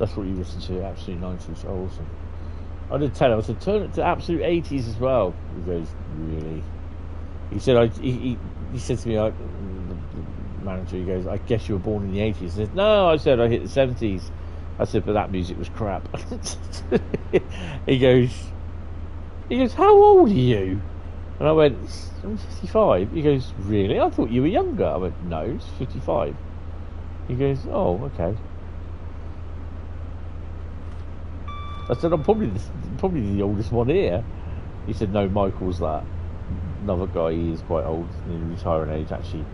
That's what you listen to, Absolute 90s. Oh, awesome. I did tell him, I said, turn it to Absolute 80s as well. He goes, really? He said, he said to me, the manager, he goes, I guess you were born in the 80s. I said, no, I said, I hit the 70s. I said, but that music was crap. He goes, how old are you? And I went, I'm 55. He goes, really? I thought you were younger. I went, no, it's 55. He goes, oh, okay. I said, I'm probably the oldest one here. He said, no, Michael's that. Another guy, he is quite old, in retiring age, actually.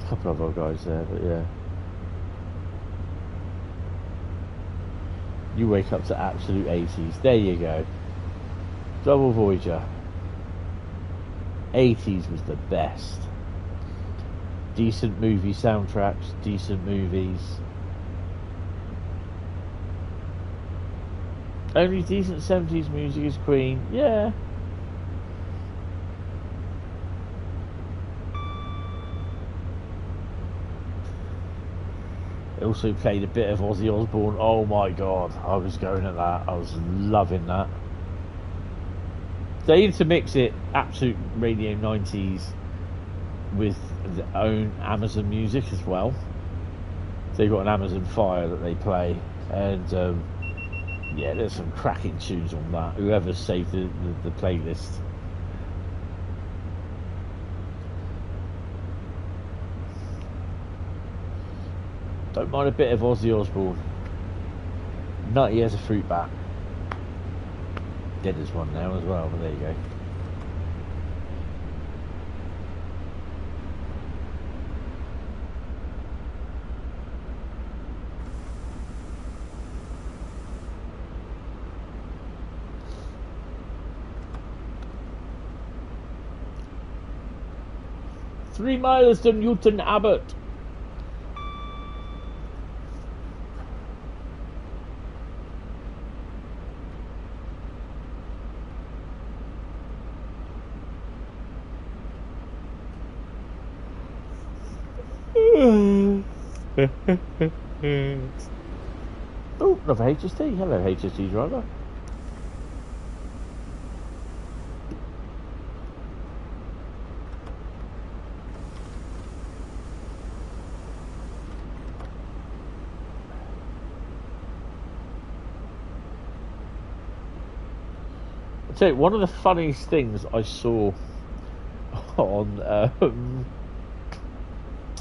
A couple of other guys there, but yeah. You wake up to Absolute 80s. There you go. Double Voyager. 80s was the best. Decent movie soundtracks, decent movies. Only decent 70s music is Queen. Yeah. It also played a bit of Ozzy Osbourne. Oh my god, I was going at that. I was loving that. They intermix it, Absolute Radio 90s, with their own Amazon music as well. They've got an Amazon Fire that they play, and yeah, there's some cracking tunes on that. Whoever saved the playlist. Don't mind a bit of Ozzy Osbourne. Nutty as a fruit bat. Dead as one now as well, but there you go. Three miles to Newton Abbot. Oh, another HST. Hello, HST driver. I'll tell you, one of the funniest things I saw on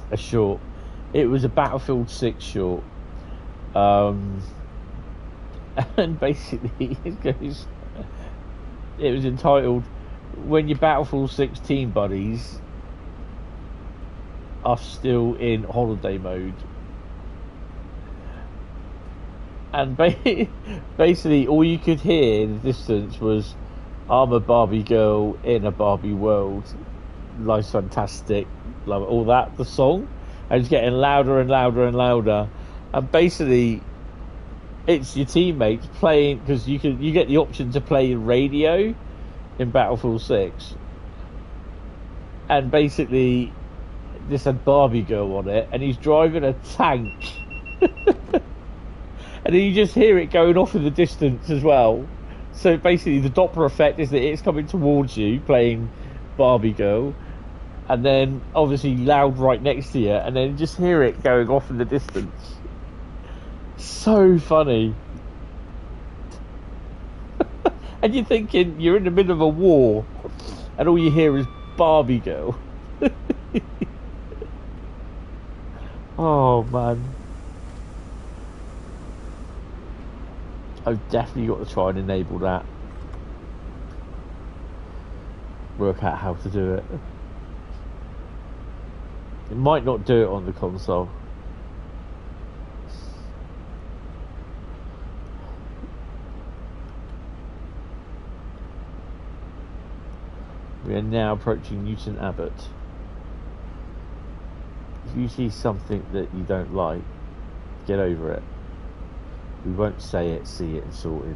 a short, it was a Battlefield 6 short, and basically it was entitled "When Your Battlefield 6 Team Buddies Are Still in Holiday Mode," and basically all you could hear in the distance was "I'm a Barbie girl in a Barbie world, life's fantastic, love it," all that, the song, and it's getting louder and louder and louder, and basically it's your teammates playing, because you get the option to play radio in Battlefield 6, and basically this had Barbie girl on it, and he's driving a tank. And then you just hear it going off in the distance as well. So basically the Doppler effect is that it's coming towards you, playing Barbie girl, and then obviously loud right next to you, and then just hear it going off in the distance. So funny. And you're thinking you're in the middle of a war, and all you hear is Barbie girl. Oh man, I've definitely got to try and enable that. Work out how to do it. It might not do it on the console. We are now approaching Newton Abbot. If you see something that you don't like, get over it. We won't say it, see it and sorted.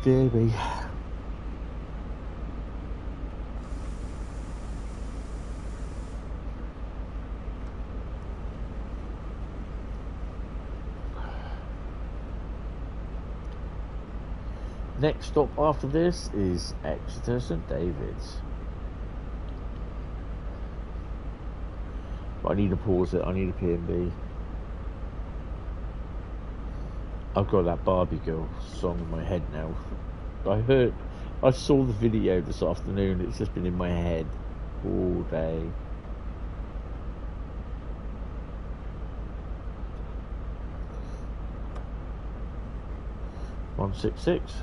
dear me. Next stop after this is Exeter St David's. But I need to pause it. I need a P&B. I've got that Barbie Girl song in my head now. I saw the video this afternoon. It's just been in my head all day. One 166.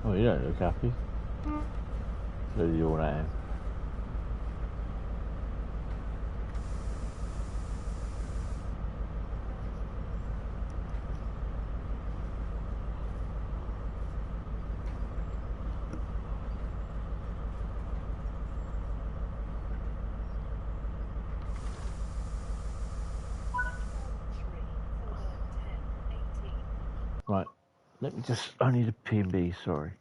Oh, you don't look happy. So you're now. Right, let me just, I need a P&B, sorry.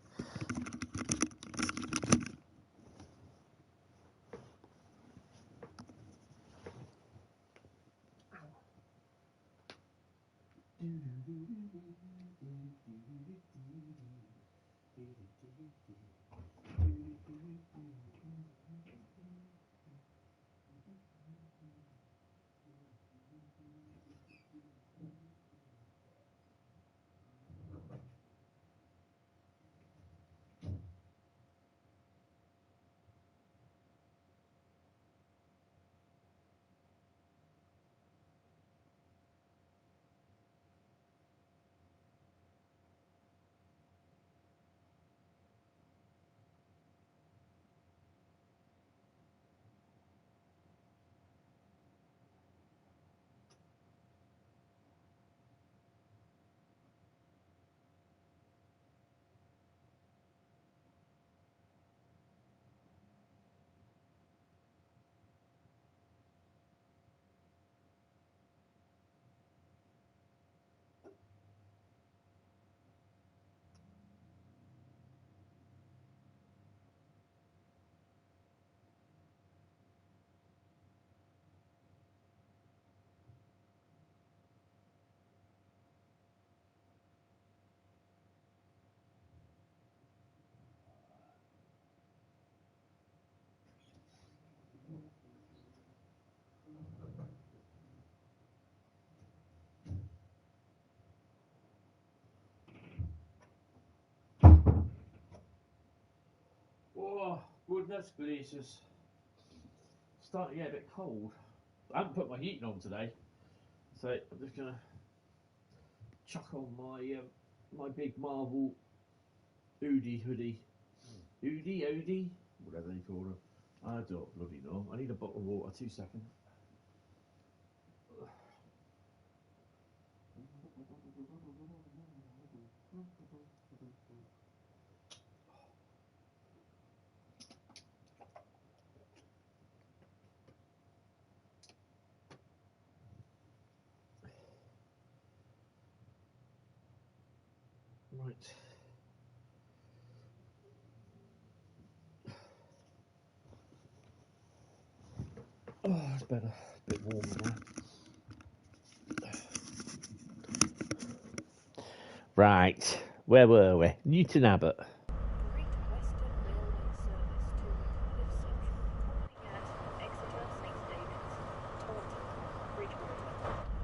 Oh, goodness gracious. Starting to get a bit cold. I haven't put my heating on today, so I'm just gonna chuck on my my big Marvel Oodie hoodie. Oodie, whatever they call them. I don't bloody know. I need a bottle of water, 2 seconds. Right. Oh, it's better. A bit warmer now. Right. Where were we? Newton Abbot. Great Western Railway service to Cardiff Central, calling at Exeter, St David's, Taunton, Bridgewater,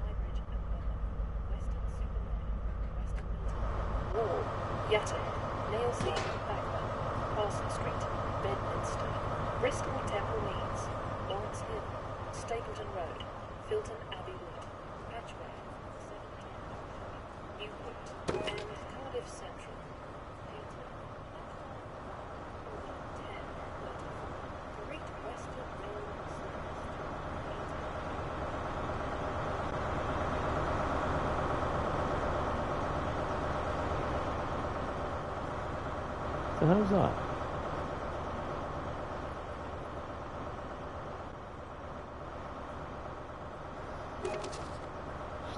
Highbridge and Bedlam, Western Supermare, Western Milton, Ruhr, Yatton, Nailsea, Blackburn, Parson Street, Bedminster, Bristol Temple Meads, Lawrence Hill, Stapleton Road, Filton Abbey Wood, Patchway, 17 Newport, and Cardiff Central. Great Western Railway service The hell's that?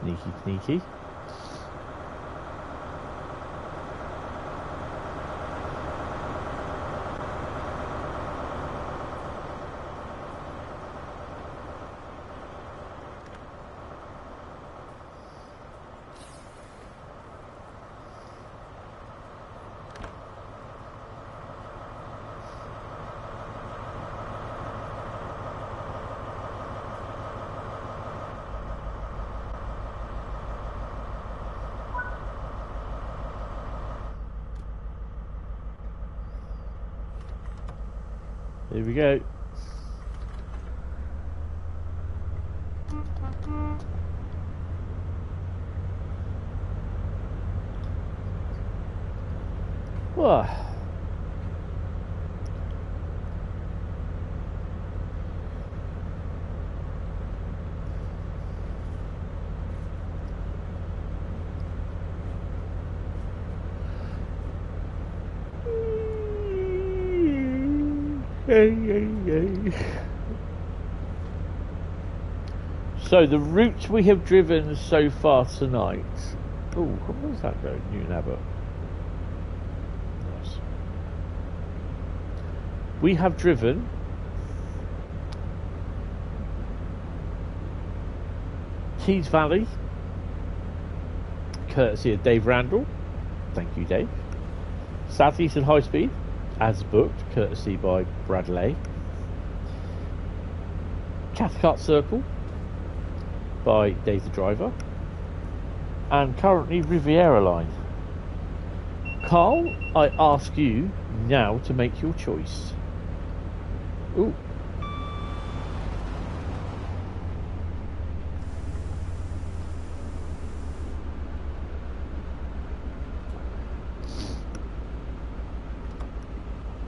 Sneaky, sneaky. Here we go. Whoa. So the routes we have driven so far tonight. Oh, where does that go? Newton Abbot. Nice. We have driven Tees Valley, courtesy of Dave Randall. Thank you, Dave. Southeastern Highspeed, as booked, courtesy by Bradley. Cathcart Circle by Dave the Driver. And currently Riviera line. Carl, I ask you now to make your choice. Ooh.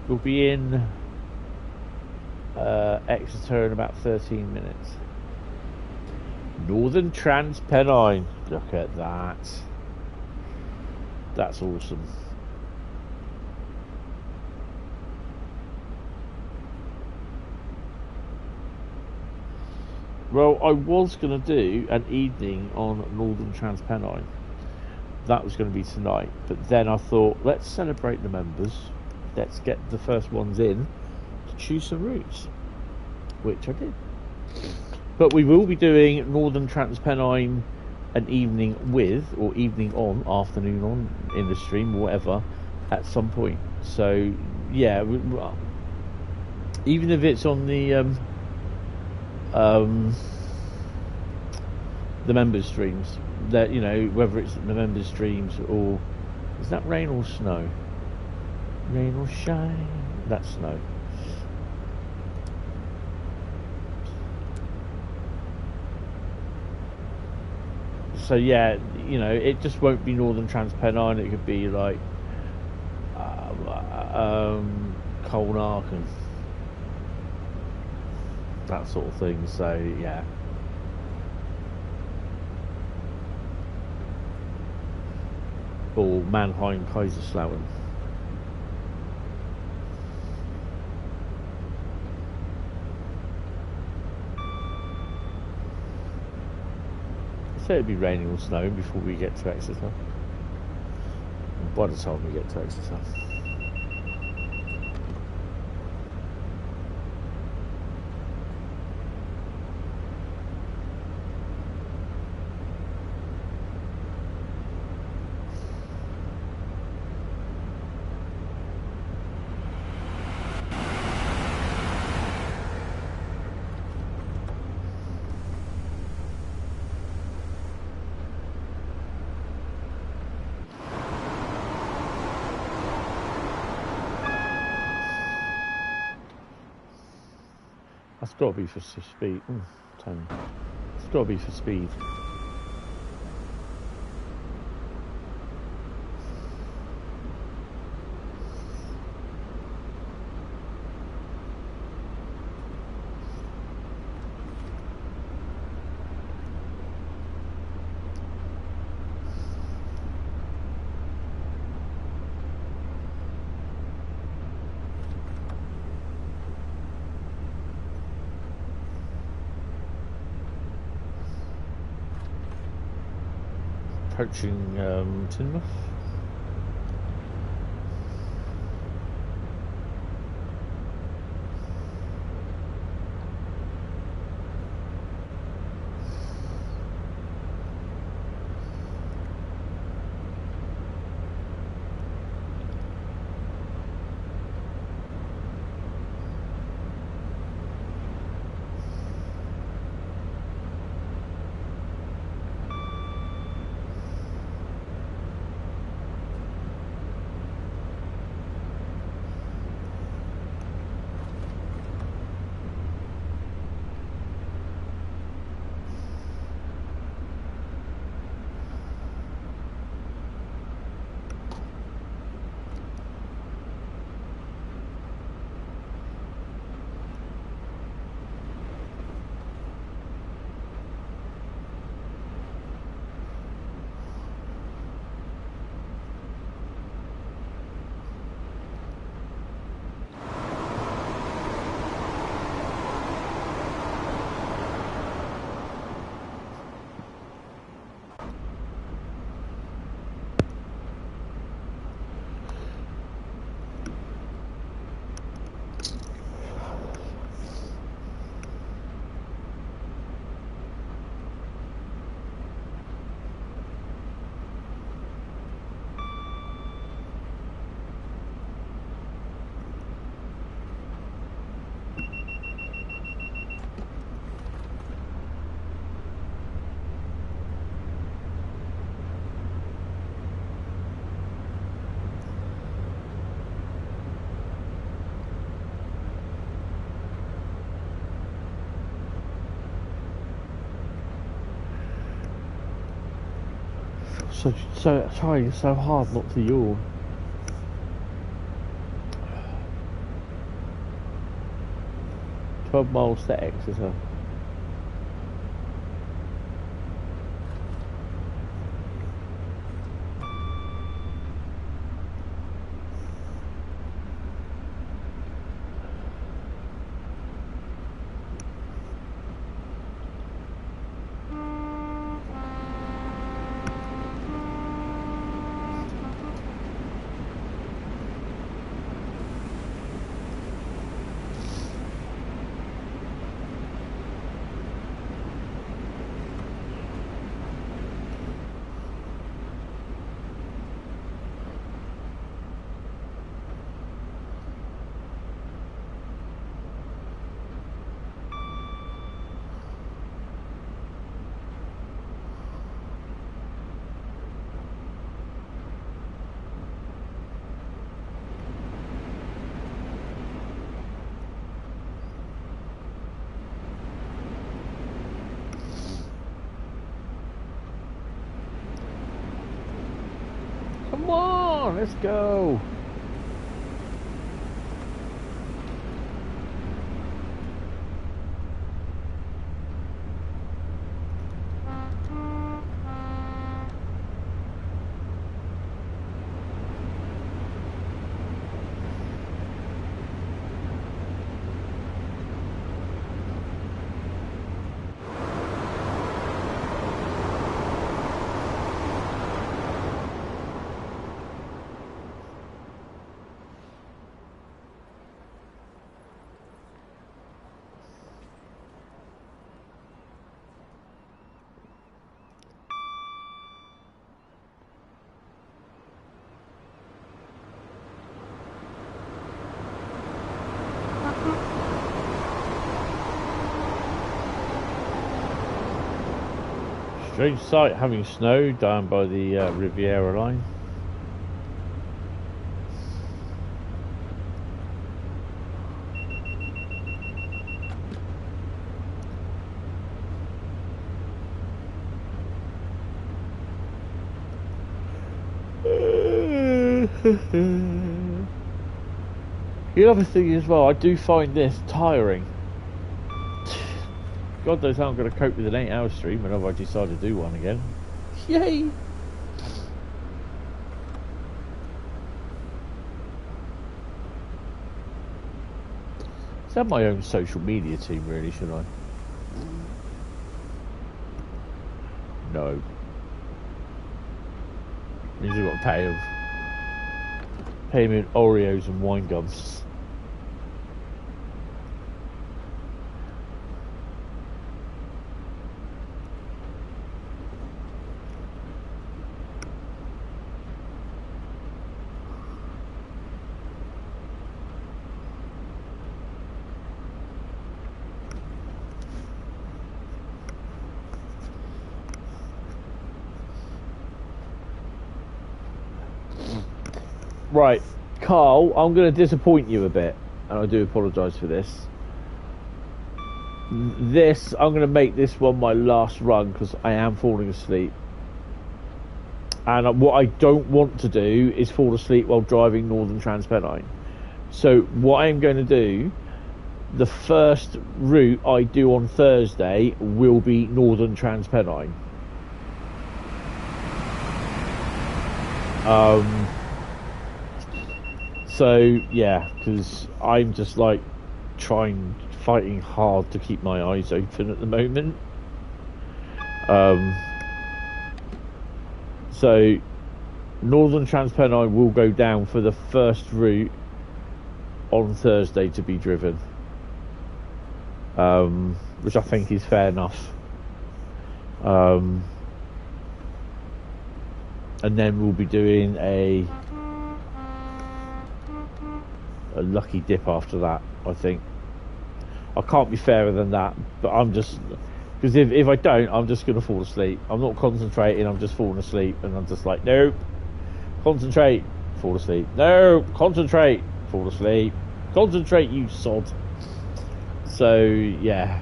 We'll be in Exeter in about 13 minutes. Northern Trans Pennine. Look at that. That's awesome. Well, I was going to do an evening on Northern Trans Pennine. That was going to be tonight. But then I thought, let's celebrate the members. Let's get the first ones in to choose some routes, which I did. But we will be doing Northern Trans Pennine an evening with, or evening on, afternoon on, in the stream, whatever, at some point. So, yeah, even if it's on the members streams, that, you know, whether it's the members streams or is that rain or snow? Rain or shine? That's snow. So yeah, you know, it just won't be Northern Trans Pennine. It could be like Colnark and that sort of thing. So yeah. Or Mannheim, Kaiserslautern. So it'd be raining or snowing before we get to Exeter. by the time we get to Exeter. That's got to be for speed. Tone. It's got to be for speed. Approaching Teignmouth. So trying so hard not to yawn. $12 to Exeter. Come on, let's go. Strange sight having snow down by the Riviera line. The other thing as well, I do find this tiring. God knows how I'm going to cope with an 8-hour stream whenever I decide to do one again. Yay! Let's have my own social media team, really, should I? No. Means I've got to pay him in Oreos and wine gums. Right, Carl, I'm going to disappoint you a bit, and I do apologise for this. I'm going to make this one my last run because I am falling asleep. And what I don't want to do is fall asleep while driving Northern Trans Pennine. So what I'm going to do, the first route I do on Thursday will be Northern Trans Pennine. So yeah, because I'm just like fighting hard to keep my eyes open at the moment. So Northern Trans Pennine will go down for the first route on Thursday to be driven, which I think is fair enough. And then we'll be doing a lucky dip after that, I think. I can't be fairer than that, but I'm just, because if I don't, I'm just going to fall asleep. I'm not concentrating, I'm just falling asleep, and I'm just like, nope, concentrate, fall asleep, no, concentrate, fall asleep, concentrate, you sod. So yeah,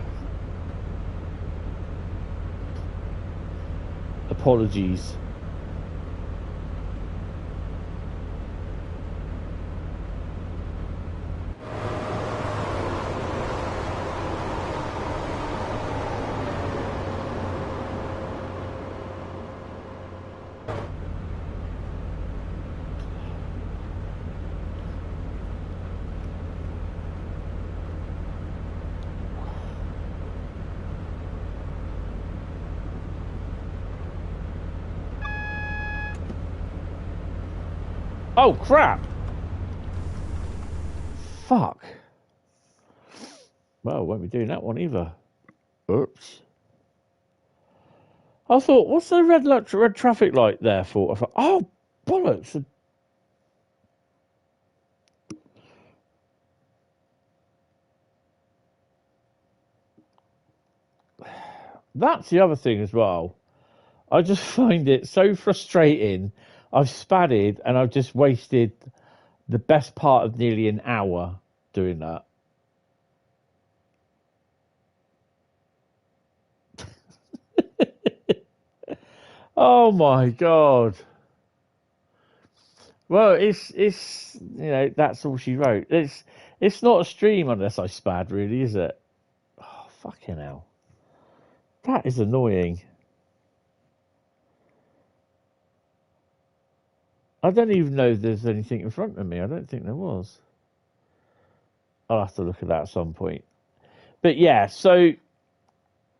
apologies. Oh crap! Fuck. Well, won't be doing that one either. Oops. I thought, what's the red traffic light there for? I thought, oh bollocks! That's the other thing as well. I just find it so frustrating. I've spadded and I've just wasted the best part of nearly an hour doing that. Oh my god. Well, it's that's all she wrote. It's not a stream unless I spad, really, is it? Oh, fucking hell. That is annoying. I don't even know if there's anything in front of me. I don't think there was. I'll have to look at that at some point. But yeah, so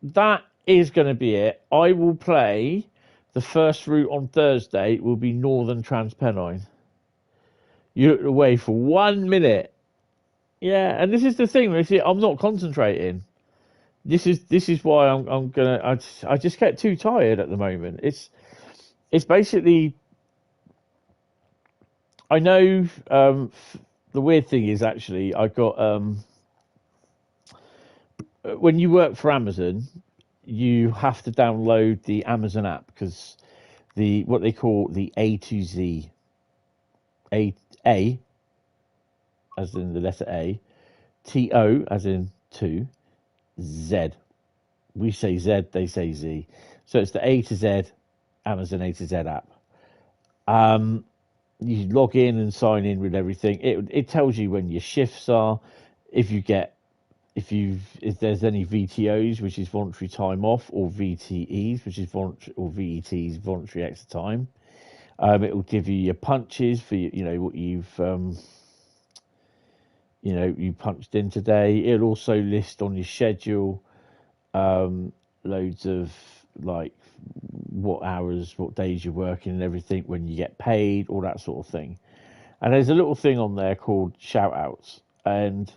that is going to be it. I will play the first route on Thursday. Will be Northern Trans Pennine. You looked away for 1 minute. Yeah, and this is the thing. I'm not concentrating. This is why I'm gonna. I just get too tired at the moment. It's basically. I know the weird thing is actually I got when you work for Amazon, you have to download the Amazon app because what they call the A to Z, A as in the letter A, TO as in two, Z. We say Z, they say Z. So it's the A to Z Amazon A to Z app. You log in and sign in with everything. It tells you when your shifts are, if there's any VTOs, which is voluntary time off, or VTEs, which is voluntary, or VETs, voluntary extra time. It will give you your punches for what you punched in today. It'll also list on your schedule loads of like what hours, what days you're working and everything, when you get paid, all that sort of thing. And there's a little thing on there called shout outs, and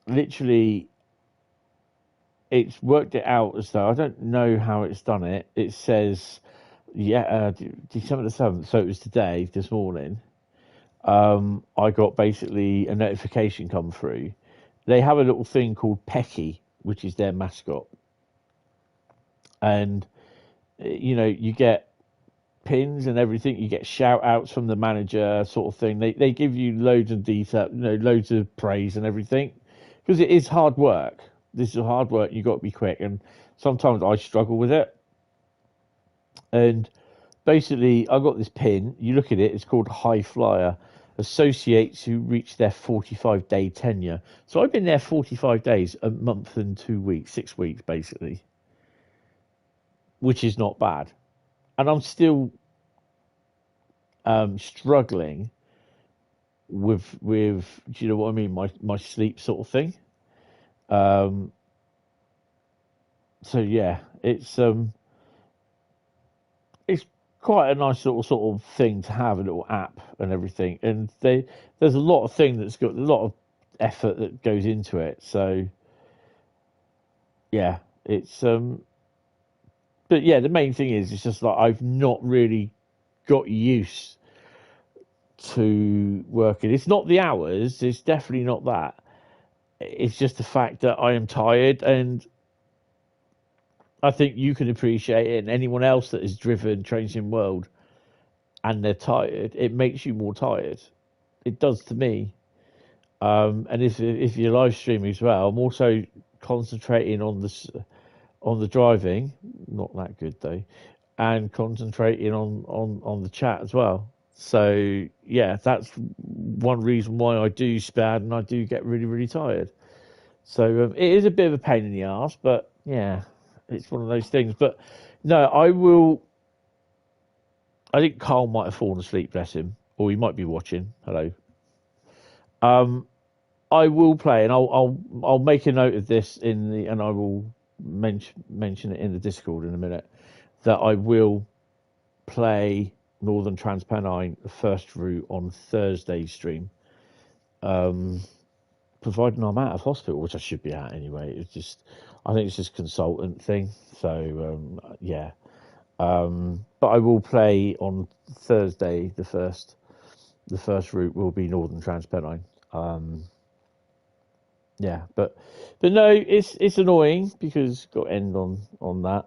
literally it's worked it out as though, I don't know how it's done it. It says December the 7th, so it was today, this morning. I got basically a notification come through. They have a little thing called Pecky, which is their mascot. And, you get pins and everything. You get shout outs from the manager, sort of thing. They give you loads of detail, loads of praise and everything. Because it is hard work. This is hard work. You've got to be quick. And sometimes I struggle with it. And basically, I got this pin. You look at it, it's called High Flyer. Associates who reach their 45-day tenure. So I've been there 45 days, a month and 2 weeks, 6 weeks, basically. Which is not bad. And I'm still struggling with do you know what I mean? My sleep sort of thing. So yeah, it's quite a nice sort of thing to have, a little app and everything. And there's a lot of thing that's got a lot of effort that goes into it. So yeah, it's but yeah, the main thing is it's just like I've not really got used to working. It's not the hours, it's definitely not that. It's just the fact that I am tired, and I think you can appreciate it, and anyone else that has driven Trains in World and they're tired, it makes you more tired. It does to me. And if you're live streaming as well, I'm also concentrating on the driving, not that good though, and concentrating on the chat as well. So yeah, that's one reason why I do spad and I do get really, really tired. So it is a bit of a pain in the arse, but yeah, it's one of those things. But no, I think Carl might have fallen asleep, bless him, or he might be watching. Hello. I will play, and I'll make a note of this and I will mention it in the Discord in a minute, that I will play Northern Trans Pennine, the first route, on Thursday's stream. Providing I'm out of hospital, which I should be at anyway. I think it's just a consultant thing. So yeah. But I will play on Thursday. The first route will be Northern Trans Pennine. Yeah, but no, it's annoying because got to end on that.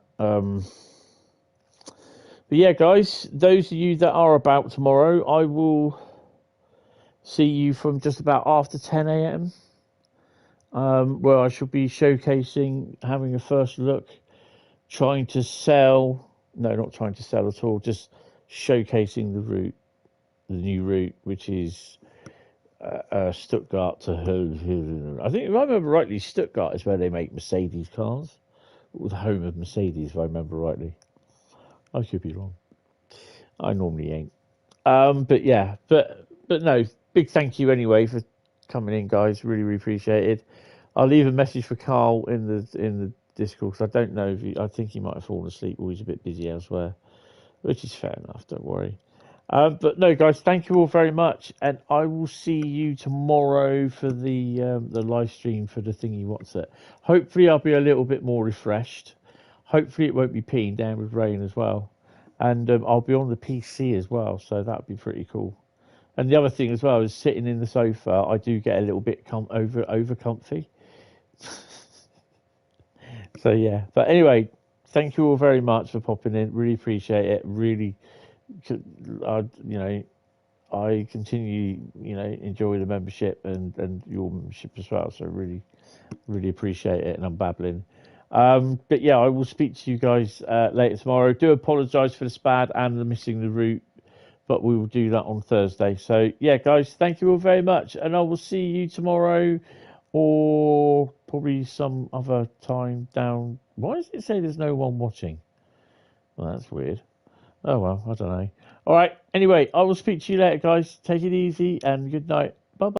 But yeah, guys, those of you that are about tomorrow, I will see you from just about after 10 a.m. Where I shall be showcasing, having a first look, trying to sell. No, not trying to sell at all. Just showcasing the route, the new route, which is Stuttgart to. I think if I remember rightly, Stuttgart is where they make Mercedes cars, or the home of Mercedes, if I remember rightly. I could be wrong. I normally ain't. But yeah, but no. Big thank you anyway for coming in, guys. Really, really appreciate it. I'll leave a message for Carl in the Discord, because I don't know if I think he might have fallen asleep or he's a bit busy elsewhere, which is fair enough. Don't worry. But no, guys, thank you all very much, and I will see you tomorrow for the live stream for the thingy. What's it? Hopefully, I'll be a little bit more refreshed. Hopefully, it won't be peeing down with rain as well, and I'll be on the PC as well, so that'd be pretty cool. And the other thing as well is sitting in the sofa, I do get a little bit over comfy. So yeah, but anyway, thank you all very much for popping in. Really appreciate it. Really, I continue, enjoy the membership and your membership as well. So really, really appreciate it. And I'm babbling. But yeah, I will speak to you guys later tomorrow. Do apologise for the spad and the missing the route, but we will do that on Thursday. So yeah, guys, thank you all very much, and I will see you tomorrow, or probably some other time down. Why does it say there's no one watching? Well, that's weird. Oh well, I don't know. All right. Anyway, I will speak to you later, guys. Take it easy and good night.